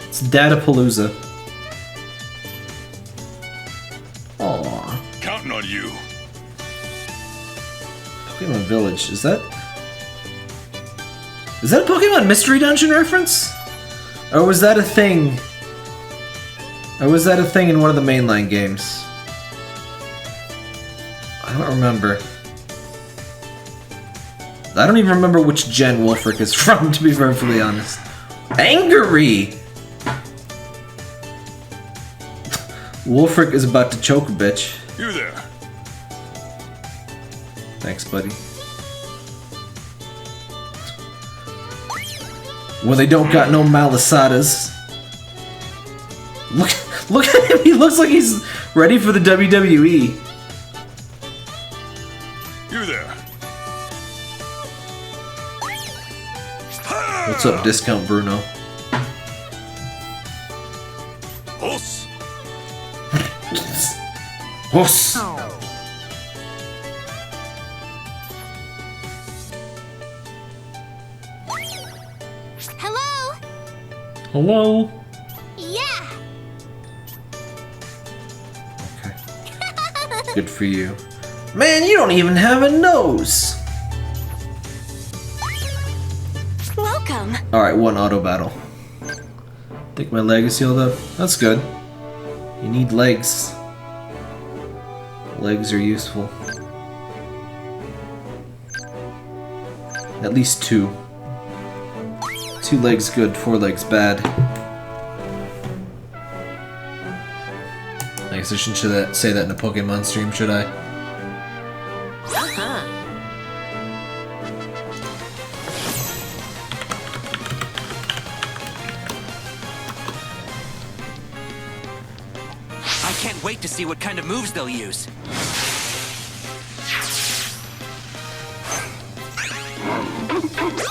It's Dadapalooza. Aww. Counting on you. Pokemon Village, is that a Pokemon Mystery Dungeon reference? Or was that a thing? Or was that a thing in one of the mainline games? I don't remember. I don't even remember which gen Wolfric is from, to be perfectly honest. Angry! Wolfric is about to choke a bitch. You there. Thanks, buddy. Well, they don't got no Malasadas. Look at him, he looks like he's ready for the WWE. You there. What's up, Discount Bruno? Huss. Huss! Hello? Hello? Yeah! Okay. Good for you. Man, you don't even have a nose! Welcome. Alright, 1 auto battle. Think my leg is healed up? That's good. You need legs. Legs are useful. At least 2. 2 legs good, 4 legs bad. I guess I shouldn't say that in a Pokemon stream, should I? I can't wait to see what kind of moves they'll use.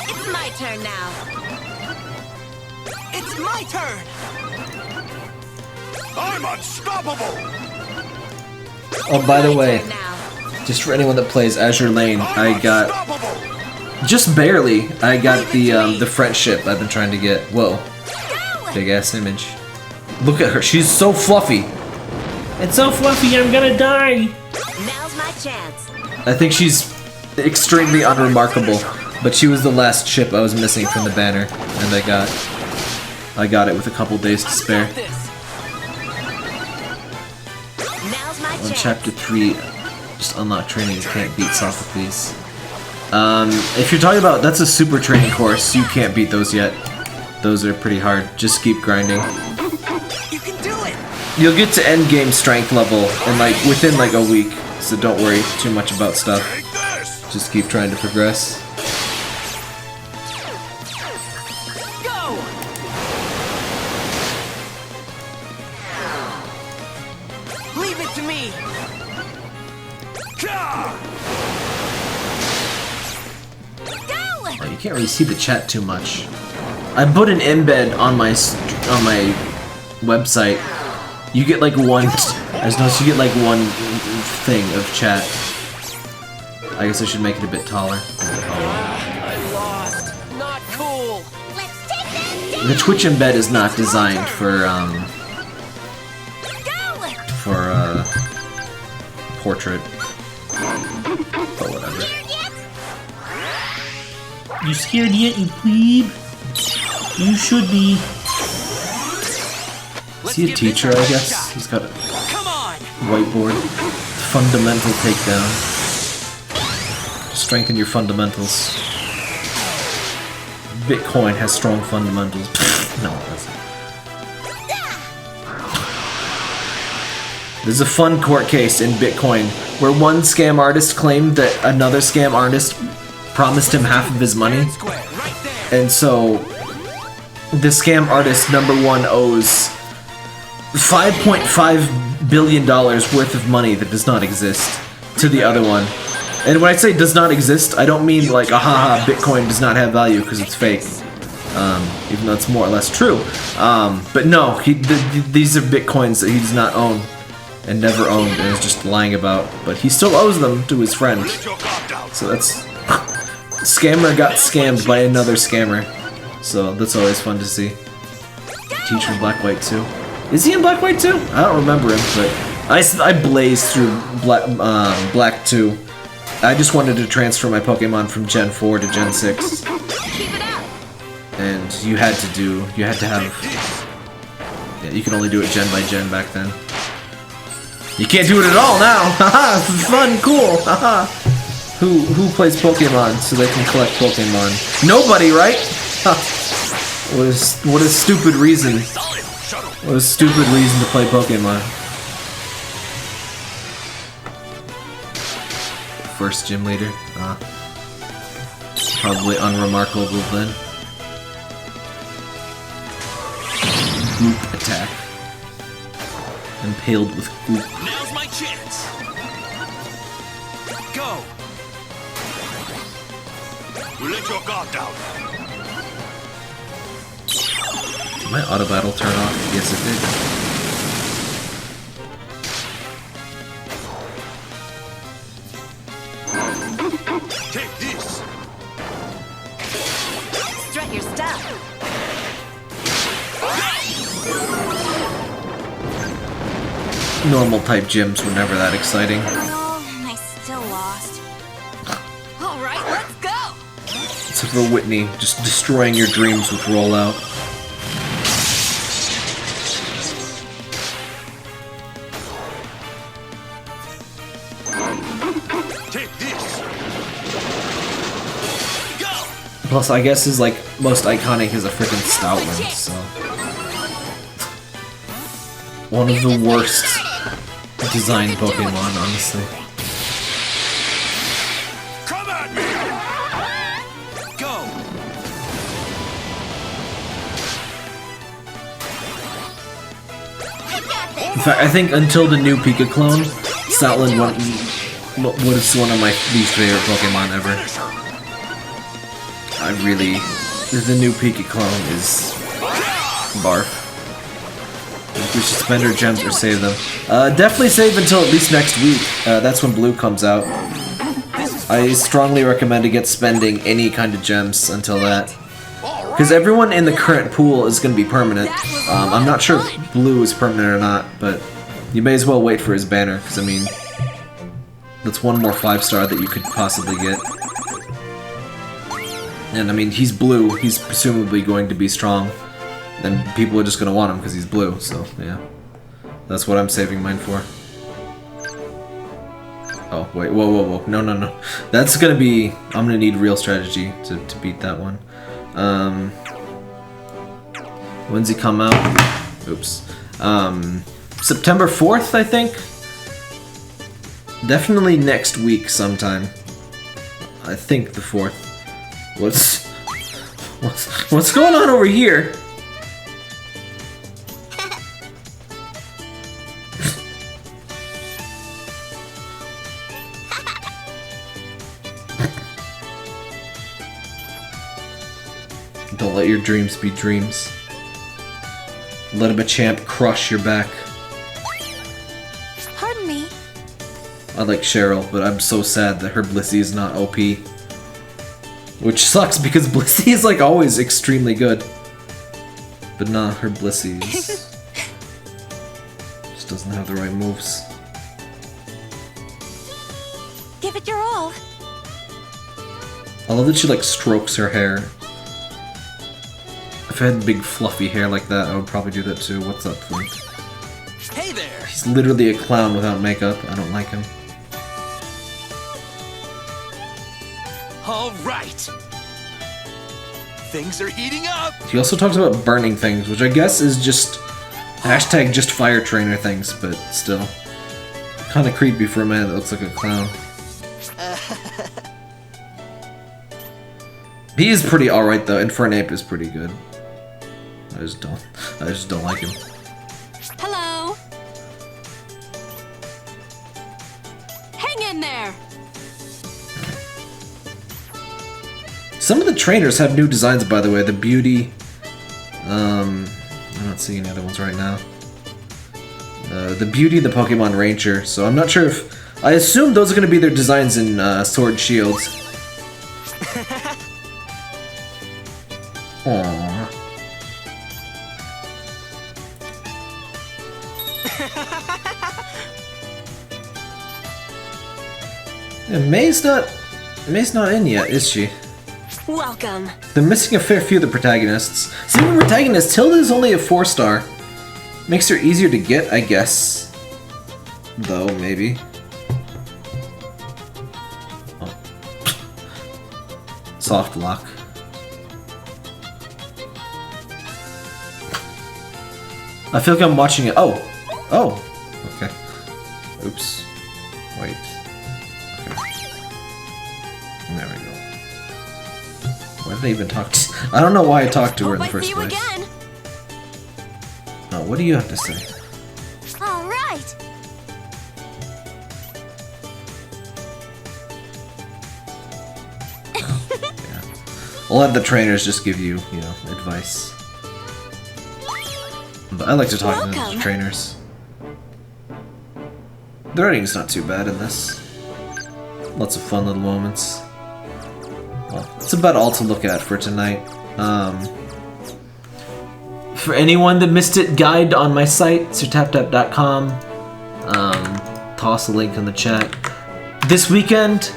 It's my turn now. It's my turn! I'm unstoppable. Oh, by the My way, turn now. just for anyone that plays Azure Lane, I'm I got unstoppable. just barely. I got the friendship I've been trying to get. Whoa, big ass image. Look at her. She's so fluffy. It's so fluffy, I'm gonna die! Now's my chance. I think she's extremely unremarkable, but she was the last chip I was missing from the banner, and I got it with a couple days to spare. Got this. Now's my On chance. chapter 3, just unlock training, you can't beat Sophocles. If you're talking about, that's a super training course, you can't beat those yet. Those are pretty hard, just keep grinding. You can do it! You'll get to end game strength level in within like a week, so don't worry too much about stuff. Take this. Just keep trying to progress. Go! Leave it to me! Oh, you can't really see the chat too much. I put an embed on my website. You get like one I just noticed you get like one thing of chat. I guess I should make it a bit taller. I lost. Not cool. Let's take that The Twitch embed is not designed for portrait. But whatever. You scared yet, you plebe? You should be. Is he a teacher, I guess? He's got a Come on. whiteboard. Fundamental takedown. Strengthen your fundamentals. Bitcoin has strong fundamentals. No, it doesn't. There's a fun court case in Bitcoin where one scam artist claimed that another scam artist promised him half of his money. Square, right there. And so the scam artist number one owes $5.5 billion worth of money that does not exist to the other one. And when I say does not exist, I don't mean like, ahaha, Bitcoin does not have value because it's fake. Even though it's more or less true. But no, these are Bitcoins that he does not own. And never owned and is just lying about. But he still owes them to his friend. So that's... Scammer got scammed by another scammer. So that's always fun to see. Teacher in Black White 2. Is he in Black White 2? I don't remember him, but I blazed through Black 2. I just wanted to transfer my Pokemon from Gen 4 to Gen 6. Keep it up. And you had to have... Yeah, you could only do it gen by gen back then. You can't do it at all now! Haha! Fun, cool! Haha! Who plays Pokemon so they can collect Pokemon? Nobody, right? Huh. What a stupid reason. What a stupid reason to play Pokemon. First gym leader? Probably unremarkable then. Goop attack. Impaled with goop. Now's my chance. Go. You let your guard down. Did my auto battle turn off? Yes, it did. Take this. Strut your stuff. Normal type gyms were never that exciting. Oh, I still lost. All right, let's go. Except for Whitney, just destroying your dreams with rollout. Take this. Go. Plus, I guess his like most iconic is a freaking Stoutland, so one of the worst designed Pokemon, honestly. Come at me. Go. In fact, I think until the new Pika clone, Stoutland was one of my least favorite Pokemon ever. The new Pika clone is barf. We should spend our gems or save them. Definitely save until at least next week. That's when Blue comes out. I strongly recommend against spending any kind of gems until that. Because everyone in the current pool is going to be permanent. I'm not sure if Blue is permanent or not, but you may as well wait for his banner, because I mean, that's one more 5-star that you could possibly get. And I mean, he's Blue, he's presumably going to be strong. And people are just going to want him because he's blue, so yeah. That's what I'm saving mine for. Oh, wait, whoa. No. That's going to be... I'm going to need real strategy to beat that one. When's he come out? Oops. September 4th, I think? Definitely next week sometime. I think the 4th. What's going on over here? Don't let your dreams be dreams. Let a Machamp crush your back. Pardon me. I like Cheryl, but I'm so sad that her Blissey is not OP. Which sucks because Blissey is like always extremely good. But nah, her Blissey just doesn't have the right moves. Give it your all. I love that she like strokes her hair. If I had big fluffy hair like that, I would probably do that too. What's up, Flint? Hey there! He's literally a clown without makeup. I don't like him. All right. Things are heating up. He also talks about burning things, which I guess is just hashtag just fire trainer things, but still. Kind of creepy for a man that looks like a clown. He is pretty alright though, and for an ape is pretty good. I just don't like him. Hello. Hang in there. Some of the trainers have new designs, by the way. The Beauty. I'm not seeing any other ones right now. The Beauty and the Pokemon Ranger. So I'm not sure if. I assume those are going to be their designs in Sword and Shields. Aww. Yeah, May's not in yet, is she? Welcome. They're missing a fair few of the protagonists. See, the protagonist, Tilda is only a 4-star. Makes her easier to get, I guess. Though, maybe. Oh. Soft lock. I feel like I'm watching it. Oh! Oh! Okay. Oops. Wait. Okay. There we go. Why did I even talk to... I don't know why I talked to her in the first place. Again. Oh, what do you have to say? All right. Yeah. A lot of the trainers just give you, you know, advice. But I like to talk to the trainers. The writing's not too bad in this. Lots of fun little moments. Well, that's about all to look at for tonight. For anyone that missed it, guide on my site, surtaptap.com. Toss a link in the chat. This weekend,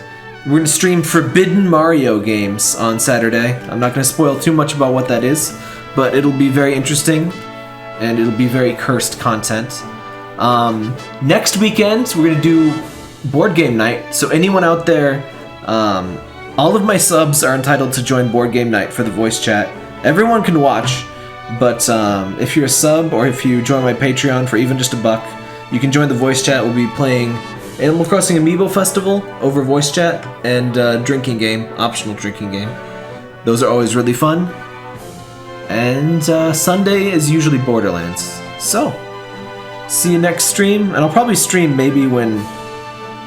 we're going to stream Forbidden Mario games on Saturday. I'm not going to spoil too much about what that is, but it'll be very interesting, and it'll be very cursed content. Next weekend, we're going to do board game night, so anyone out there, all of my subs are entitled to join board game night for the voice chat. Everyone can watch, but if you're a sub or if you join my Patreon for even just $1, you can join the voice chat. We'll be playing Animal Crossing Amiibo Festival over voice chat and drinking game, optional drinking game. Those are always really fun. And Sunday is usually Borderlands. So, see you next stream, and I'll probably stream maybe when...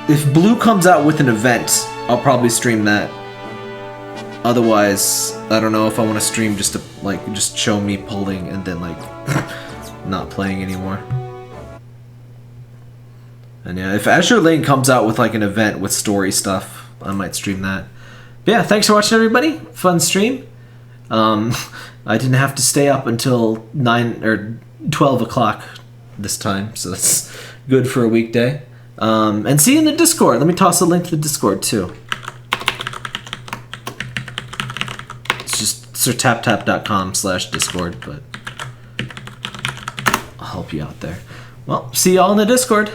If Blue comes out with an event, I'll probably stream that. Otherwise, I don't know if I want to stream just to, like, just show me pulling and then, like, not playing anymore. And yeah, if Azure Lane comes out with, like, an event with story stuff, I might stream that. But yeah, thanks for watching, everybody. Fun stream. I didn't have to stay up until 9 or 12 o'clock this time, so that's good for a weekday. And see you in the Discord. Let me toss a link to the Discord too. It's just surtaptap.com/Discord, but I'll help you out there. Well, see y'all in the Discord.